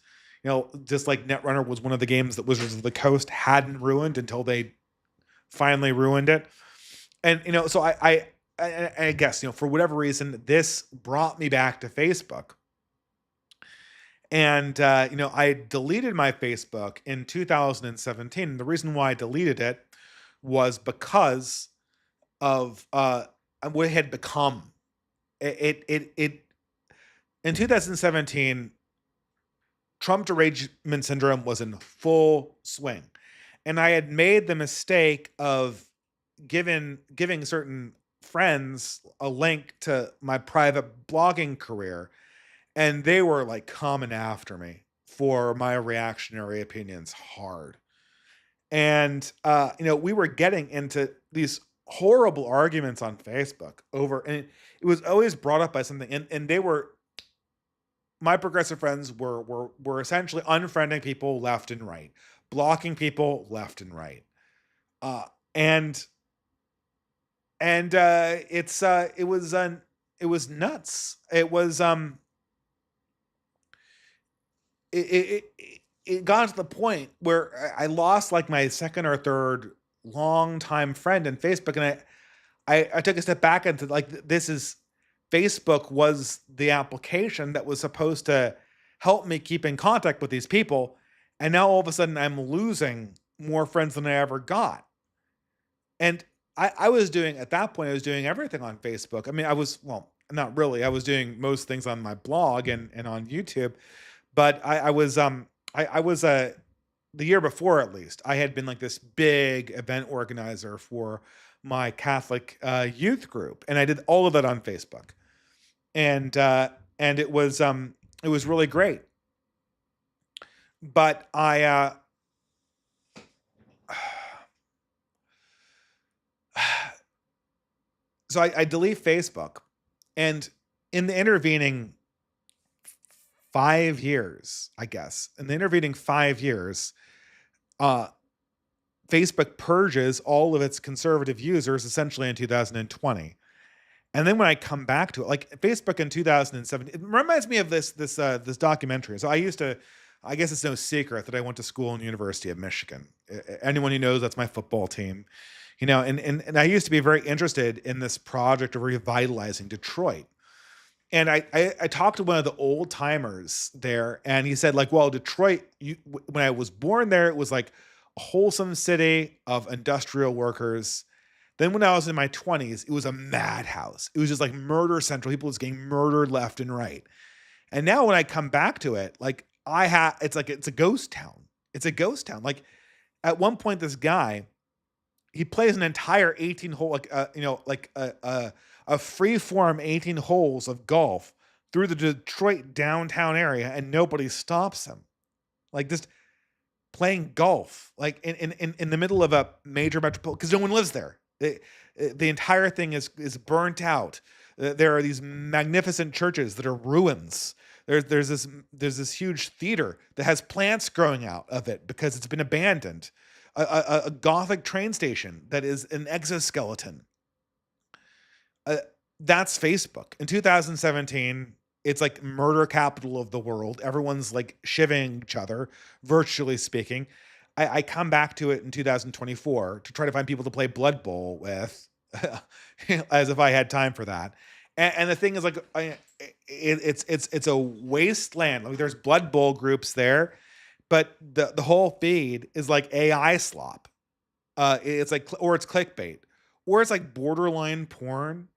Just like Netrunner was one of the games that Wizards of the Coast hadn't ruined until they finally ruined it. And so I guess for whatever reason, this brought me back to Facebook. And I deleted my Facebook in 2017. The reason why I deleted it was because of what it had become. It in 2017, Trump derangement syndrome was in full swing, and I had made the mistake of giving certain friends a link to my private blogging career, and they were like coming after me for my reactionary opinions hard. And we were getting into these horrible arguments on Facebook over, and it was always brought up by something, and they were my progressive friends were essentially unfriending people left and right, blocking people left and right, uh, and it was nuts. It got to the point where I lost like my second or third longtime friend in Facebook, and I took a step back and said, like, this is Facebook was the application that was supposed to help me keep in contact with these people. And now all of a sudden I'm losing more friends than I ever got. And I was doing, at that point, I was doing everything on Facebook. I mean, well, not really. I was doing most things on my blog and on YouTube, but I was the year before, at least, I had been like this big event organizer for my Catholic youth group, and I did all of that on Facebook, and it was really great. But I delete Facebook, and in the intervening 5 years, I guess, in the intervening 5 years, uh, Facebook purges all of its conservative users essentially in 2020. And then when I come back to it, like Facebook in 2007, it reminds me of this documentary. So I guess it's no secret that I went to school in the University of Michigan. Anyone who knows, that's my football team. And I used to be very interested in this project of revitalizing Detroit. And I talked to one of the old timers there, and he said, like, well, Detroit, when I was born there, it was like a wholesome city of industrial workers. Then when I was in my 20s, it was a madhouse. It was just like murder central. People was getting murdered left and right. And now when I come back to it, like it's like it's a ghost town. It's a ghost town. Like at one point, this guy he plays an entire 18 hole like a free form 18 holes of golf through the Detroit downtown area, and nobody stops him. Like just playing golf, like in the middle of a major metropolitan, because no one lives there. The entire thing is burnt out. There are these magnificent churches that are ruins. There's this huge theater that has plants growing out of it because it's been abandoned. A Gothic train station that is an exoskeleton. Uh, that's Facebook. In 2017, it's like murder capital of the world. Everyone's like shivving each other, virtually speaking. I come back to it in 2024 to try to find people to play Blood Bowl with, as if I had time for that. And the thing is, like, it's a wasteland. Like, there's Blood Bowl groups there, but the whole feed is like AI slop. It's like, or it's clickbait, or it's like borderline porn.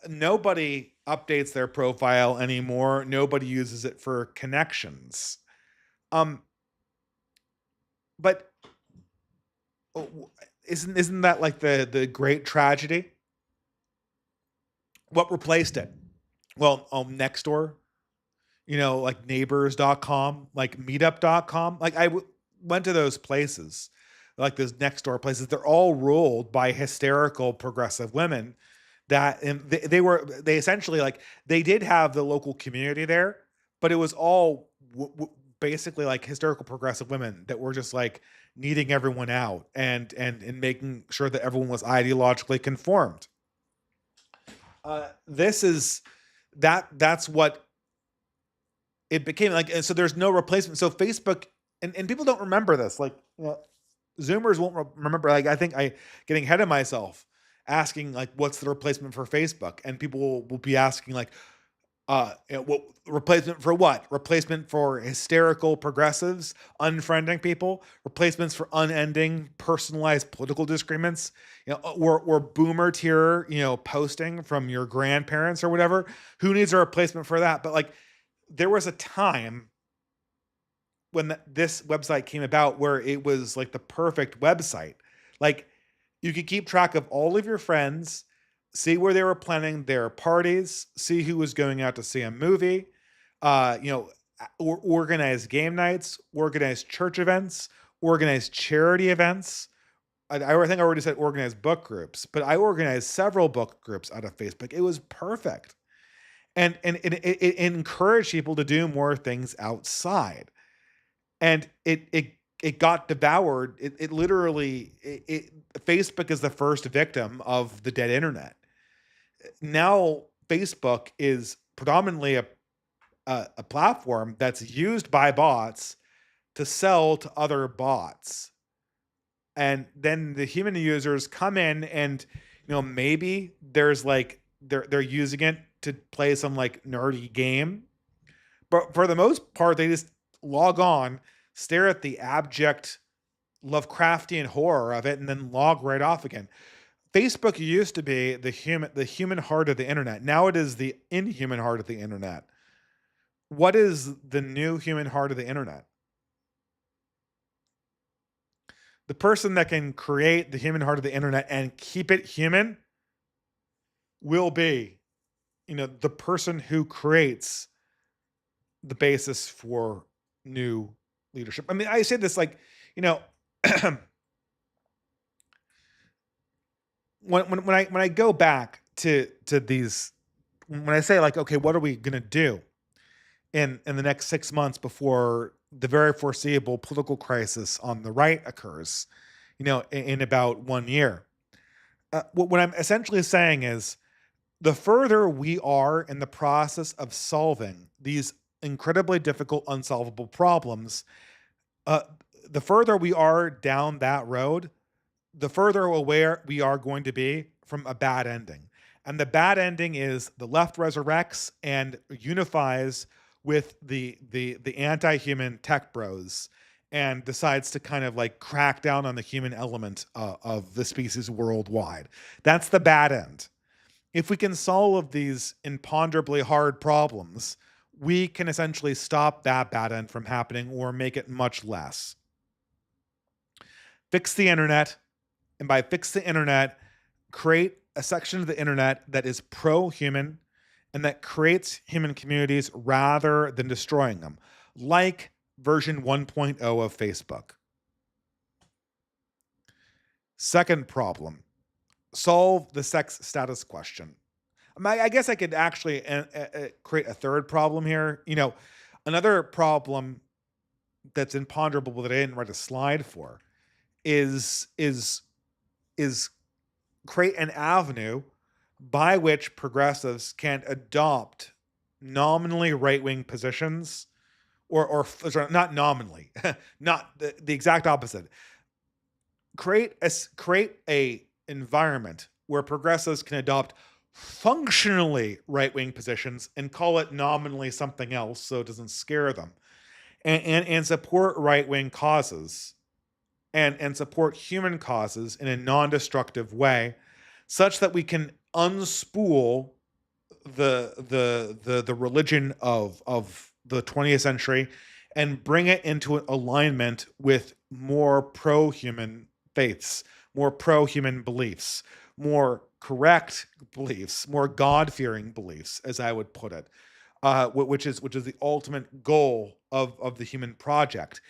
Nobody updates their profile anymore. Nobody uses it for connections. Um, but isn't that like the great tragedy? What replaced it? Well, Nextdoor, like neighbors.com, like meetup.com. Like went to those places, like those next door places. They're all ruled by hysterical progressive women that and they essentially, like, they did have the local community there, but it was all basically like hysterical progressive women that were just like needing everyone out and making sure that everyone was ideologically conformed. This is that's what it became like. And so there's no replacement. So Facebook, and people don't remember this. Like, Zoomers won't remember. Like, I think getting ahead of myself, asking like, what's the replacement for Facebook? And people will be asking like, what replacement for what? Replacement for hysterical progressives, unfriending people, replacements for unending personalized political disagreements, or boomer tier, posting from your grandparents or whatever. Who needs a replacement for that? But like, there was a time when this website came about where it was like the perfect website. Like, you could keep track of all of your friends, see where they were planning their parties, see who was going out to see a movie, organize game nights, organize church events, organize charity events. I think I already said organize book groups, but I organized several book groups out of Facebook. It was perfect. And it encouraged people to do more things outside. And it got devoured. It literally, Facebook is the first victim of the dead internet. Now Facebook is predominantly a platform that's used by bots to sell to other bots. And then the human users come in and, maybe there's like, they're using it to play some like nerdy game. But for the most part, they just log on, stare at the abject Lovecraftian horror of it, and then log right off again. Facebook used to be the human heart of the internet. Now it is the inhuman heart of the internet. What is the new human heart of the internet? The person that can create the human heart of the internet and keep it human will be, the person who creates the basis for new leadership. I mean, I say this like, when I go back to these, when I say like, okay, what are we gonna do in the next 6 months before the very foreseeable political crisis on the right occurs, in about 1 year? What I'm essentially saying is, the further we are in the process of solving these incredibly difficult, unsolvable problems, uh, the further we are down that road, the further aware we are going to be from a bad ending. And the bad ending is the left resurrects and unifies with the anti-human tech bros and decides to kind of like crack down on the human element of the species worldwide. That's the bad end. If we can solve these imponderably hard problems, we can essentially stop that bad end from happening or make it much less. Fix the internet, and by fix the internet, create a section of the internet that is pro-human and that creates human communities rather than destroying them, like version 1.0 of Facebook. Second problem, solve the sex status question. I guess I could actually create a third problem here. Another problem that's imponderable that I didn't write a slide for is create an avenue by which progressives can adopt nominally right-wing positions, or sorry, not nominally, not the exact opposite. Create a environment where progressives can adopt functionally right-wing positions and call it nominally something else so it doesn't scare them, and support right-wing causes and support human causes in a non-destructive way, such that we can unspool the religion of the 20th century and bring it into alignment with more pro-human faiths, more pro-human beliefs, more correct beliefs, more God-fearing beliefs, as I would put it, which is the ultimate goal of the human project.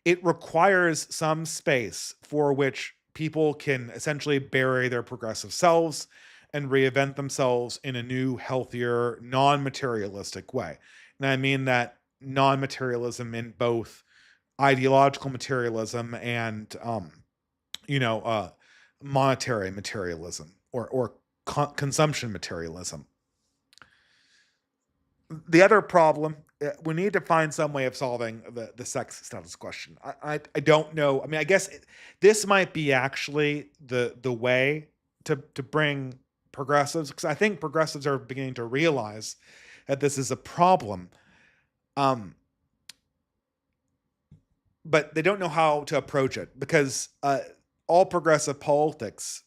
It requires some space for which people can essentially bury their progressive selves and reinvent themselves in a new, healthier, non-materialistic way. And I mean that non-materialism in both ideological materialism and monetary materialism, or consumption materialism. The other problem, we need to find some way of solving the sex status question. I don't know. I mean, I guess this might be actually the way to bring progressives, because I think progressives are beginning to realize that this is a problem, but they don't know how to approach it, because all progressive politics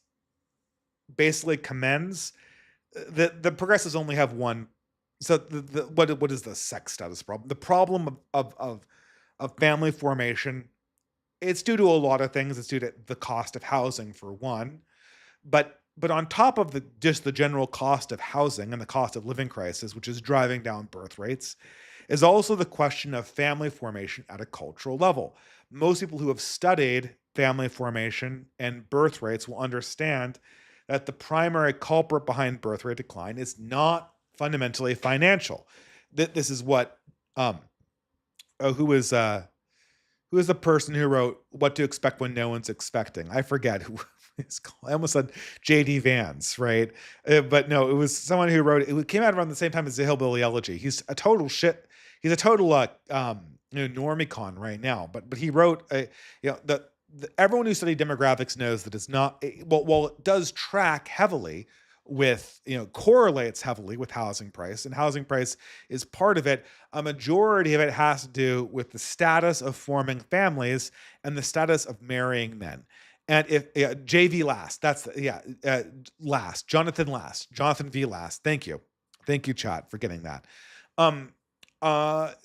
basically commends the progressives only have one. So what is the sex status problem? The problem of family formation, it's due to a lot of things. It's due to the cost of housing, for one, but on top of just the general cost of housing and the cost of living crisis, which is driving down birth rates, is also the question of family formation at a cultural level. Most people who have studied family formation and birth rates will understand that the primary culprit behind birth rate decline is not fundamentally financial. This is what who is the person who wrote What to Expect When No One's Expecting? I forget who it's called. I almost said J.D. Vance, right? But no, it was someone who wrote it. It came out around the same time as the Hillbilly Elegy. He's a total shit. He's a total normicon right now. But he wrote everyone who studied demographics knows that it's not, well, it does track heavily with, correlates heavily with housing price, and housing price is part of it. A majority of it has to do with the status of forming families and the status of marrying men. And if JV Last, Last, Jonathan V. Last. Thank you, chat, for getting that. But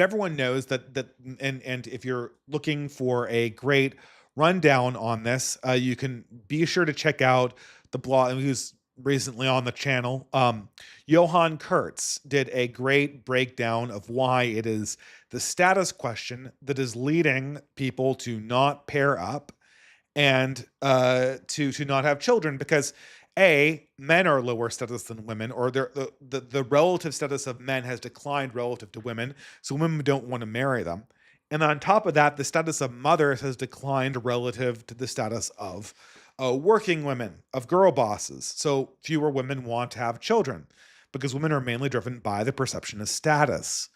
everyone knows that and if you're looking for a great rundown on this, you can be sure to check out the blog. Who's recently on the channel, Johann Kurtz did a great breakdown of why it is the status question that is leading people to not pair up and to not have children, because men are lower status than women, or the relative status of men has declined relative to women, so women don't want to marry them. And on top of that, the status of mothers has declined relative to the status of working women, of girl bosses. So fewer women want to have children because women are mainly driven by the perception of status.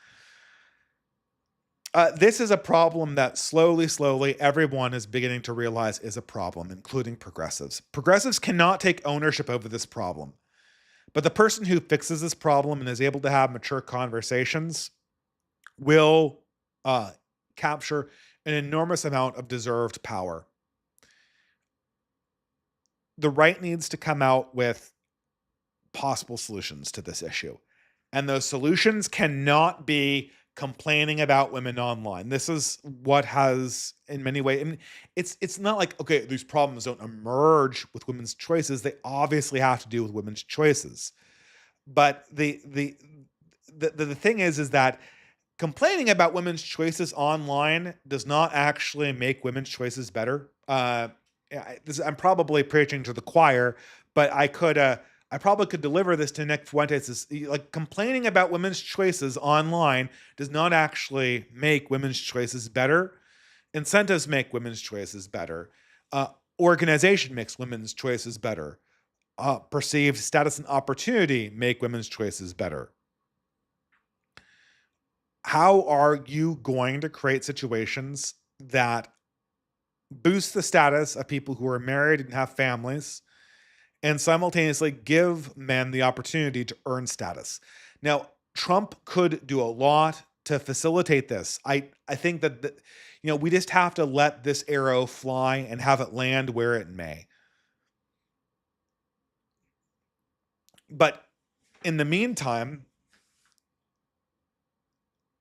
This is a problem that slowly everyone is beginning to realize is a problem, including progressives. Progressives cannot take ownership over this problem. But the person who fixes this problem and is able to have mature conversations will uh, capture an enormous amount of deserved power. The right needs to come out with possible solutions to this issue. And those solutions cannot be complaining about women online. This is what has in many ways, I mean, it's not like, okay, these problems don't emerge with women's choices. They obviously have to do with women's choices. But the thing is that complaining about women's choices online does not actually make women's choices better. I'm probably preaching to the choir, but I probably could deliver this to Nick Fuentes. Like complaining about women's choices online does not actually make women's choices better. Incentives make women's choices better. Uh, Organization makes women's choices better. Perceived status and opportunity make women's choices better. How are you going to create situations that boost the status of people who are married and have families and simultaneously give men the opportunity to earn status? Now, Trump could do a lot to facilitate this. I think that we just have to let this arrow fly and have it land where it may. But in the meantime,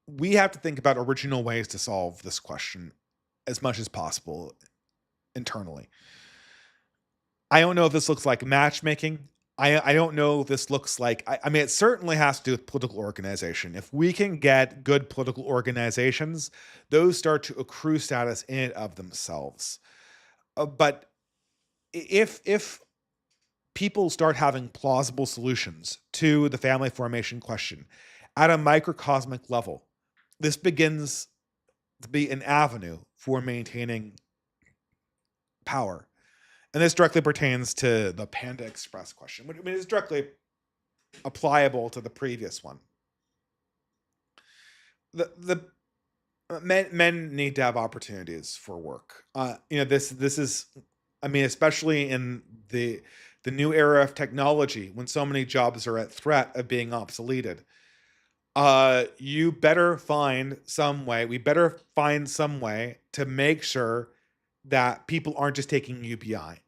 we have to think about original ways to solve this question as much as possible internally. I don't know if this looks like matchmaking. I don't know if this looks like, I mean, it certainly has to do with political organization. If we can get good political organizations, those start to accrue status in and of themselves. But if people start having plausible solutions to the family formation question at a microcosmic level, this begins to be an avenue for maintaining power. And this directly pertains to the Panda Express question. I mean, it's directly applicable to the previous one. The men need to have opportunities for work. This is, I mean, especially in the new era of technology when so many jobs are at threat of being obsoleted. You better find some way. We better find some way to make sure that people aren't just taking UBI.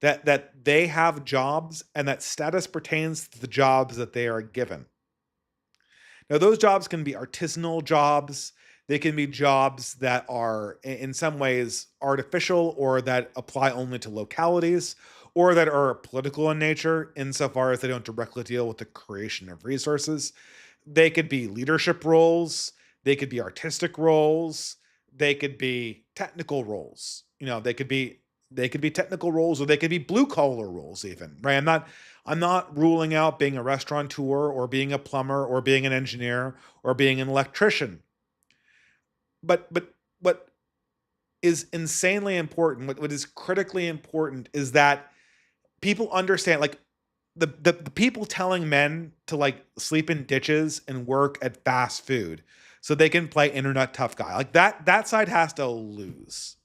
That they have jobs and that status pertains to the jobs that they are given. Now, those jobs can be artisanal jobs. They can be jobs that are in some ways artificial or that apply only to localities or that are political in nature insofar as they don't directly deal with the creation of resources. They could be leadership roles, they could be artistic roles, they could be technical roles. They could be technical roles or they could be blue collar roles even, right? I'm not ruling out being a restaurateur or being a plumber or being an engineer or being an electrician. But what is insanely important, what is critically important is that people understand, like, the people telling men to like sleep in ditches and work at fast food so they can play internet tough guy, like that side has to lose.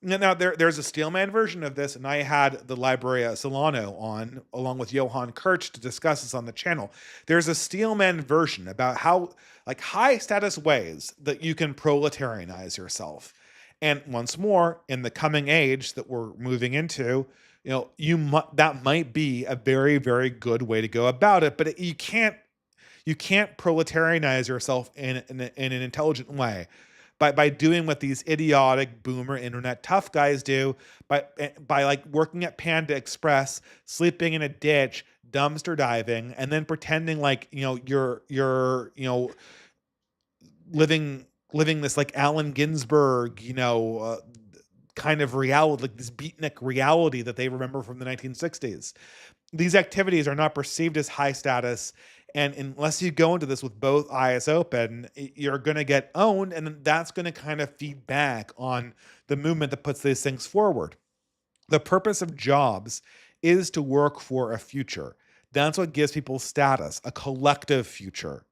Now there's a Steelman version of this, and I had the Libreria Solano on along with Johann Kirch to discuss this on the channel. There's a Steelman version about how, like, high status ways that you can proletarianize yourself. And once more, in the coming age that we're moving into, that might be a very, very good way to go about it. But you can't proletarianize yourself in an intelligent way by doing what these idiotic boomer internet tough guys do, by like working at Panda Express, sleeping in a ditch, dumpster diving, and then pretending like you're living this like Allen Ginsberg kind of reality, like this beatnik reality that they remember from the 1960s. These activities are not perceived as high status. And unless you go into this with both eyes open, you're going to get owned. And then that's going to kind of feed back on the movement that puts these things forward. The purpose of jobs is to work for a future. That's what gives people status, a collective future.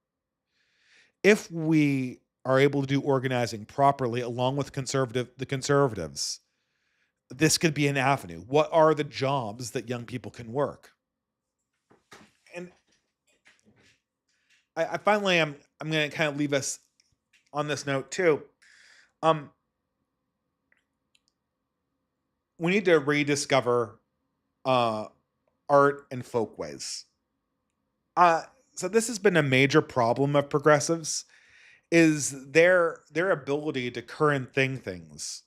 If we are able to do organizing properly along with the conservatives, this could be an avenue. What are the jobs that young people can work? And I finally I'm going to kind of leave us on this note too. Um, we need to rediscover uh, art and folkways. Uh, so this has been a major problem of progressives is their ability to current thing things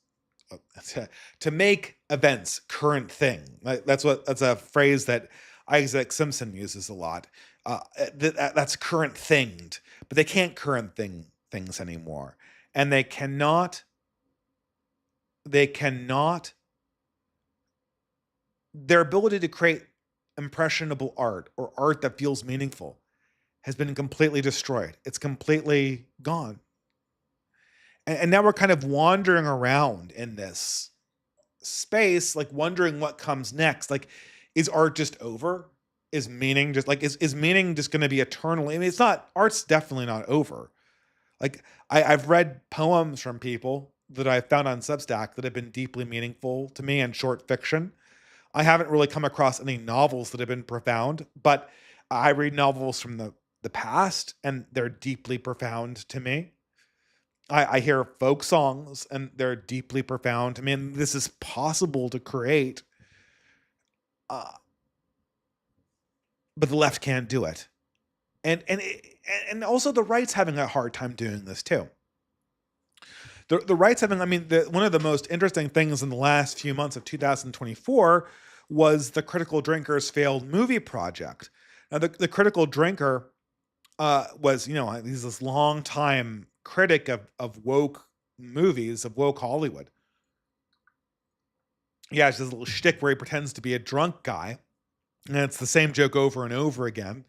uh, to make events current thing. That's a phrase that Isaac Simpson uses a lot. That's current thinged, but they can't current things anymore, and they cannot their ability to create impressionable art or art that feels meaningful has been completely destroyed. It's completely gone. And now we're kind of wandering around in this space, like wondering what comes next. Like, is art just over? Is meaning just like is meaning just going to be eternal? I mean, it's not. Art's definitely not over. Like I've read poems from people that I found on Substack that have been deeply meaningful to me and short fiction. I haven't really come across any novels that have been profound, but I read novels from the past and they're deeply profound to me. I hear folk songs and they're deeply profound to me. And this is possible to create, uh, but the left can't do it. And also the right's having a hard time doing this too. The right's having, I mean, one of the most interesting things in the last few months of 2024 was the Critical Drinker's failed movie project. Now, the Critical Drinker was, he's this long time critic of woke movies, of woke Hollywood. Yeah, it's this little shtick where he pretends to be a drunk guy, and it's the same joke over and over again.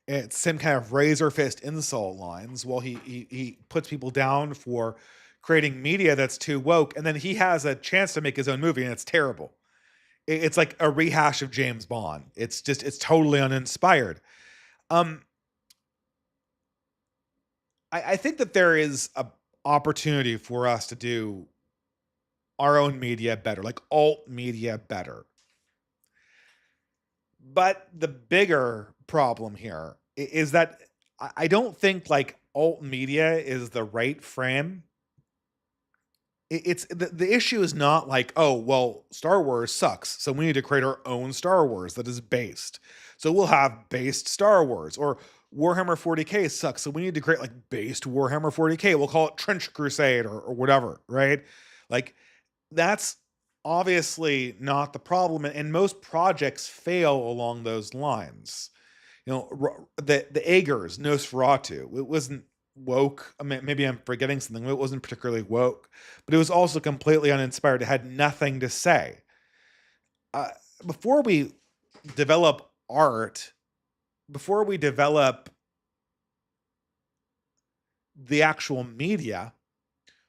It's the same kind of razor fist insult lines. While he puts people down for creating media that's too woke, and then he has a chance to make his own movie, and it's terrible. It's like a rehash of James Bond. It's totally uninspired. Um, I think that there is a opportunity for us to do our own media better, like alt media better. But the bigger problem here is that I don't think like alt media is the right frame. It's the issue is not like, oh, well, Star Wars sucks, so we need to create our own Star Wars that is based. So we'll have based Star Wars, or Warhammer 40K sucks, so we need to create like based Warhammer 40K. We'll call it Trench Crusade or whatever, right? Like that's obviously not the problem, and most projects fail along those lines. The Aegir's Nosferatu, it wasn't woke. I mean, maybe I'm forgetting something. It wasn't particularly woke, but it was also completely uninspired. It had nothing to say. Uh, before we develop art, before we develop the actual media,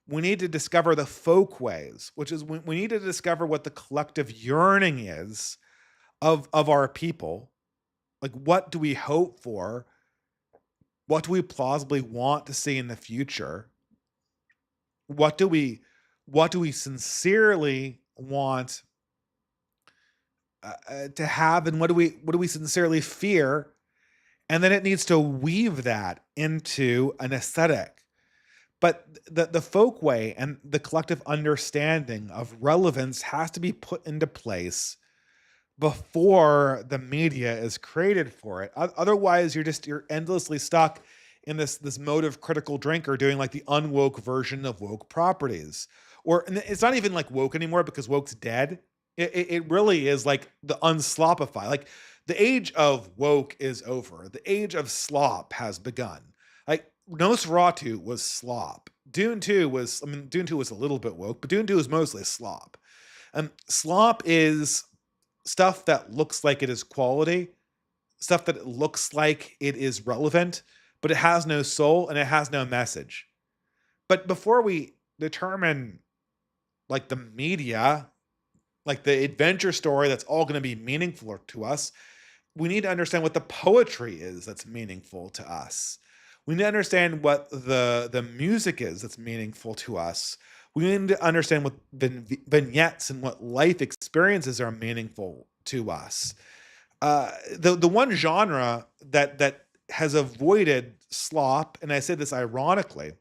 we need to discover the folk ways, which is we need to discover what the collective yearning is of our people. Like, what do we hope for? What do we plausibly want to see in the future? What do we sincerely want to have, and what do we sincerely fear? And then it needs to weave that into an aesthetic. But the folk way and the collective understanding of relevance has to be put into place before the media is created for it. Otherwise, you're endlessly stuck in this mode of critical drinker doing like the unwoke version of woke properties. Or and it's not even like woke anymore because woke's dead. It really is like the unslopify. Like the age of woke is over. The age of slop has begun. Like Nosferatu was slop. Dune 2 was, I mean, Dune 2 was a little bit woke, but Dune 2 is mostly slop. Slop is stuff that looks like it is quality, stuff that looks like it is relevant, but it has no soul and it has no message. But before we determine like the media, like the adventure story that's all going to be meaningful to us, we need to understand what the poetry is that's meaningful to us. We need to understand what the music is that's meaningful to us. We need to understand what vignettes and what life experiences are meaningful to us. The one genre that has avoided slop, and I say this ironically,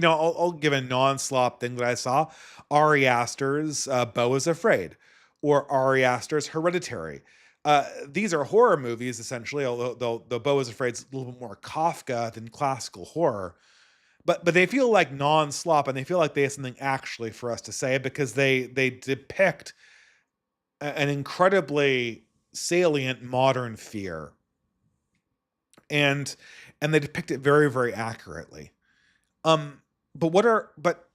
I'll give a non-slop thing that I saw. Ari Aster's Beau is Afraid, or Ari Aster's Hereditary. These are horror movies essentially, although the Beau is Afraid is a little bit more Kafka than classical horror. But they feel like non-slop, and they feel like they have something actually for us to say, because they depict an incredibly salient modern fear, and they depict it very, very accurately. Um, but what are but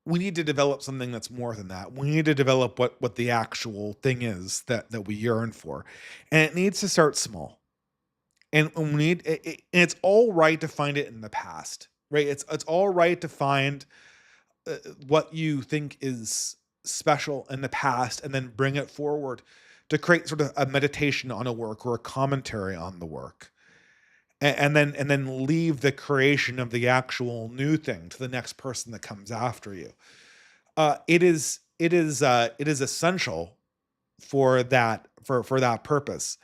we need to develop something that's more than that. We need to develop what the actual thing is that we yearn for, and it needs to start small. And we need and it's all right to find it in the past, right? It's all right to find what you think is special in the past, and then bring it forward to create sort of a meditation on a work, or a commentary on the work, and then leave the creation of the actual new thing to the next person that comes after you. It is essential for that purpose.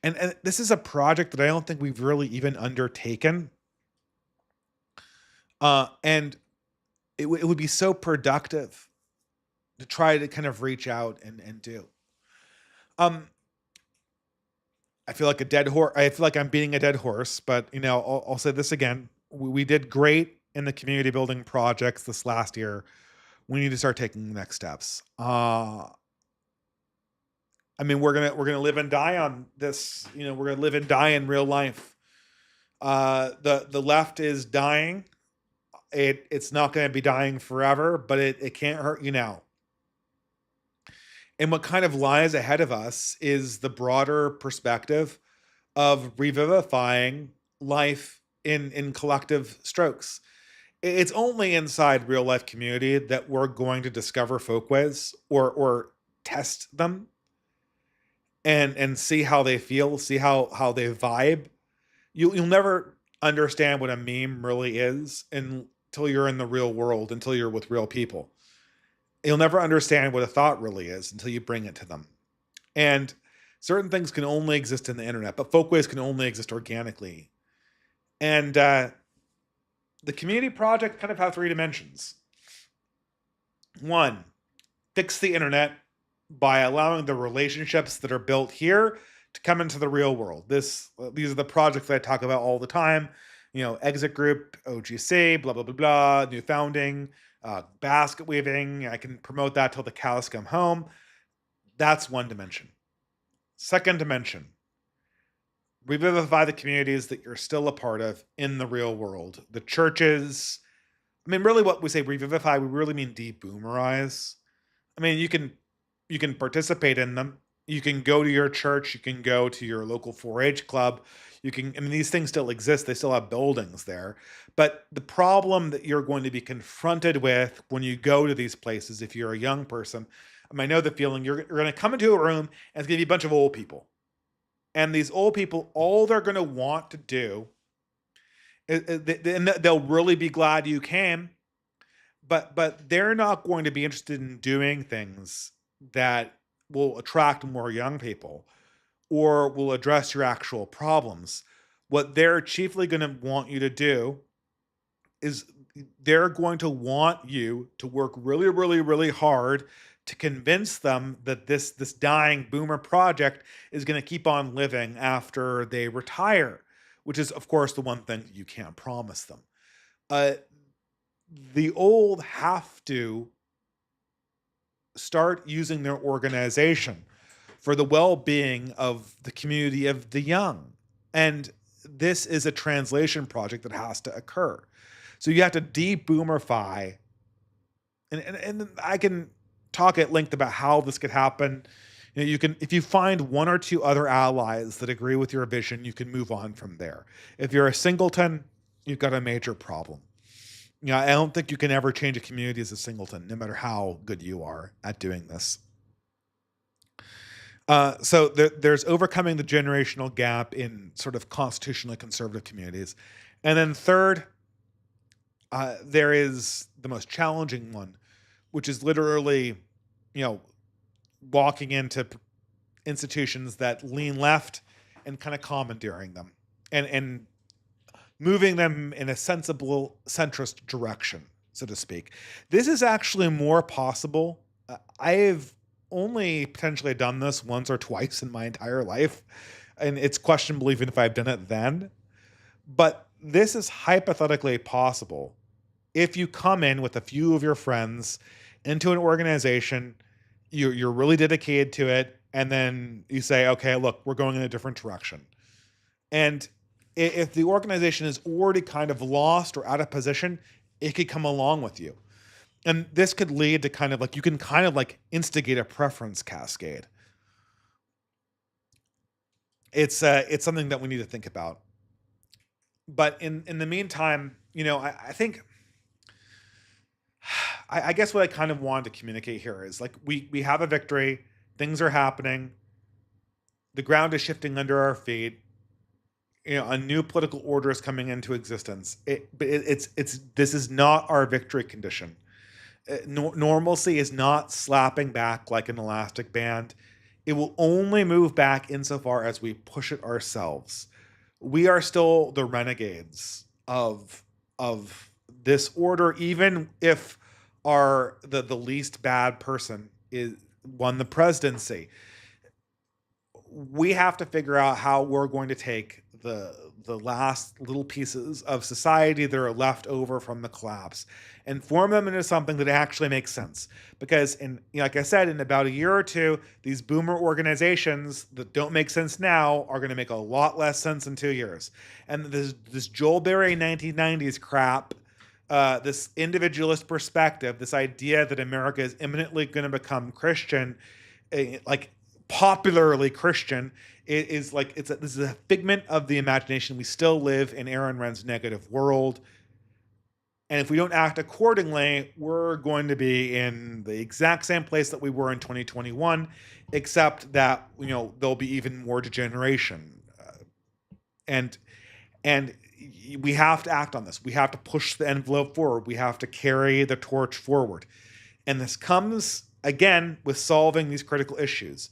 And this is a project that I don't think we've really even undertaken. And it would be so productive to try to kind of reach out and do. Um, I feel like a dead horse. I feel like I'm beating a dead horse, but I'll say this again. We did great in the community building projects this last year. We need to start taking the next steps. I mean, we're gonna live and die on this. We're gonna live and die in real life. The left is dying. It's not gonna be dying forever, but it can't hurt you now. And what kind of lies ahead of us is the broader perspective of revivifying life in collective strokes. It's only inside real life community that we're going to discover folkways, or test them, and see how they feel, see how they vibe. You'll never understand what a meme really is until you're in the real world, until you're with real people. You'll never understand what a thought really is until you bring it to them. And certain things can only exist in the internet, but folkways can only exist organically. And the community project kind of have three dimensions. One, fix the internet by allowing the relationships that are built here to come into the real world. These are the projects that I talk about all the time. Exit group, OGC, blah blah blah blah, new founding, basket weaving. I can promote that till the cows come home. That's one dimension. Second dimension, revivify the communities that you're still a part of in the real world. The churches. I mean, really, what we say revivify, we really mean de-boomerize. I mean, you can participate in them. You can go to your church. You can go to your local 4-H club. I mean, these things still exist. They still have buildings there. But the problem that you're going to be confronted with when you go to these places, if you're a young person, I know the feeling. You're going to come into a room, and it's going to be a bunch of old people. And these old people, all they're going to want to do and they'll really be glad you came, but they're not going to be interested in doing things that will attract more young people, or will address your actual problems. What they're chiefly going to want you to do is they're going to want you to work really, really, really hard to convince them that this dying boomer project is going to keep on living after they retire, which is, of course, the one thing you can't promise them. Uh, the old have to start using their organization for the well-being of the community of the young. And this is a translation project that has to occur. So you have to de-boomerify, and I can talk at length about how this could happen. You can, if you find one or two other allies that agree with your vision, you can move on from there. If you're a singleton, you've got a major problem. I don't think you can ever change a community as a singleton, no matter how good you are at doing this. So there's overcoming the generational gap in sort of constitutionally conservative communities. And then third, there is the most challenging one, which is literally, you know, walking into institutions that lean left and kind of commandeering them, and moving them in a sensible centrist direction, so to speak. This is actually more possible. I've only potentially done this once or twice in my entire life, and it's questionable even if I've done it then. But this is hypothetically possible if you come in with a few of your friends into an organization, you're really dedicated to it, and then you say, okay, look, we're going in a different direction. And if the organization is already kind of lost or out of position, it could come along with you. And this could lead to kind of like, you can kind of like instigate a preference cascade. It's something that we need to think about. But in the meantime, I think, I guess what I kind of wanted to communicate here is like, we have a victory, things are happening, the ground is shifting under our feet. A new political order is coming into existence. It's this is not our victory condition. Normalcy is not slapping back like an elastic band. It will only move back insofar as we push it ourselves. We are still the renegades of this order, even if the least bad person is won the presidency. We have to figure out how we're going to take the last little pieces of society that are left over from the collapse and form them into something that actually makes sense. Because like I said, in about a year or two, these boomer organizations that don't make sense now are going to make a lot less sense in 2 years. And this Joel Berry 1990s crap, this individualist perspective, this idea that America is imminently going to become Christian, like popularly Christian, is like this is a figment of the imagination. We still live in Aaron Renn's negative world, and if we don't act accordingly, we're going to be in the exact same place that we were in 2021, except that there'll be even more degeneration, and we have to act on this. We have to push the envelope forward. We have to carry the torch forward, and this comes again with solving these critical issues.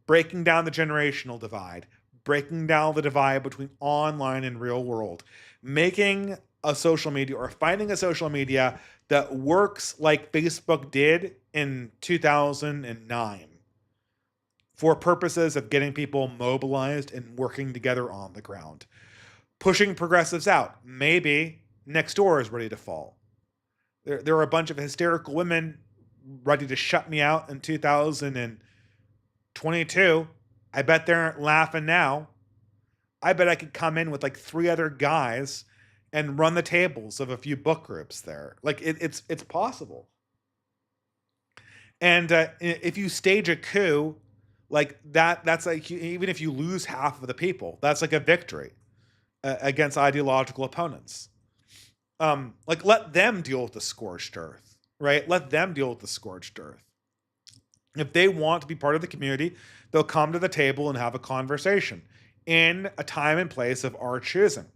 Breaking down the generational divide, breaking down the divide between online and real world, making a social media or finding a social media that works like Facebook did in 2009 for purposes of getting people mobilized and working together on the ground. Pushing progressives out. Maybe Nextdoor is ready to fall. There are a bunch of hysterical women ready to shut me out in 2022. I bet they're laughing now. I bet I could come in with like 3 other guys and run the tables of a few book groups there. Like it's possible. And if you stage a coup like that's like, even if you lose half of the people, that's like a victory against ideological opponents. Like let them deal with the scorched earth, right? Let them deal with the scorched earth. If they want to be part of the community, they'll come to the table and have a conversation in a time and place of our choosing.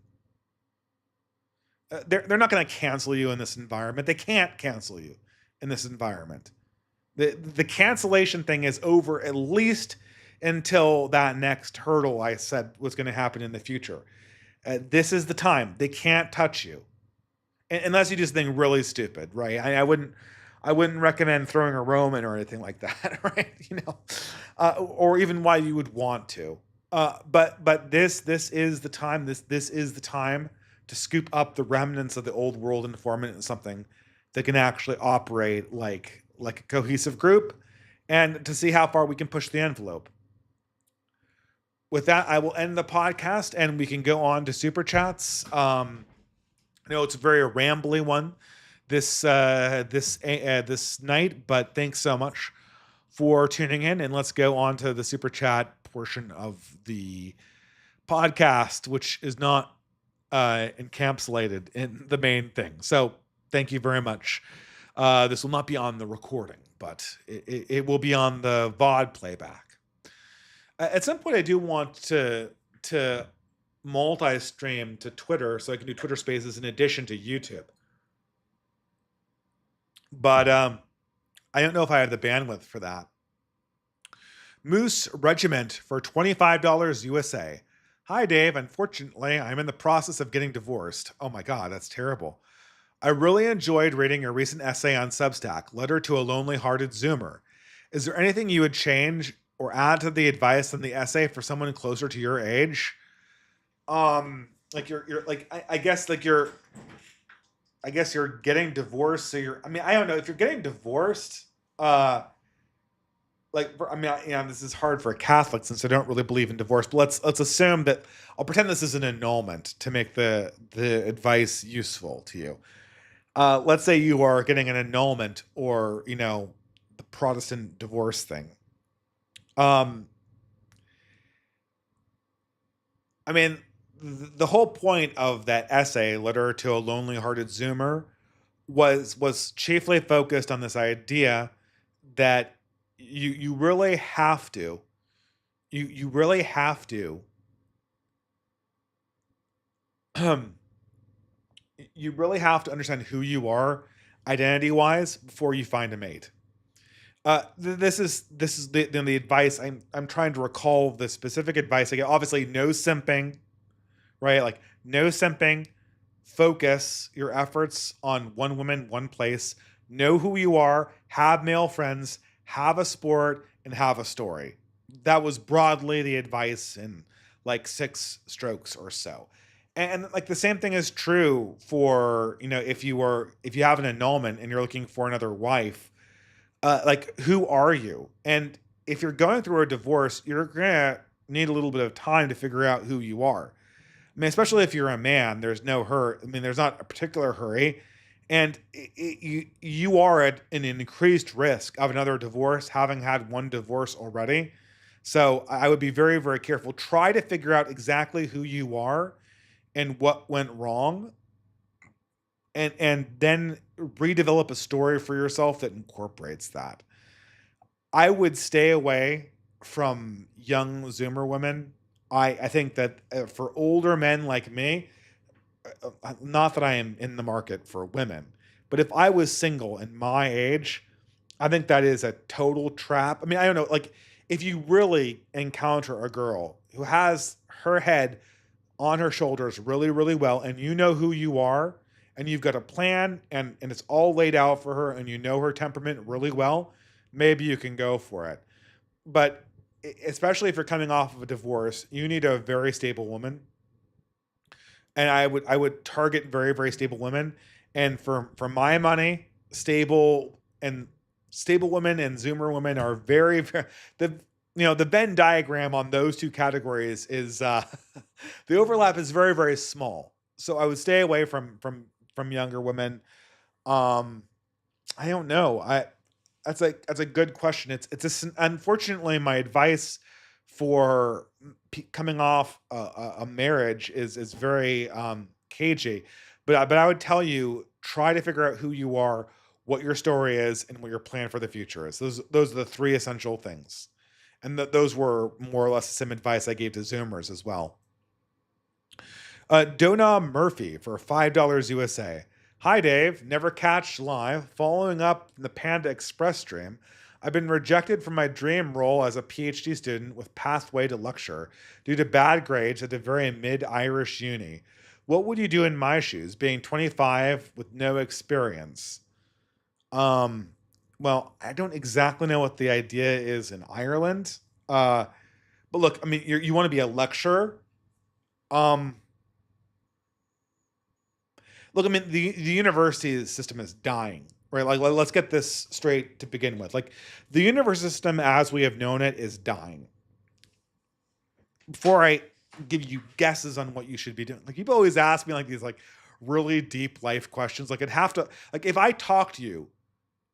They're not going to cancel you in this environment. They can't cancel you in this environment. The cancellation thing is over at least until that next hurdle I said was going to happen in the future. This is the time. They can't touch you. Unless you do something really stupid, right? I wouldn't recommend throwing a Roman or anything like that, right? Or even why you would want to. But this is the time. This is the time to scoop up the remnants of the old world and form it into something that can actually operate like a cohesive group, and to see how far we can push the envelope. With that, I will end the podcast, and we can go on to super chats. I know it's a very rambly one this night, but thanks so much for tuning in, and let's go on to the super chat portion of the podcast, which is not encapsulated in the main thing. So thank you very much. This will not be on the recording, but it will be on the VOD playback. At some point, I do want to multi-stream to Twitter, so I can do Twitter Spaces in addition to YouTube. But I don't know if I have the bandwidth for that. Moose Regiment for $25 USA. Hi, Dave. Unfortunately, I'm in the process of getting divorced. Oh my God, that's terrible. I really enjoyed reading your recent essay on Substack, Letter to a Lonely Hearted Zoomer. Is there anything you would change or add to the advice in the essay for someone closer to your age? Like you're like I guess like I guess you're getting divorced, so I mean, I don't know if you're getting divorced. Uh, I mean, this is hard for a Catholic since I don't really believe in divorce. But let's assume that I'll pretend this is an annulment to make the advice useful to you. Let's say you are getting an annulment or the Protestant divorce thing. Um, I mean, the whole point of that essay, "Letter to a Lonely Hearted Zoomer," was chiefly focused on this idea that you really have to you really have to you really have to understand who you are identity wise before you find a mate. This is the advice I'm trying to recall the specific advice I get. Obviously, no simping, right? Like no simping. Focus your efforts on one woman, one place. Know who you are. Have male friends. Have a sport and have a story. That was broadly the advice in like six strokes or so. And like the same thing is true for if you have an annulment and you're looking for another wife, like who are you? And if you're going through a divorce, you're gonna need a little bit of time to figure out who you are. I mean, especially if you're a man, there's no hurt. I mean, there's not a particular hurry, and you are at an increased risk of another divorce, having had one divorce already. So I would be very, very careful. Try to figure out exactly who you are and what went wrong, and then redevelop a story for yourself that incorporates that. I would stay away from young Zoomer women. I think that for older men like me, not that I am in the market for women, but if I was single and my age, I think that is a total trap. I mean, I don't know, like if you really encounter a girl who has her head on her shoulders really, really well, and you know who you are, and you've got a plan, and it's all laid out for her, and you know her temperament really well, maybe you can go for it. But especially if you're coming off of a divorce, you need a very stable woman, and I would target very, very stable women. And for my money, stable women and Zoomer women are very, very the the Venn diagram on those two categories is the overlap is very, very small. So I would stay away from younger women. Um, I don't know. I that's a good question. Unfortunately my advice for coming off a marriage is very cagey, but I would tell you try to figure out who you are, what your story is, and what your plan for the future is. Those are the three essential things, and those were more or less the same advice I gave to Zoomers as well. Dona Murphy for $5 USA. Hi, Dave. Never catch live. Following up the Panda Express stream, I've been rejected from my dream role as a PhD student with pathway to lecture due to bad grades at a very mid Irish uni. What would you do in my shoes, being 25 with no experience? Um, well, I don't exactly know what the idea is in Ireland. Uh, but look, I mean, you want to be a lecturer. Um, Look, I mean, the university system is dying, right? Like, let's get this straight to begin with. Like, the university system as we have known it is dying. Before I give you guesses on what you should be doing, like people always ask me like these like really deep life questions. Like, I'd have to like if I talk to you,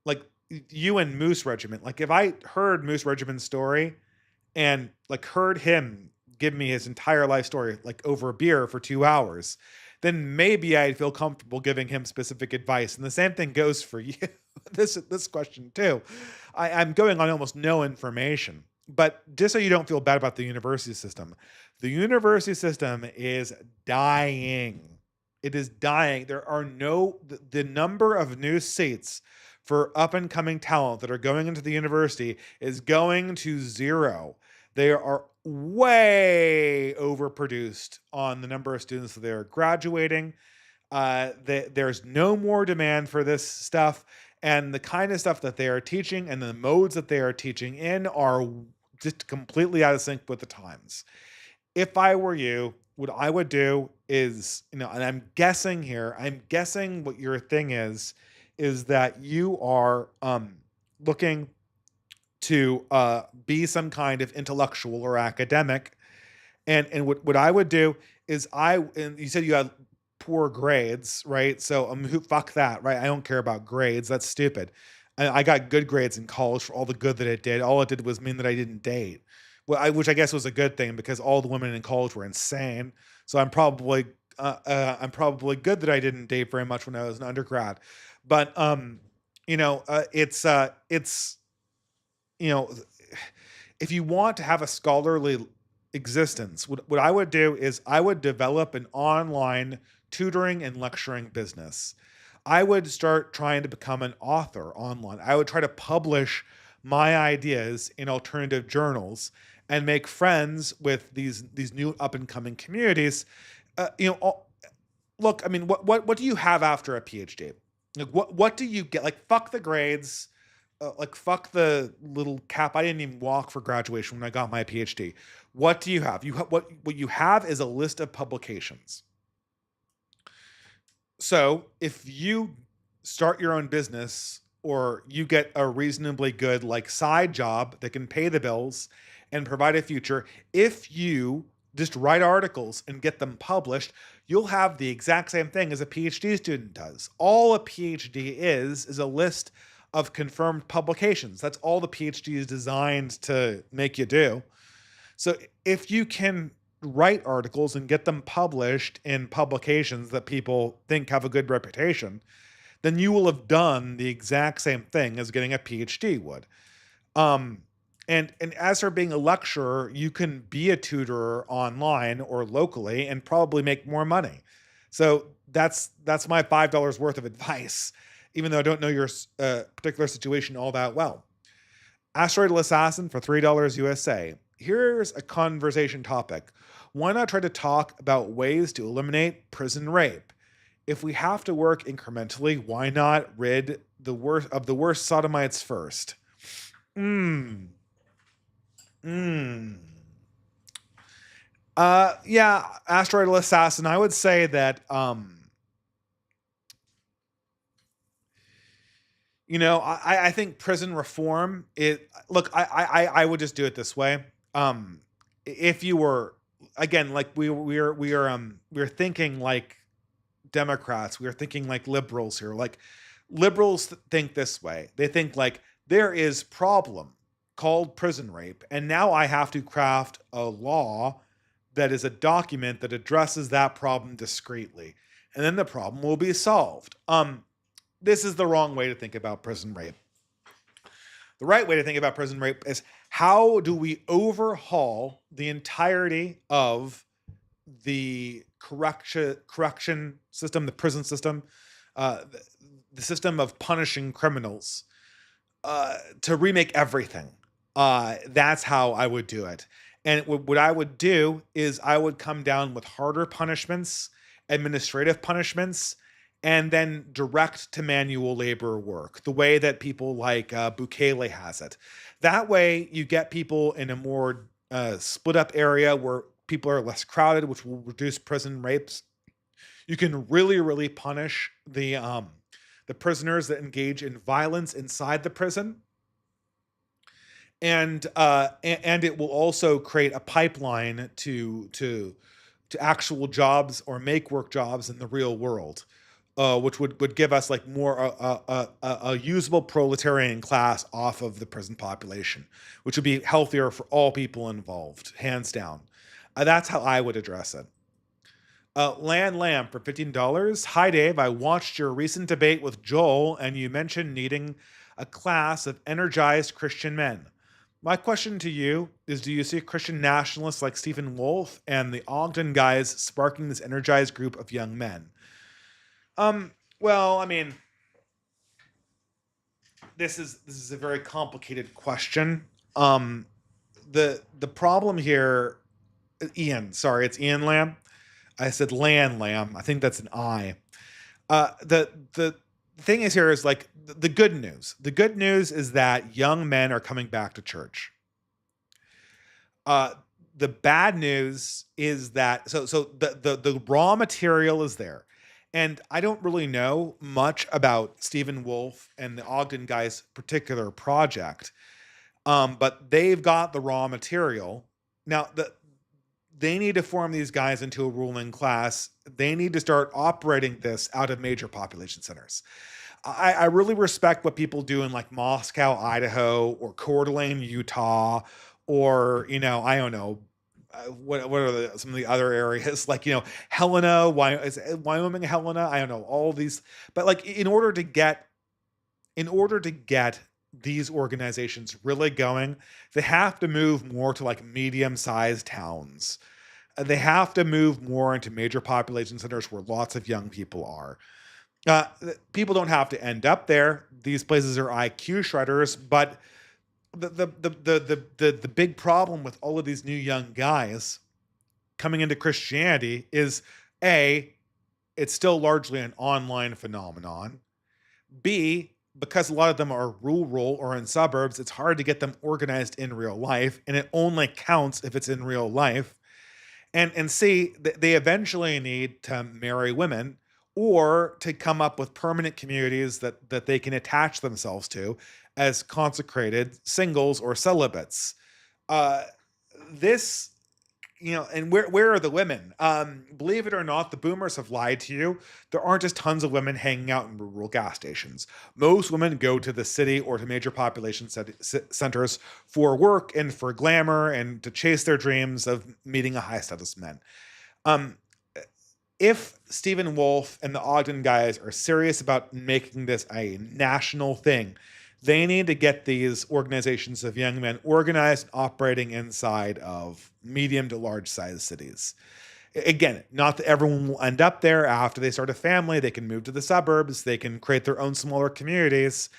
like you and Moose Regiment, like if I heard Moose Regiment's story and like heard him give me his entire life story like over a beer for 2 hours, then maybe I'd feel comfortable giving him specific advice. And the same thing goes for you. This question too. I'm going on almost no information. But just so you don't feel bad about the university system, the university system is dying. It is dying. There are the number of new seats for up and coming talent that are going into the university is going to zero. They are way overproduced on the number of students that they're graduating. There's no more demand for this stuff, and the kind of stuff that they are teaching and the modes that they are teaching in are just completely out of sync with the times. If I were you, what I would do is, and I'm guessing here, I'm guessing what your thing is that you are looking to be some kind of intellectual or academic. And what I would do is and you said you had poor grades, right? So fuck that, right? I don't care about grades. That's stupid. I got good grades in college for all the good that it did. All it did was mean that I didn't date. Well, which I guess was a good thing because all the women in college were insane. So I'm probably good that I didn't date very much when I was an undergrad. But it's you know, if you want to have a scholarly existence, what I would do is I would develop an online tutoring and lecturing business. I would start trying to become an author online. I would try to publish my ideas in alternative journals and make friends with these new up and coming communities. Uh, you know, all- Look, I mean, what do you have after a PhD? Like, what do you get? Like, fuck the grades, like fuck the little cap. I didn't even walk for graduation when I got my PhD. What do you have? What you have is a list of publications. So if you start your own business or you get a reasonably good like side job that can pay the bills and provide a future, if you just write articles and get them published, you'll have the exact same thing as a PhD student does. All a PhD is a list of confirmed publications. That's all the PhD is designed to make you do. So if you can write articles and get them published in publications that people think have a good reputation, then you will have done the exact same thing as getting a PhD would. Um, and as for being a lecturer, you can be a tutor online or locally and probably make more money. So that's my $5 worth of advice, even though I don't know your particular situation all that well. Asteroidal Assassin for $3 USA. Here's a conversation topic. Why not try to talk about ways to eliminate prison rape? If we have to work incrementally, why not rid the worst sodomites first? Hmm. Hmm. Yeah, Asteroidal Assassin. I would say that I think prison reform. It look, I would just do it this way. If you were again like we're thinking like Democrats, we are thinking like liberals here. Like liberals think this way. They think like there is problem called prison rape, and now I have to craft a law that is a document that addresses that problem discreetly, and then the problem will be solved. This is the wrong way to think about prison rape. The right way to think about prison rape is how do we overhaul the entirety of the correction system, the prison system, the system of punishing criminals, to remake everything. That's how I would do it. And what I would do is I would come down with harder punishments, administrative punishments, and then direct to manual labor work, the way that people like Bukele has it. That way, you get people in a more split up area where people are less crowded, which will reduce prison rapes. You can really, really punish the prisoners that engage in violence inside the prison, and it will also create a pipeline to actual jobs or make work jobs in the real world, which would give us like more a usable proletarian class off of the prison population, which would be healthier for all people involved, hands down. That's how I would address it. Land Lamb for $15. Hi, Dave. I watched your recent debate with Joel, and you mentioned needing a class of energized Christian men. My question to you is, do you see Christian nationalists like Stephen Wolfe and the Ogden guys sparking this energized group of young men? Well, I mean, this is a very complicated question. the problem here, Ian. Sorry, it's Ian Lamb. I said Lan Lamb. I think that's an I. The thing is here is like the good news. The good news is that young men are coming back to church. Uh, the bad news is that the raw material is there, and I don't really know much about Stephen Wolf and the Ogden guys' particular project, but they've got the raw material. Now they need to form these guys into a ruling class. They need to start operating this out of major population centers. I really respect what people do in like Moscow, Idaho, or Coeur d'Alene, Utah, or I don't know, what are some of the other areas like Helena, is it Wyoming, Helena, I don't know all these, but like in order to get these organizations really going, they have to move more to like medium-sized towns. They have to move more into major population centers where lots of young people are. People don't have to end up there. These places are IQ shredders, but the big problem with all of these new young guys coming into Christianity is A, it's still largely an online phenomenon. B, because a lot of them are rural or in suburbs, it's hard to get them organized in real life, and it only counts if it's in real life. And C, they eventually need to marry women or to come up with permanent communities that they can attach themselves to as consecrated singles or celibates. Uh, this and where are the women? Believe it or not, the boomers have lied to you. There aren't just tons of women hanging out in rural gas stations. Most women go to the city or to major population centers for work and for glamour and to chase their dreams of meeting a high status man. Um, if Stephen Wolf and the Ogden guys are serious about making this a national thing, they need to get these organizations of young men organized and operating inside of medium to large size cities. Again, not that everyone will end up there after they start a family. They can move to the suburbs. They can create their own smaller communities.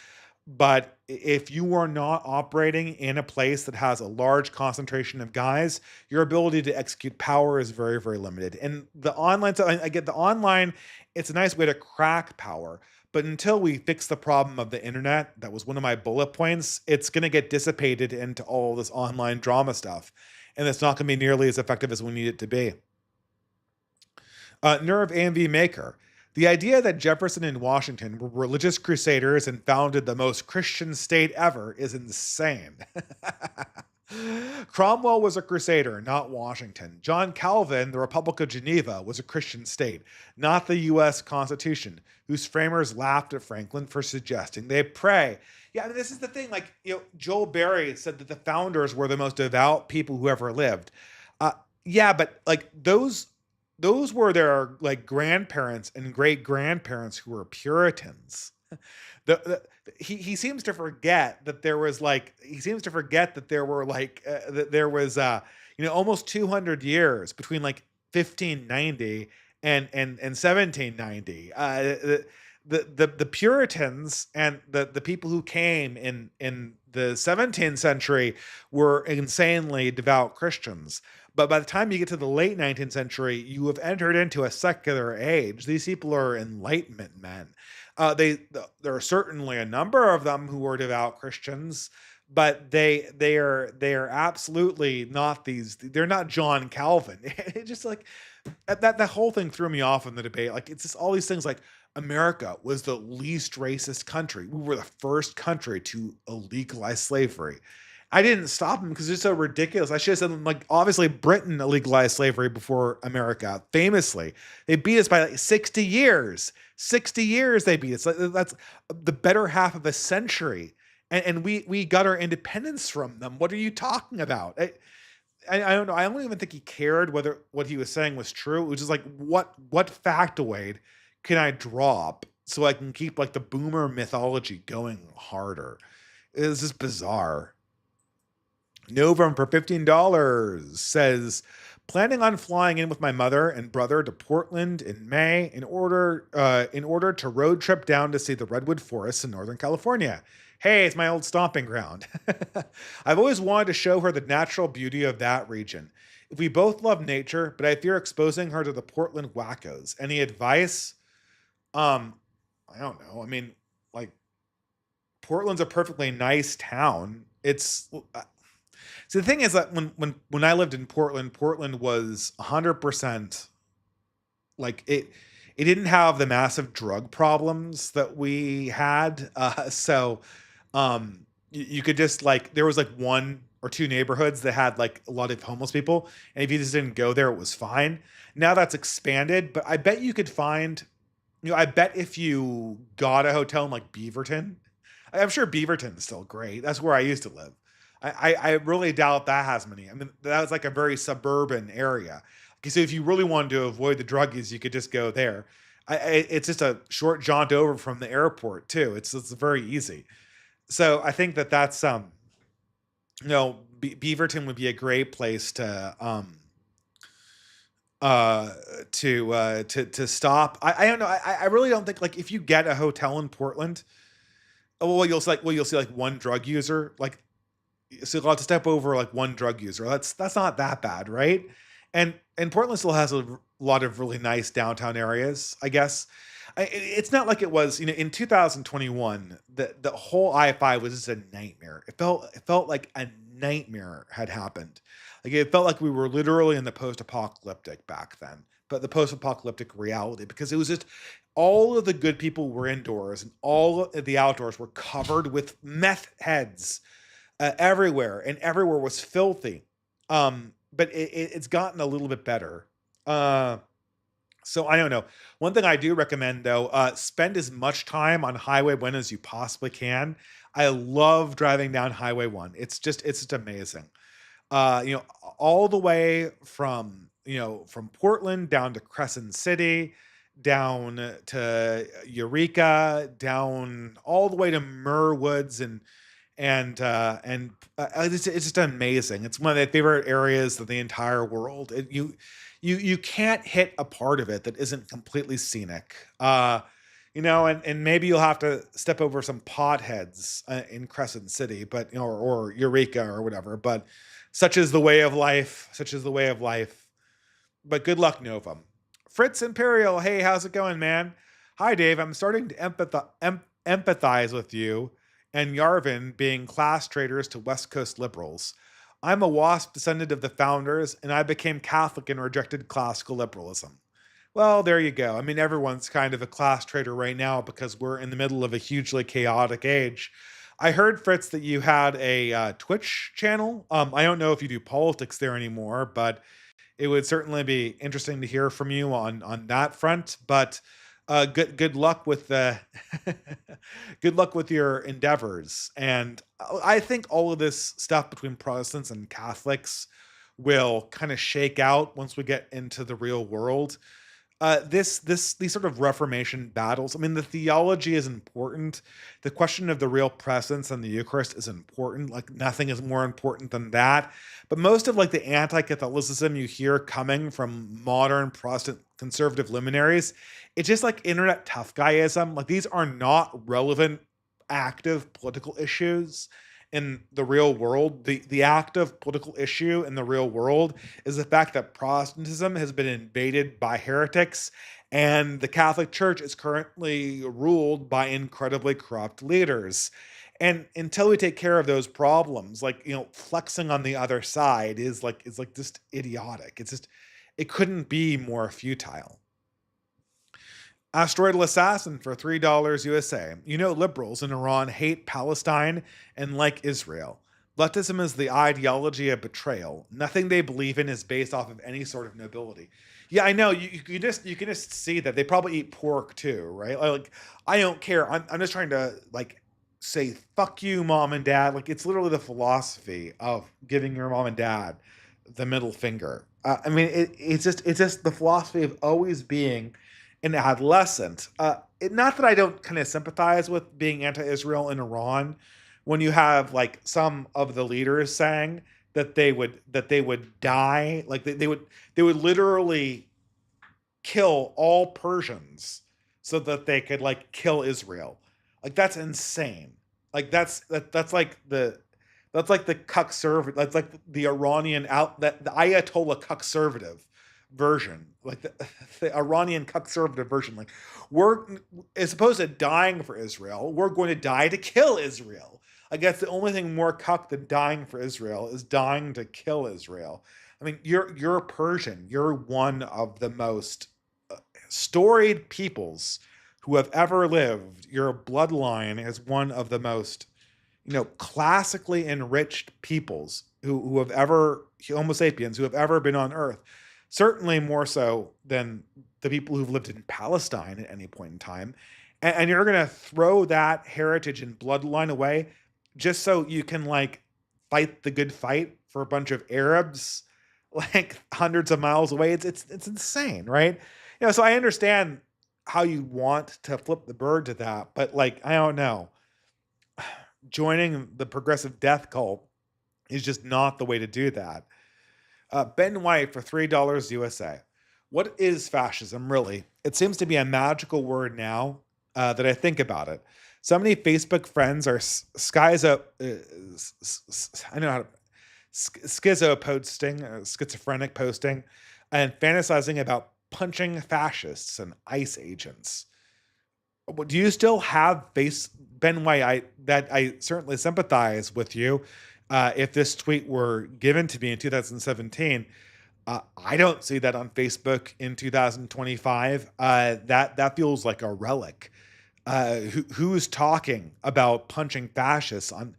But if you are not operating in a place that has a large concentration of guys, your ability to execute power is very, very limited. And the online, so I get the online, it's a nice way to crack power. But until we fix the problem of the internet, that was one of my bullet points, it's going to get dissipated into all this online drama stuff. And it's not going to be nearly as effective as we need it to be. Nerve AMV Maker. The idea that Jefferson and Washington were religious crusaders and founded the most Christian state ever is insane. Cromwell was a crusader, not Washington. John Calvin, the Republic of Geneva, was a Christian state, not the U.S. Constitution, whose framers laughed at Franklin for suggesting they pray. Yeah, I mean, this is the thing. Like, Joel Berry said that the founders were the most devout people who ever lived. Yeah, but like those were their like grandparents and great grandparents who were Puritans. He seems to forget that there was like that there was almost 200 years between like 1590 and 1790. The Puritans and the people who came in the 17th century were insanely devout Christians. But by the time you get to the late 19th century, you have entered into a secular age. These people are Enlightenment men. There are certainly a number of them who are devout Christians, but they are absolutely not these. They're not John Calvin. It just like that whole thing threw me off in the debate. Like it's just all these things like America was the least racist country. We were the first country to legalize slavery. I didn't stop him because it's so ridiculous. I should have said, like, obviously Britain legalized slavery before America. Famously, they beat us by like 60 years. 60 years they beat us. That's the better half of a century, and we got our independence from them. What are you talking about? I don't know. I don't even think he cared whether what he was saying was true. It was just like, what factoid can I drop so I can keep like the boomer mythology going harder? It was just bizarre. Novum for $15 says, planning on flying in with my mother and brother to Portland in May in order to road trip down to see the redwood forests in Northern California. Hey, it's my old stomping ground. I've always wanted to show her the natural beauty of that region. If we both love nature, but I fear exposing her to the Portland wackos. Any advice? Um, I don't know. I mean, like Portland's a perfectly nice town. It's so the thing is that when I lived in Portland, Portland was 100% like it didn't have the massive drug problems that we had. So you could just like there was like one or two neighborhoods that had like a lot of homeless people, and if you just didn't go there, it was fine. Now that's expanded, but I bet you could find, I bet if you got a hotel in like Beaverton, I'm sure Beaverton's still great. That's where I used to live. I really doubt that has many. I mean, that was like a very suburban area. Okay, so if you really wanted to avoid the druggies, you could just go there. It's just a short jaunt over from the airport too. It's very easy. So I think that that's Beaverton would be a great place uh to stop. I don't know. I really don't think like if you get a hotel in Portland, well you'll see like one drug user like so you'll have to step over like one drug user. That's not that bad, right? And Portland still has a lot of really nice downtown areas, I guess. It's not like it was, in 2021. The whole I-5 was just a nightmare. It felt like a nightmare had happened. Like it felt like we were literally in the post-apocalyptic back then, but the post-apocalyptic reality because it was just all of the good people were indoors and all of the outdoors were covered with meth heads everywhere, and everywhere was filthy. But it's gotten a little bit better. Uh, so I don't know. One thing I do recommend though, spend as much time on Highway 1 as you possibly can. I love driving down Highway 1. It's just amazing. All the way from Portland down to Crescent City, down to Eureka, down all the way to Murr Woods and it's just amazing. It's one of my favorite areas of the entire world. You can't hit a part of it that isn't completely scenic. And maybe you'll have to step over some potheads in Crescent City, but or Eureka or whatever. But such is the way of life. Such is the way of life. But good luck, Novum. Fritz Imperial, hey, how's it going, man? Hi, Dave. I'm starting to empathize with you and Yarvin being class traitors to West Coast liberals. I'm a WASP descendant of the founders, and I became Catholic and rejected classical liberalism. Well, there you go. I mean, everyone's kind of a class traitor right now because we're in the middle of a hugely chaotic age. I heard, Fritz, that you had a Twitch channel. I don't know if you do politics there anymore, but it would certainly be interesting to hear from you on that front. But good luck with the good luck with your endeavors. And I think all of this stuff between Protestants and Catholics will kind of shake out once we get into the real world. This these sort of Reformation battles. I mean, the theology is important. The question of the real presence and the Eucharist is important. Like nothing is more important than that. But most of like the anti-Catholicism you hear coming from modern Protestant conservative luminaries, it's just like internet tough guyism. Like these are not relevant, active political issues in the real world. The active political issue in the real world is the fact that Protestantism has been invaded by heretics and the Catholic Church is currently ruled by incredibly corrupt leaders. And until we take care of those problems, like flexing on the other side is like just idiotic. It couldn't be more futile. Asteroidal Assassin for $3 USA. Liberals in Iran hate Palestine and like Israel. Leftism is the ideology of betrayal. Nothing they believe in is based off of any sort of nobility. Yeah, I know. You can just see that they probably eat pork too, right? Like I don't care. I'm just trying to like say fuck you, mom and dad. Like it's literally the philosophy of giving your mom and dad the middle finger. I mean, it's just the philosophy of always being an adolescent. Not that I don't kind of sympathize with being anti-Israel in Iran, when you have like some of the leaders saying that they would die, like they would literally kill all Persians so that they could like kill Israel. Like that's insane. Like that's like the conservative, that's like the Iranian out that the Ayatollah conservative version, like the Iranian conservative version. Like we're, as opposed to dying for Israel, we're going to die to kill Israel. I guess the only thing more cuck than dying for Israel is dying to kill Israel. I mean, you're Persian. You're one of the most storied peoples who have ever lived. Your bloodline is one of the most, classically enriched peoples who have ever, Homo sapiens, who have ever been on Earth. Certainly more so than the people who've lived in Palestine at any point in time. And you're going to throw that heritage and bloodline away just so you can, like, fight the good fight for a bunch of Arabs like hundreds of miles away. It's insane, right? So I understand how you want to flip the bird to that, but, like, I don't know. Joining the progressive death cult is just not the way to do that. Ben White for $3 USA. What is fascism really? It seems to be a magical word now that I think about it. So many Facebook friends are schizo. I don't know how to schizo posting, schizophrenic posting, and fantasizing about punching fascists and ICE agents. Do you still have face Ben White? I certainly sympathize with you. If this tweet were given to me in 2017, I don't see that on Facebook in 2025. That feels like a relic. Who's talking about punching fascists on?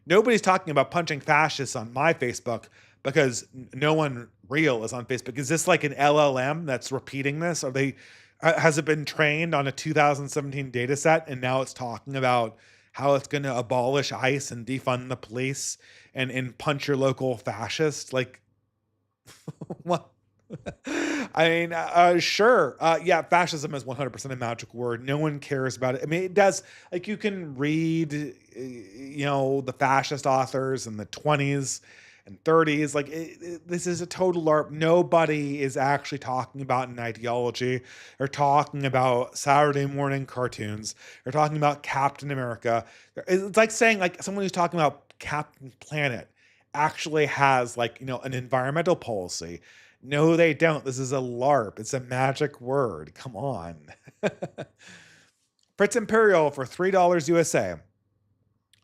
Nobody's talking about punching fascists on my Facebook because no one real is on Facebook. Is this like an LLM that's repeating this? Are they? Has it been trained on a 2017 data set and now it's talking about how it's going to abolish ICE and defund the police and punch your local fascist? Like, what? I mean, sure. Yeah, fascism is 100% a magic word. No one cares about it. I mean, it does, like, you can read, the fascist authors in the 20s and 30s. Like, this is a total LARP. Nobody is actually talking about an ideology or talking about Saturday morning cartoons or talking about Captain America. It's like saying, like, someone who's talking about Captain Planet actually has, like, an environmental policy. No, they don't. This is a LARP. It's a magic word. Come on. Fritz Imperial for $3 USA.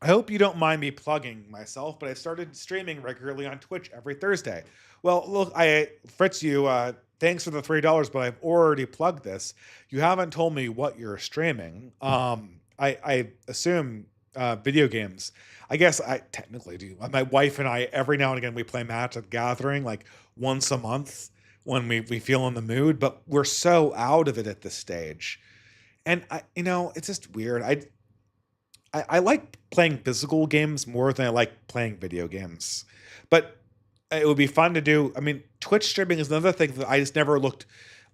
I hope you don't mind me plugging myself, but I started streaming regularly on Twitch every Thursday. Well, look, Fritz, thanks for the $3, but I've already plugged this. You haven't told me what you're streaming. I assume video games. I guess I technically do. My wife and I, every now and again, we play Magic the Gathering like once a month when we feel in the mood, but we're so out of it at this stage. And it's just weird. I like playing physical games more than I like playing video games. But it would be fun to do. I mean, Twitch streaming is another thing that I just never looked.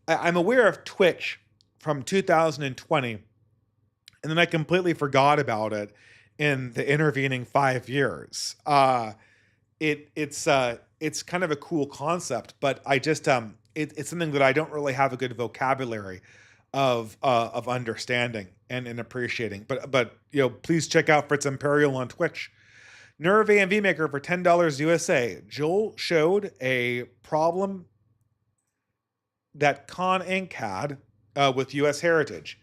I'm aware of Twitch from 2020, and then I completely forgot about it in the intervening 5 years. It's kind of a cool concept, but I just it's something that I don't really have a good vocabulary of understanding and appreciating. But please check out Fritz Imperial on Twitch. Nerve AMV Maker for $10 USA. Joel showed a problem that Con Inc. had with U.S. heritage.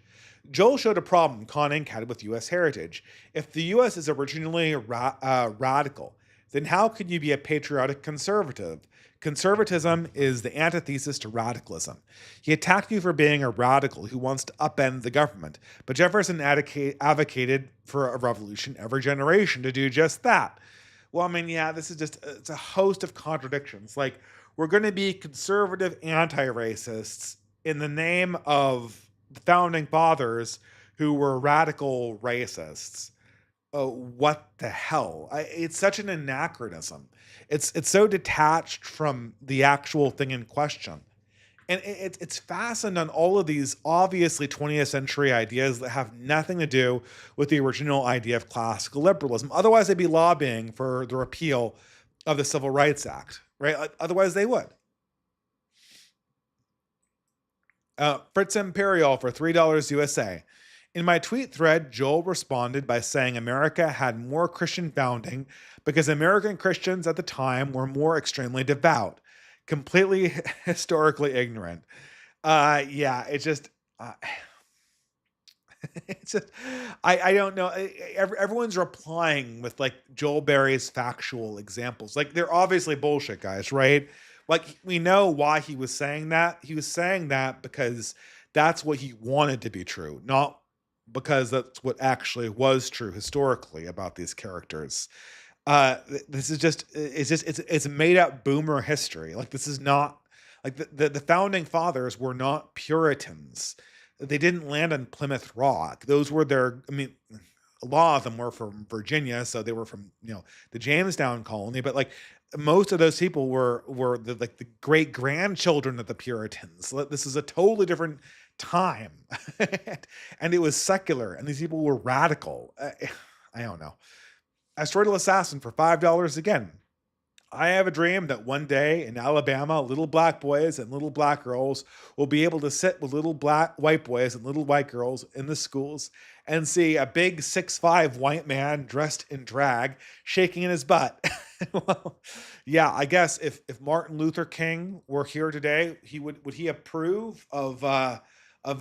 Joel showed a problem Con Inc. had with U.S. heritage. If the U.S. is originally radical, then how can you be a patriotic conservative? Conservatism is the antithesis to radicalism. He attacked you for being a radical who wants to upend the government, but Jefferson advocated for a revolution every generation to do just that. Well, I mean, yeah, it's a host of contradictions. Like, we're going to be conservative anti-racists in the name of the founding fathers who were radical racists. What the hell? It's such an anachronism. It's so detached from the actual thing in question. And it's fastened on all of these obviously 20th century ideas that have nothing to do with the original idea of classical liberalism. Otherwise, they'd be lobbying for the repeal of the Civil Rights Act, right? Otherwise, they would. Fritz Imperial for $3 USA. In my tweet thread, Joel responded by saying America had more Christian founding because American Christians at the time were more extremely devout, completely historically ignorant. Yeah, it's just, uh, it's just, I don't know. Everyone's replying with like Joel Berry's factual examples. Like they're obviously bullshit, guys, right? Like we know why he was saying that. He was saying that because that's what he wanted to be true, not because that's what actually was true historically about these characters. This is just it's made up boomer history. Like this is not like the founding fathers were not Puritans. They didn't land on Plymouth Rock. Those were their, I mean, a lot of them were from Virginia, so they were from, the Jamestown colony, but like most of those people were like the great grandchildren of the Puritans. This is a totally different time. And it was secular and these people were radical. I don't know. Asteroidal Assassin for $5 again. I have a dream that one day in Alabama, little black boys and little black girls will be able to sit with little black white boys and little white girls in the schools and see a big 6'5" white man dressed in drag shaking in his butt. Well, yeah, I guess if Martin Luther King were here today, he would he approve of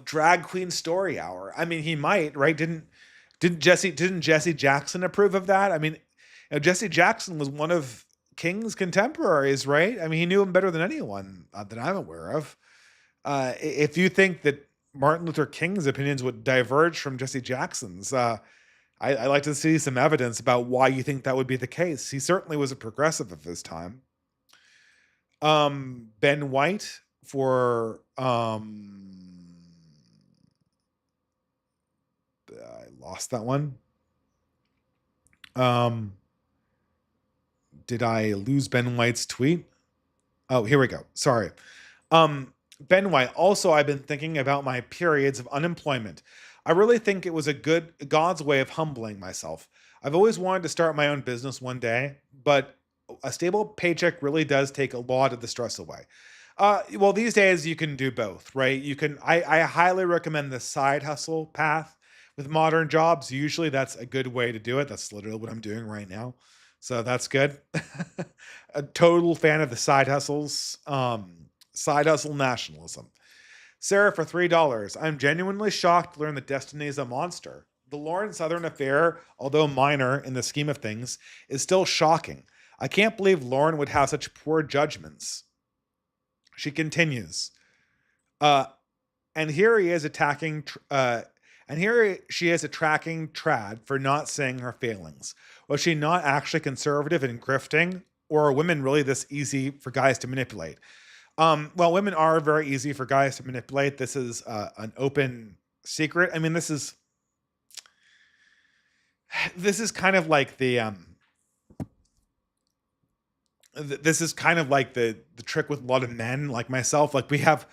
drag queen story hour? I mean, he might, right? Didn't Jesse Jackson approve of that? I mean, Jesse Jackson was one of King's contemporaries, right? I mean, he knew him better than anyone that I'm aware of. If you think that Martin Luther King's opinions would diverge from Jesse Jackson's, I'd like to see some evidence about why you think that would be the case. He certainly was a progressive of his time. Ben White for I lost that one. Did I lose Ben White's tweet? Oh, here we go. Sorry. Ben White, also, I've been thinking about my periods of unemployment. I really think it was a good God's way of humbling myself. I've always wanted to start my own business one day, but a stable paycheck really does take a lot of the stress away. Well, these days you can do both, right? I highly recommend the side hustle path with modern jobs. Usually that's a good way to do it. That's literally what I'm doing right now. So that's good. A total fan of the side hustles. Side hustle nationalism. Sarah for $3. I'm genuinely shocked to learn that Destiny is a monster. The Lauren Southern affair, although minor in the scheme of things, is still shocking. I can't believe Lauren would have such poor judgments. She continues. And here he is attacking. And here she is attacking Trad for not saying her failings. Was she not actually conservative and grifting, or are women really this easy for guys to manipulate? Well, women are very easy for guys to manipulate. This is an open secret. I mean, this is kind of like this is kind of like the trick with a lot of men like myself. Like we have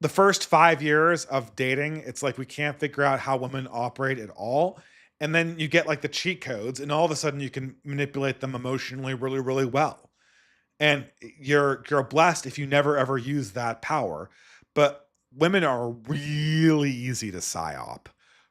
the first 5 years of dating, it's like we can't figure out how women operate at all. And then you get like the cheat codes, and all of a sudden you can manipulate them emotionally really, really well. And you're blessed if you never ever use that power. But women are really easy to psyop.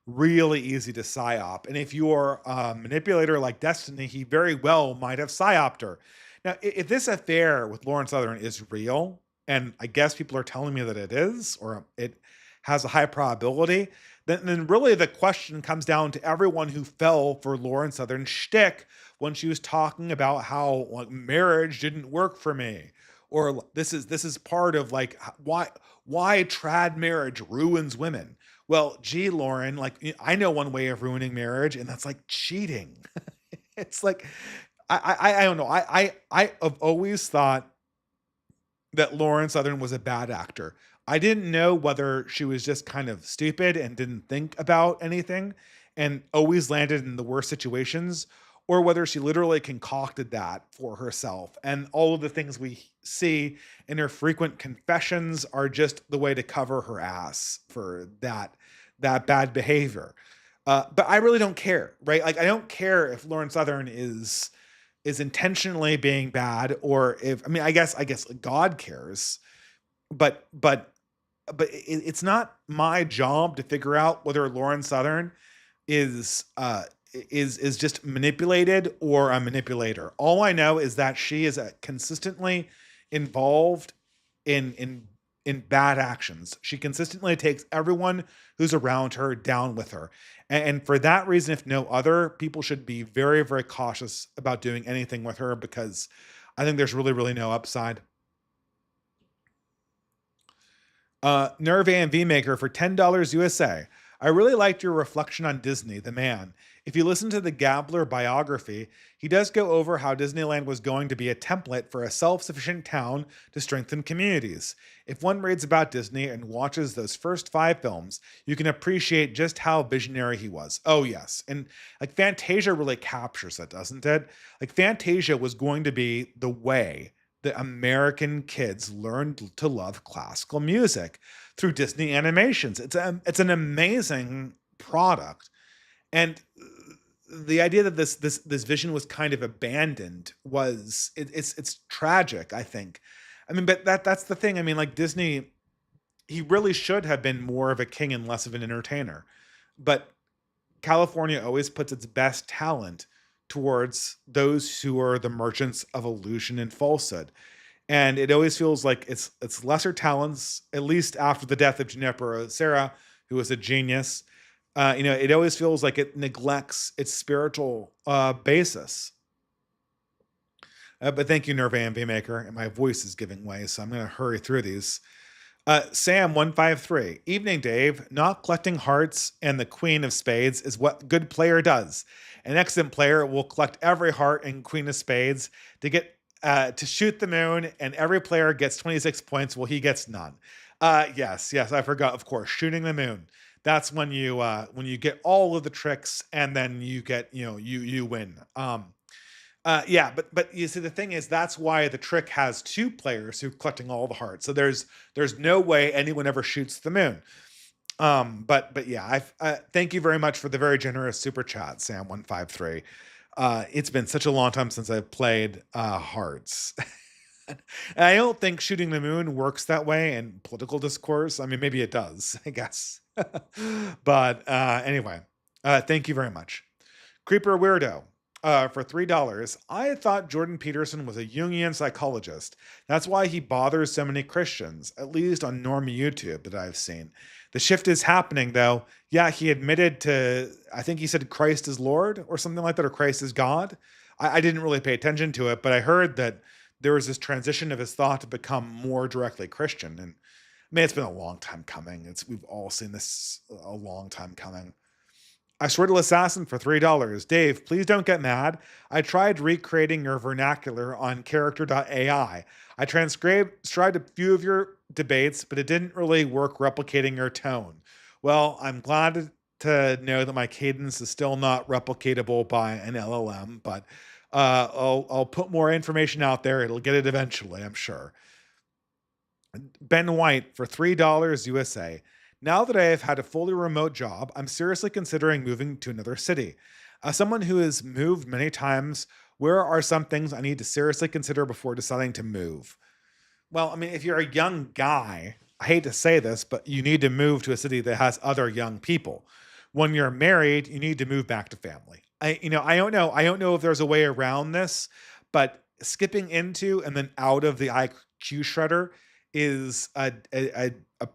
Really easy to psyop. And if you're a manipulator like Destiny, he very well might have psyoped her. Now, if this affair with Lauren Southern is real, and I guess people are telling me that it is, or it has a high probability, then really the question comes down to everyone who fell for Lauren Southern's shtick when she was talking about how like marriage didn't work for me, or this is part of like why trad marriage ruins women. Well, gee, Lauren, like I know one way of ruining marriage, and that's like cheating. It's like I don't know. I have always thought that Lauren Southern was a bad actor. I didn't know whether she was just kind of stupid and didn't think about anything and always landed in the worst situations, or whether she literally concocted that for herself. And all of the things we see in her frequent confessions are just the way to cover her ass for that bad behavior. But I really don't care, right? Like I don't care if Lauren Southern is intentionally being bad, or if I mean I guess God cares, but but it's not my job to figure out whether Lauren Southern is is just manipulated or a manipulator. All I know is that she is consistently involved in in bad actions. She consistently takes everyone who's around her down with her. And for that reason, if no other, people should be very, very cautious about doing anything with her because I think there's really, really no upside. Nerve AMV Maker for $10 USA. I really liked your reflection on Disney, the man. If you listen to the Gabler biography, he does go over how Disneyland was going to be a template for a self sufficient town to strengthen communities. If one reads about Disney and watches those first five films, you can appreciate just how visionary he was. Oh, yes. And like Fantasia really captures that, doesn't it? Like Fantasia was going to be the way that American kids learned to love classical music through Disney animations. It's an amazing product, and the idea that this vision was kind of abandoned was it's tragic. I think. I mean, but that's the thing. I mean, like Disney, he really should have been more of a king and less of an entertainer, but California always puts its best talent towards those who are the merchants of illusion and falsehood, and it always feels like it's lesser talents, at least after the death of Juniper Serra, who was a genius. It always feels like it neglects its spiritual basis. But thank you, Nerve AMV Maker, and my voice is giving way, so I'm going to hurry through these. Sam153. Evening, Dave. Not collecting hearts and the Queen of Spades is what good player does. An excellent player will collect every heart and Queen of Spades to get to shoot the moon, and every player gets 26 points. Well, he gets none. Yes, I forgot. Of course, shooting the moon. That's when you get all of the tricks, and then you get you win. Yeah, but you see, the thing is, that's why the trick has two players who collecting all the hearts. So there's no way anyone ever shoots the moon. But yeah, thank you very much for the very generous super chat, Sam153. It's been such a long time since I've played hearts. And I don't think shooting the moon works that way in political discourse. I mean, maybe it does, I guess. But anyway, thank you very much. Creeper Weirdo. For $3, I thought Jordan Peterson was a Jungian psychologist. That's why he bothers so many Christians, at least on normie YouTube that I've seen. The shift is happening, though. Yeah, he admitted to, I think he said Christ is Lord or something like that, or Christ is God. I didn't really pay attention to it, but I heard that there was this transition of his thought to become more directly Christian. And I mean, it's been a long time coming. We've all seen this a long time coming. I Swirtle Assassin for $3. Dave, please don't get mad. I tried recreating your vernacular on character.ai. I transcribed a few of your debates, but it didn't really work replicating your tone. Well, I'm glad to know that my cadence is still not replicatable by an LLM, but I'll put more information out there. It'll get it eventually, I'm sure. Ben White for $3 USA. Now that I have had a fully remote job, I'm seriously considering moving to another city. As someone who has moved many times, where are some things I need to seriously consider before deciding to move? Well, I mean, if you're a young guy, I hate to say this, but you need to move to a city that has other young people. When you're married, you need to move back to family. I don't know if there's a way around this, but skipping into and then out of the IQ shredder is a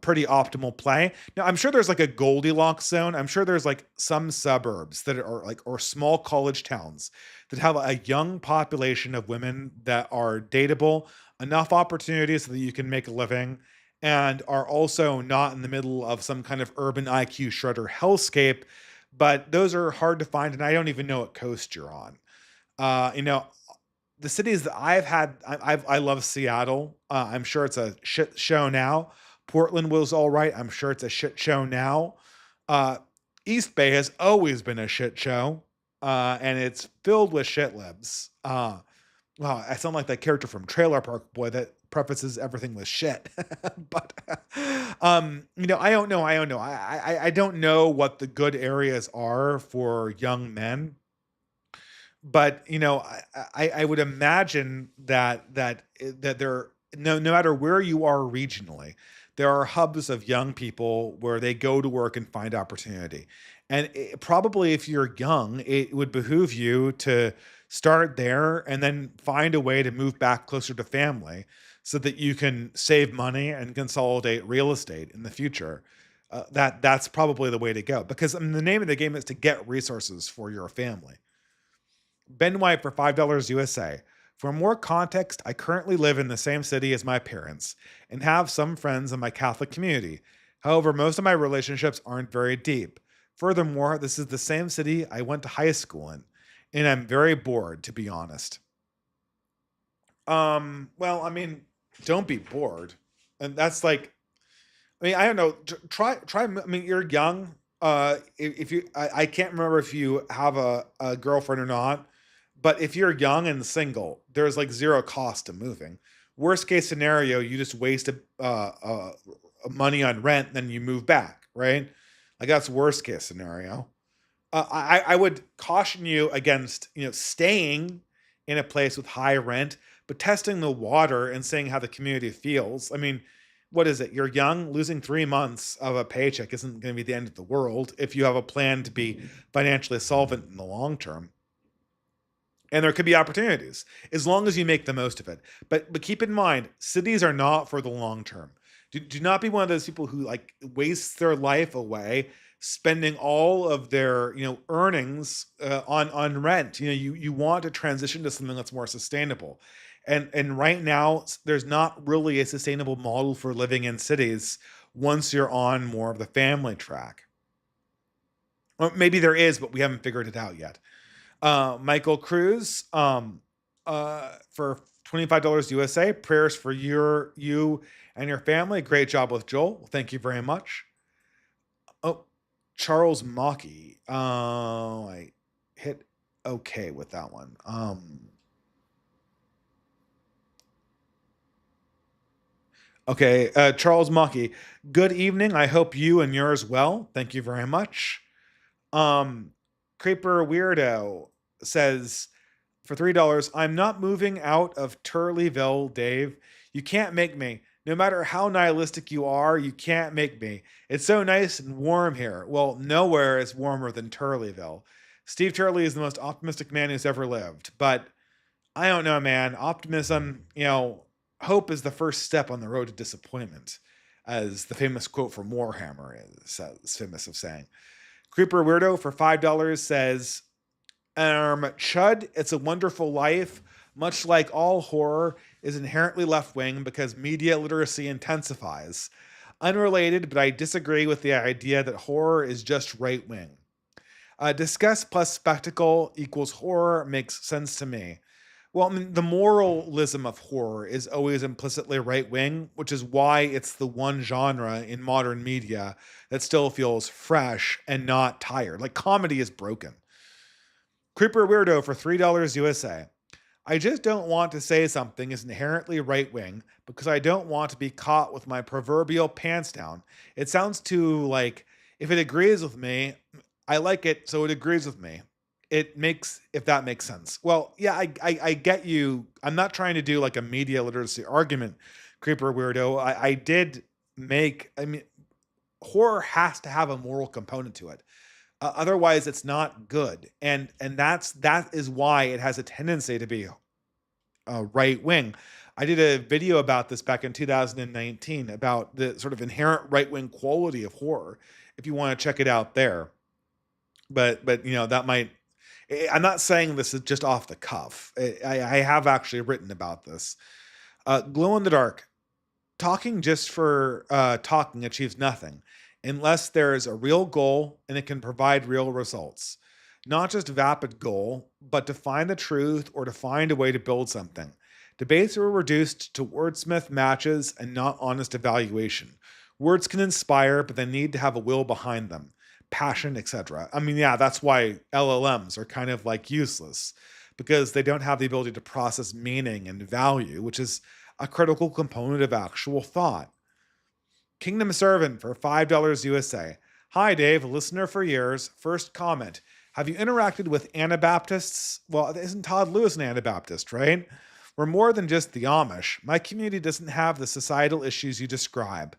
pretty optimal play. Now, I'm sure there's like a Goldilocks zone. I'm sure there's like some suburbs that are like, or small college towns that have a young population of women that are dateable, enough opportunities so that you can make a living, and are also not in the middle of some kind of urban IQ shredder hellscape. But those are hard to find, and I don't even know what coast you're on. Uh, you know, the cities that I've had, I love Seattle. I'm sure it's a shit show now. Portland was all right. I'm sure it's a shit show now. Uh, East Bay has always been a shit show, and it's filled with shit libs. Wow, I sound like that character from Trailer Park Boy that prefaces everything with shit. But I don't know. I don't know what the good areas are for young men, but I would imagine that there, no matter where you are regionally, There are hubs of young people where they go to work and find opportunity. And probably if you're young, it would behoove you to start there and then find a way to move back closer to family so that you can save money and consolidate real estate in the future. That's probably the way to go because I mean, the name of the game is to get resources for your family. Ben White for $5 USA. For more context, I currently live in the same city as my parents and have some friends in my Catholic community. However, most of my relationships aren't very deep. Furthermore, this is the same city I went to high school in, and I'm very bored, to be honest. Well, I mean, don't be bored. And that's like, I mean, I don't know. Try. I mean, you're young. If you, I can't remember if you have a girlfriend or not, but if you're young and single, there's like zero cost to moving. Worst case scenario, you just waste money on rent, then you move back, right? Like that's worst case scenario. I would caution you against staying in a place with high rent, but testing the water and seeing how the community feels. I mean, what is it? You're young, losing 3 months of a paycheck isn't going to be the end of the world if you have a plan to be financially solvent in the long term. And there could be opportunities as long as you make the most of it. But keep in mind, cities are not for the long term. Do not be one of those people who like wastes their life away spending all of their earnings on rent. You want to transition to something that's more sustainable. And right now there's not really a sustainable model for living in cities once you're on more of the family track. Or maybe there is, but we haven't figured it out yet. Michael Cruz, for $25 USA. Prayers for you and your family. Great job with Joel. Thank you very much. Oh, Charles Mocky. I hit okay with that one. Okay, Charles Mocky. Good evening. I hope you and yours well. Thank you very much. Um, Creeper Weirdo says for $3, I'm not moving out of Turleyville, Dave. You can't make me. No matter how nihilistic you are, you can't make me. It's so nice and warm here. Well, nowhere is warmer than Turleyville. Steve Turley is the most optimistic man who's ever lived, but I don't know, man. Optimism, hope is the first step on the road to disappointment, as the famous quote from Warhammer is famous of saying. Creeper Weirdo for $5 says, Chud, it's a wonderful life. Much like all horror is inherently left wing because media literacy intensifies. Unrelated, but I disagree with the idea that horror is just right wing. Disgust plus spectacle equals horror makes sense to me. Well, I mean, the moralism of horror is always implicitly right wing, which is why it's the one genre in modern media that still feels fresh and not tired. Like comedy is broken. Creeper Weirdo for $3 USA. I just don't want to say something is inherently right wing because I don't want to be caught with my proverbial pants down. It sounds too like if it agrees with me, I like it, so it agrees with me. It makes if that makes sense. Well, yeah, I get you. I'm not trying to do like a media literacy argument, Creeper Weirdo. I did make. I mean, horror has to have a moral component to it. Otherwise, it's not good, and that is why it has a tendency to be right wing. I did a video about this back in 2019 about the sort of inherent right wing quality of horror. If you want to check it out there, but that might. I'm not saying this is just off the cuff. I have actually written about this. Glow in the dark. Talking just for talking achieves nothing unless there is a real goal and it can provide real results. Not just vapid goal, but to find the truth or to find a way to build something. Debates are reduced to wordsmith matches and not honest evaluation. Words can inspire, but they need to have a will behind them, passion, etc. I mean, yeah, that's why LLMs are kind of like useless because they don't have the ability to process meaning and value, which is a critical component of actual thought. Kingdom Servant for $5 USA. Hi, Dave, listener for years. First comment. Have you interacted with Anabaptists? Well, isn't Todd Lewis an Anabaptist, right? We're more than just the Amish. My community doesn't have the societal issues you describe.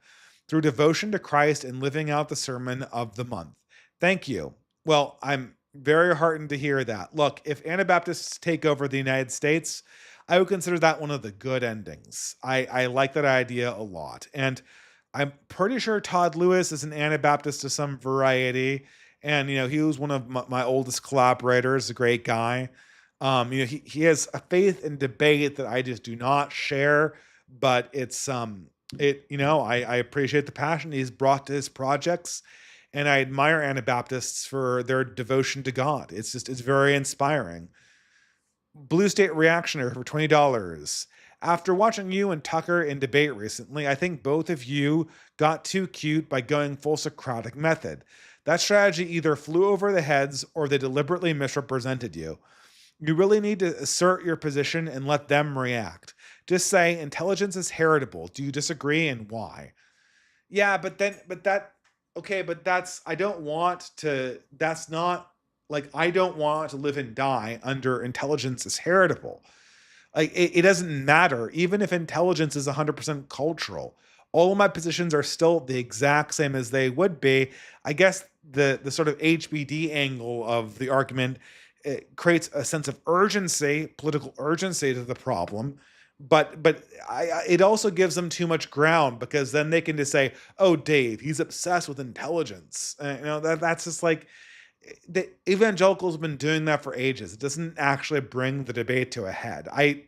through devotion to Christ and living out the sermon of the month. Thank you. Well, I'm very heartened to hear that. Look, if Anabaptists take over the United States, I would consider that one of the good endings. I like that idea a lot. And I'm pretty sure Todd Lewis is an Anabaptist to some variety. And, he was one of my oldest collaborators, a great guy. He has a faith in debate that I just do not share, but I appreciate the passion he's brought to his projects, and I admire Anabaptists for their devotion to God. It's very inspiring. Blue State Reactionary for $20. After watching you and Tucker in debate recently, I think both of you got too cute by going full Socratic method. That strategy either flew over the heads or they deliberately misrepresented you. You really need to assert your position and let them react. Just say intelligence is heritable. Do you disagree and why? Yeah, but I don't want to, that's not like, I don't want to live and die under intelligence is heritable. Like, it doesn't matter, even if intelligence is 100% cultural. All of my positions are still the exact same as they would be. I guess the sort of HBD angle of the argument, it creates a sense of urgency, political urgency to the problem. It also gives them too much ground, because then they can just say, "Oh, Dave, he's obsessed with intelligence." That's just like, the evangelicals have been doing that for ages. It doesn't actually bring the debate to a head. I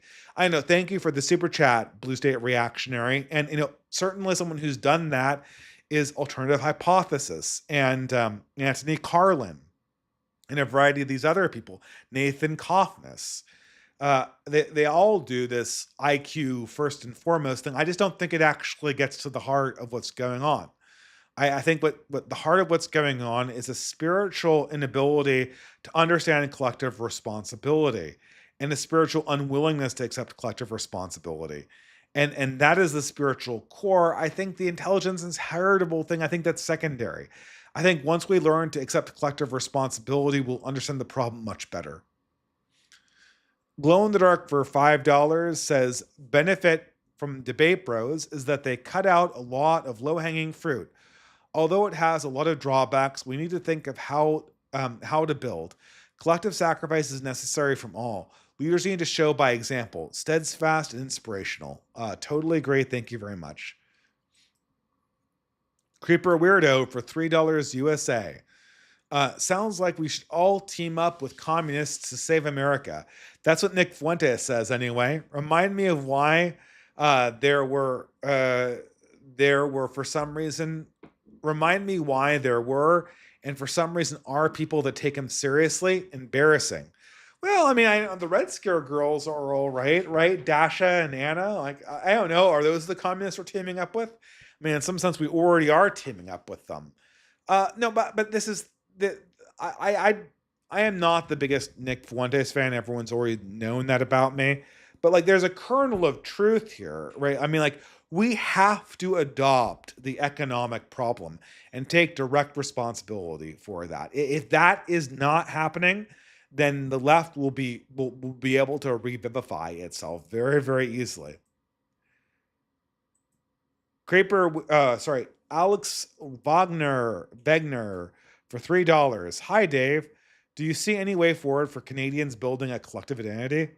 know. Thank you for the super chat, Blue State Reactionary, and certainly someone who's done that is Alternative Hypothesis and Anthony Carlin and a variety of these other people, Nathan Kaufness. They all do this IQ first and foremost thing. I just don't think it actually gets to the heart of what's going on. I think what the heart of what's going on is a spiritual inability to understand collective responsibility, and a spiritual unwillingness to accept collective responsibility. And that is the spiritual core. I think the intelligence is heritable thing, I think that's secondary. I think once we learn to accept collective responsibility, we'll understand the problem much better. Glow in the Dark for $5 says benefit from Debate Bros is that they cut out a lot of low hanging fruit. Although it has a lot of drawbacks, we need to think of how to build. Collective sacrifice is necessary from all. Leaders need to show by example, steadfast and inspirational. Totally agree. Thank you very much. Creeper Weirdo for $3 USA. Sounds like we should all team up with communists to save America. That's what Nick Fuentes says anyway. Remind me of why there were for some reason. Remind me why there were, and for some reason are people that take him seriously. Embarrassing. Well, I mean, the Red Scare girls are all right? Dasha and Anna. Like, I don't know. Are those the communists we're teaming up with? I mean, in some sense, we already are teaming up with them. No, but this is the I am not the biggest Nick Fuentes fan. Everyone's already known that about me. But like, there's a kernel of truth here, right? I mean, like, we have to adopt the economic problem and take direct responsibility for that. If that is not happening, then the left will be able to revivify itself very, very easily. Alex Wagner for $3. Hi, Dave. Do you see any way forward for Canadians building a collective identity?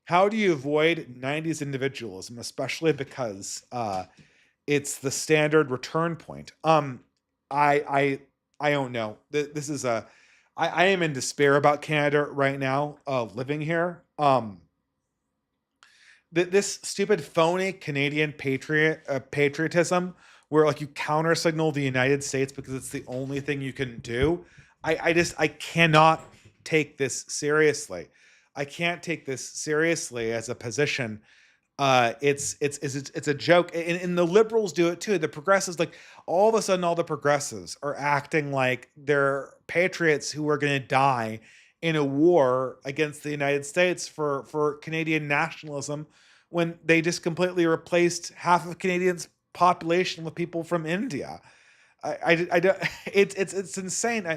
How do you avoid 90s individualism, especially because it's the standard return point? I don't know. This is I am in despair about Canada right now, living here. This stupid phony Canadian patriotism, where like you counter signal the United States because it's the only thing you can do. I cannot take this seriously. I can't take this seriously as a position. It's a joke, and the liberals do it too. The progressives, like, all of a sudden, all the progressives are acting like they're patriots who are going to die in a war against the United States for Canadian nationalism, when they just completely replaced half of Canadians' population with people from India. I don't. It's insane.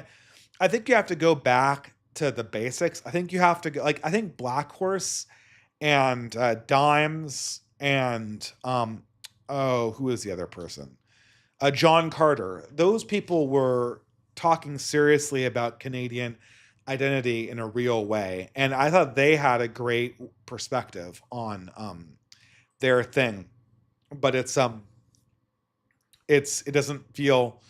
I think you have to go back to the basics. I think you have to go, like, I think Black Horse and Dimes and who is the other person? John Carter. Those people were talking seriously about Canadian identity in a real way, and I thought they had a great perspective on their thing. But it doesn't feel.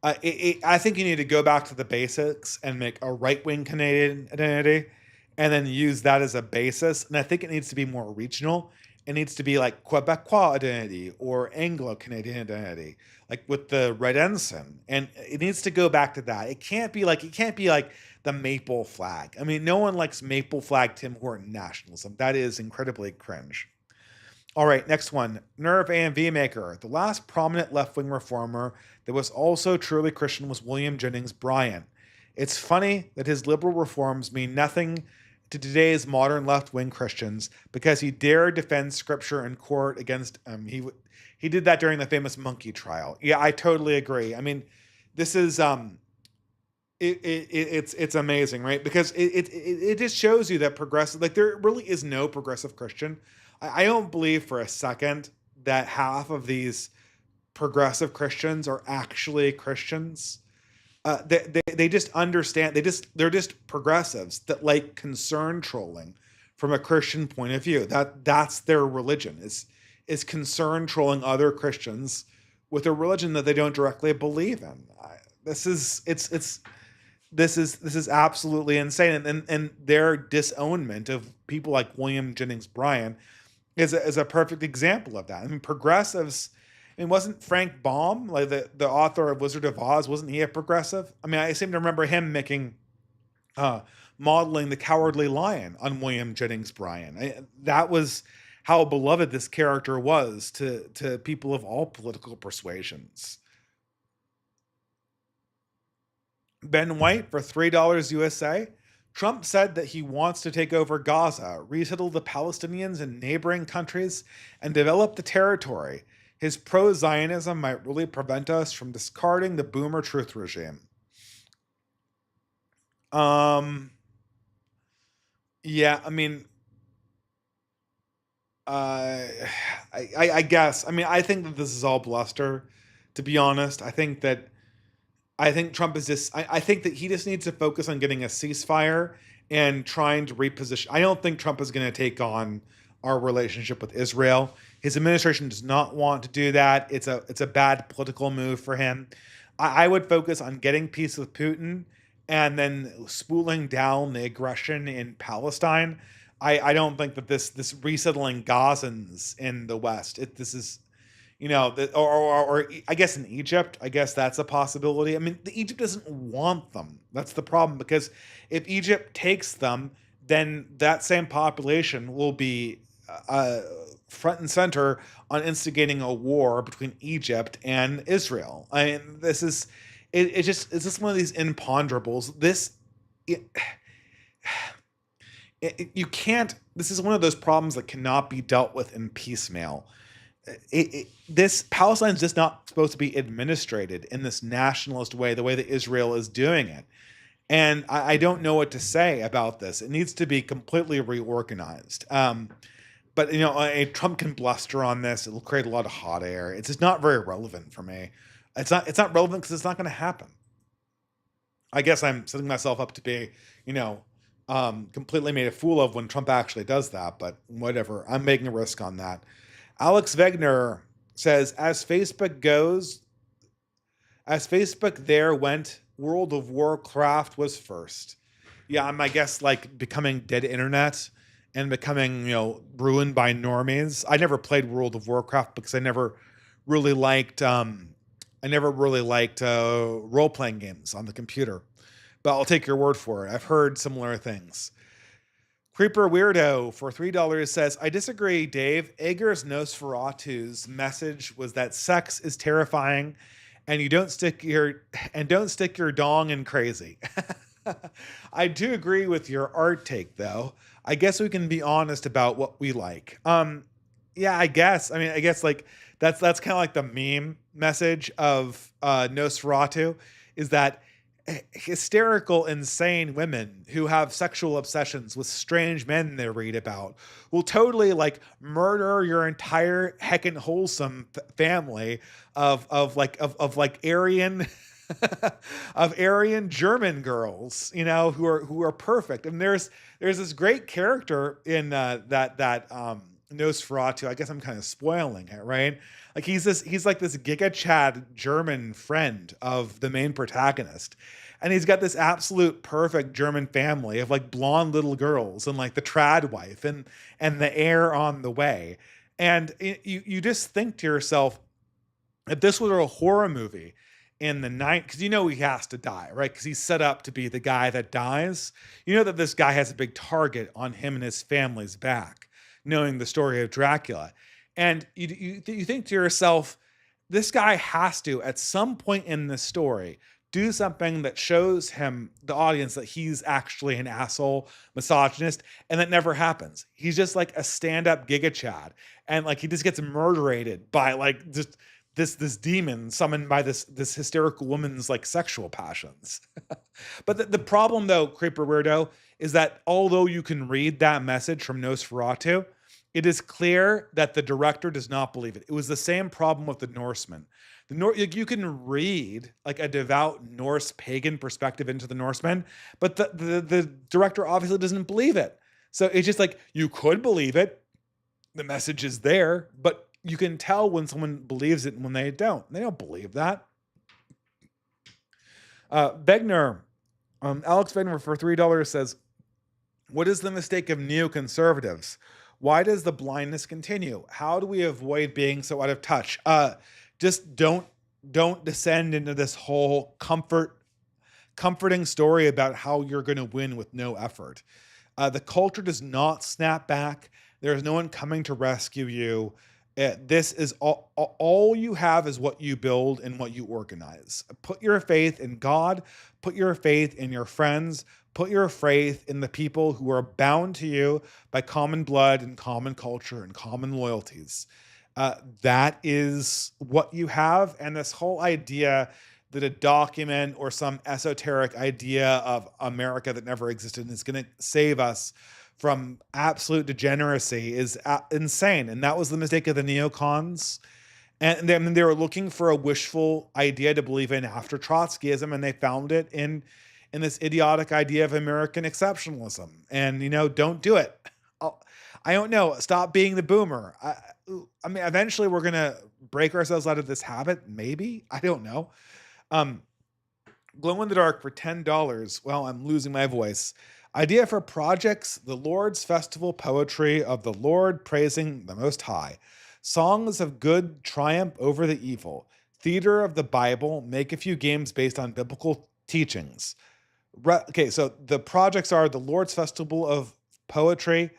I think you need to go back to the basics and make a right wing Canadian identity, and then use that as a basis. And I think it needs to be more regional. It needs to be like Quebecois identity or Anglo Canadian identity, like with the red ensign. And it needs to go back to that. It can't be like the maple flag. I mean, no one likes maple flag Tim Horton nationalism. That is incredibly cringe. All right, next one. Nerve AMV maker. The last prominent left wing reformer that was also truly Christian was William Jennings Bryan. It's funny that his liberal reforms mean nothing to today's modern left wing Christians because he dared defend scripture in court against he did that during the famous monkey trial. Yeah, I totally agree. I mean, this is it's amazing, right? Because it just shows you that progressive, like, there really is no progressive Christian. I don't believe for a second that half of these progressive Christians are actually Christians. They just understand, they're just progressives that like concern trolling from a Christian point of view. That's their religion, is concern trolling other Christians with a religion that they don't directly believe in. This is absolutely insane, and their disownment of people like William Jennings Bryan is a perfect example of that. I mean, progressives. I mean, wasn't Frank Baum, like the author of Wizard of Oz, wasn't he a progressive? I mean, I seem to remember him uh, modeling the Cowardly Lion on William Jennings Bryan. That was how beloved this character was to people of all political persuasions. Ben White for $3 USA. Trump said that he wants to take over Gaza, resettle the Palestinians in neighboring countries, and develop the territory. His pro Zionism might really prevent us from discarding the boomer truth regime. Um, yeah, I mean, uh, I guess. I mean, I think that this is all bluster, to be honest. I think Trump is just. I think that he just needs to focus on getting a ceasefire and trying to reposition. I don't think Trump is going to take on our relationship with Israel. His administration does not want to do that. It's a bad political move for him. I would focus on getting peace with Putin and then spooling down the aggression in Palestine. I don't think that this resettling Gazans in the West. This is, or I guess in Egypt, I guess that's a possibility. I mean, Egypt doesn't want them. That's the problem, because if Egypt takes them, then that same population will be uh, front and center on instigating a war between Egypt and Israel. I mean, it's just one of these imponderables. It, you can't. This is one of those problems that cannot be dealt with in piecemeal. This Palestine is just not supposed to be administrated in this nationalist way, the way that Israel is doing it. And I don't know what to say about this. It needs to be completely reorganized. But Trump can bluster on this. It'll create a lot of hot air. It's just not very relevant for me. It's not relevant because it's not going to happen. I guess I'm setting myself up to be, completely made a fool of when Trump actually does that. But whatever. I'm making a risk on that. Alex Wegner says, as Facebook there went, World of Warcraft was first. Yeah, I guess like becoming dead internet and becoming, ruined by normies. I never played World of Warcraft because I never really liked role playing games on the computer. But I'll take your word for it. I've heard similar things. Creeper Weirdo for $3 says, I disagree, Dave. Eger's Nosferatu's message was that sex is terrifying and don't stick your dong in crazy. I do agree with your art take, though. I guess we can be honest about what we like. Yeah, I guess. I mean, I guess like that's kind of like the meme message of Nosferatu, is that hysterical, insane women who have sexual obsessions with strange men they read about will totally like murder your entire heckin' wholesome family of like Aryan of Aryan German girls, who are perfect. And there's this great character in that Nosferatu. I guess I'm kind of spoiling it, right? Like he's like this Giga Chad German friend of the main protagonist. And he's got this absolute perfect German family of like blonde little girls and like the trad wife and the heir on the way. And you just think to yourself, if this were a horror movie in the night, because he has to die, right? Because he's set up to be the guy that dies. You know that this guy has a big target on him and his family's back, knowing the story of Dracula. And you think to yourself, this guy has to, at some point in the story, do something that shows the audience, that he's actually an asshole misogynist, and that never happens. He's just like a stand-up Giga Chad, and like he just gets murderated by like just this demon summoned by this hysterical woman's like sexual passions. But the problem though, Creeper Weirdo, is that although you can read that message from Nosferatu, it is clear that the director does not believe it. It was the same problem with the Norsemen. You can read like a devout Norse pagan perspective into the Norsemen, but the director obviously doesn't believe it. So it's just like, you could believe it. The message is there, but you can tell when someone believes it and when they don't. They don't believe that. Begner, Alex Begner for $3 says, what is the mistake of neoconservatives? Why does the blindness continue? How do we avoid being so out of touch? Just don't descend into this whole comforting story about how you're going to win with no effort. The culture does not snap back. There's no one coming to rescue you. This is all you have is what you build and what you organize. Put your faith in God. Put your faith in your friends. Put your faith in the people who are bound to you by common blood and common culture and common loyalties. That is what you have. And this whole idea that a document or some esoteric idea of America that never existed is going to save us from absolute degeneracy is insane. And that was the mistake of the neocons. And then they were looking for a wishful idea to believe in after Trotskyism, and they found it in this idiotic idea of American exceptionalism. And, don't do it. I don't know. Stop being the boomer. I mean, eventually we're going to break ourselves out of this habit. Maybe. I don't know. Glow in the Dark for $10. Well, I'm losing my voice. Idea for projects: the Lord's Festival poetry of the Lord praising the Most High. Songs of good triumph over the evil. Theater of the Bible. Make a few games based on biblical teachings. Okay, so the projects are the Lord's Festival of Poetry.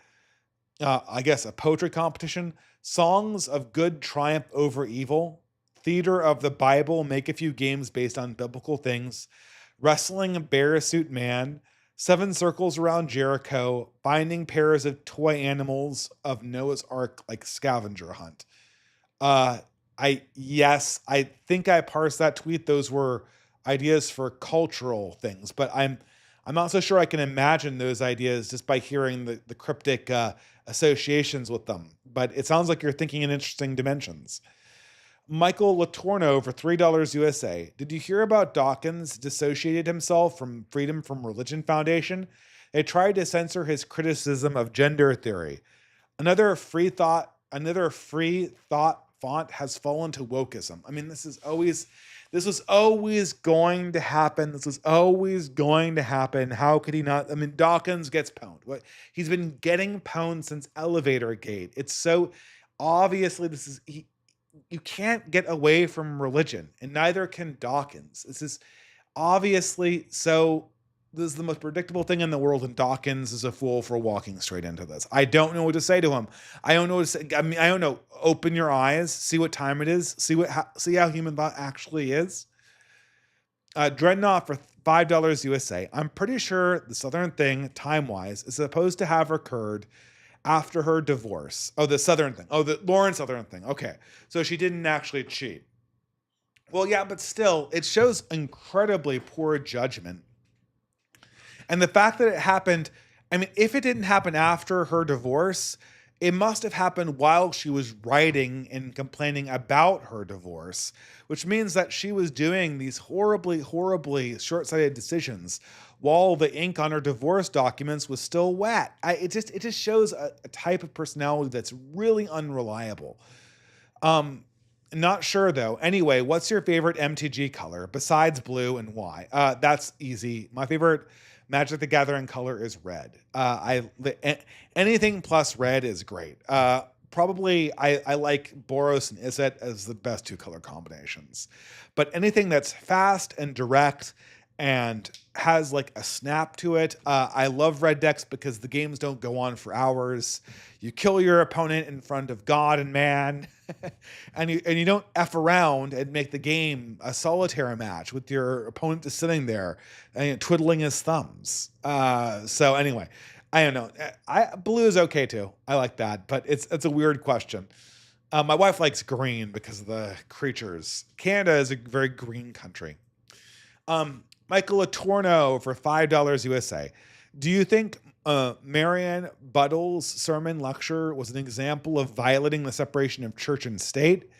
I guess a poetry competition. Songs of good triumph over evil. Theater of the Bible. Make a few games based on biblical things. Wrestling a Bearsuit Man. 7 circles around Jericho. Finding pairs of toy animals of Noah's Ark, like scavenger hunt. I think I parsed that tweet. Those were ideas for cultural things, but I'm not so sure I can imagine those ideas just by hearing the cryptic associations with them. But it sounds like you're thinking in interesting dimensions. Michael Latorno for $3 USA. Did you hear about Dawkins dissociated himself from Freedom from Religion Foundation? They tried to censor his criticism of gender theory. Another free thought font has fallen to wokeism. I mean, this was always going to happen. This was always going to happen. How could he not? I mean, Dawkins gets pwned. He's been getting pwned since Elevator Gate. It's so obviously you can't get away from religion, and neither can Dawkins. This is obviously so. This is the most predictable thing in the world, and Dawkins is a fool for walking straight into this. I don't know what to say to him. I don't know what to say. I mean, I don't know. Open your eyes, see what time it is, see how human thought actually is. Dreadnought for $5 USA. I'm pretty sure the Southern thing, time-wise, is supposed to have occurred after her divorce. Oh, the Southern thing. Oh, the Lauren Southern thing. Okay. So she didn't actually cheat. Well, yeah, but still, it shows incredibly poor judgment. And the fact that it happened, I mean, if it didn't happen after her divorce, it must have happened while she was writing and complaining about her divorce, which means that she was doing these horribly, horribly short sighted decisions while the ink on her divorce documents was still wet. It just shows a type of personality that's really unreliable. Um, Not sure though. Anyway, what's your favorite MTG color besides blue and why? That's easy. My favorite Magic the Gathering color is red. Anything plus red is great. Probably I like Boros and Izzet as the best two color combinations. But anything that's fast and direct and has like a snap to it. I love red decks because the games don't go on for hours. You kill your opponent in front of God and man, and you don't f around and make the game a solitaire match with your opponent just sitting there and twiddling his thumbs. So anyway, I don't know. Blue is okay too. I like that, but it's a weird question. My wife likes green because of the creatures. Canada is a very green country. Michael Atorno for $5 USA. Do you think Marianne Buttle's sermon lecture was an example of violating the separation of church and state?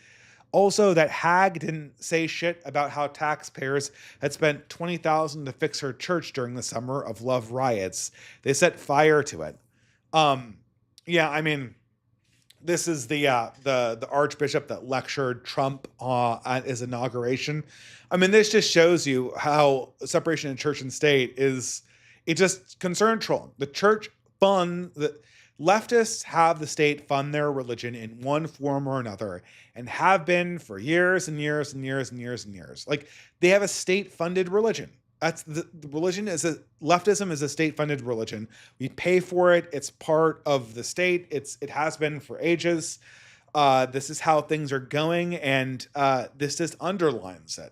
Also, that hag didn't say shit about how taxpayers had spent $20,000 to fix her church during the summer of love riots. They set fire to it. Yeah, I mean, this is the archbishop that lectured Trump at his inauguration. I mean, this just shows you how separation of church and state is, it just concern trolling. The church fund the leftists have the state fund their religion in one form or another and have been for years and years and years and years and years. Like they have a state funded religion. That's the religion is leftism is a state funded religion. We pay for it. It's part of the state. It has been for ages. This is how things are going, and this just underlines it.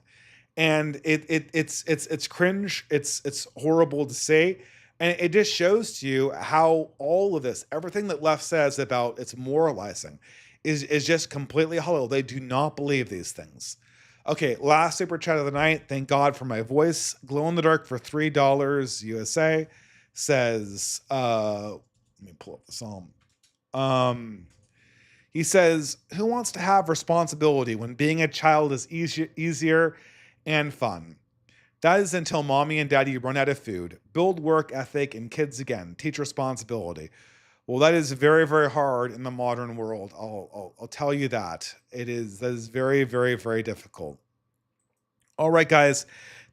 And it's cringe. It's horrible to say, and it just shows to you how all of this, everything that left says about its moralizing, is just completely hollow. They do not believe these things. Okay, last super chat of the night. Thank God for my voice. Glow in the dark for $3 USA says, let me pull up the psalm. He says, who wants to have responsibility when being a child is easier and fun? That is until mommy and daddy run out of food. Build work ethic and kids again. Teach responsibility. Well, that is very, very hard in the modern world. I'll tell you that. That is very, very, very difficult. All right, guys.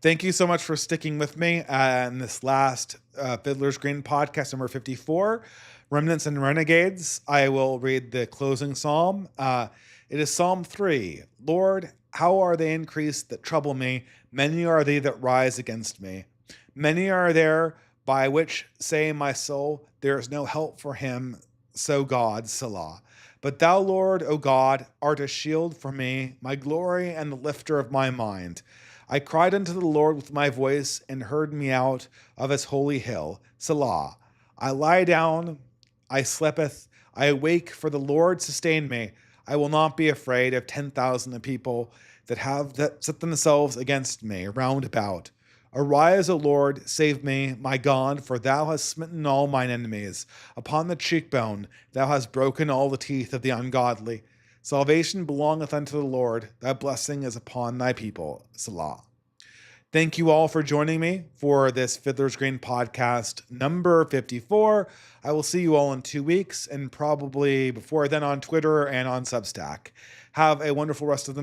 Thank you so much for sticking with me in this last Fiddler's Green podcast, number 54, Remnants and Renegades. I will read the closing psalm. It is Psalm 3. Lord, how are they increased that trouble me? Many are they that rise against me. Many are there by which say my soul, there is no help for him, so God, Selah. But thou, Lord, O God, art a shield for me, my glory and the lifter of my mind. I cried unto the Lord with my voice, and heard me out of his holy hill, Selah. I lie down, I sleepeth, I awake, for the Lord sustained me. I will not be afraid of 10,000 of people that set themselves against me round about. Arise, O Lord, save me, my God, for thou hast smitten all mine enemies. Upon the cheekbone thou hast broken all the teeth of the ungodly. Salvation belongeth unto the Lord, thy blessing is upon thy people. Selah. Thank you all for joining me for this Fiddler's Green podcast number 54. I will see you all in 2 weeks, and probably before then on Twitter and on Substack. Have a wonderful rest of the night.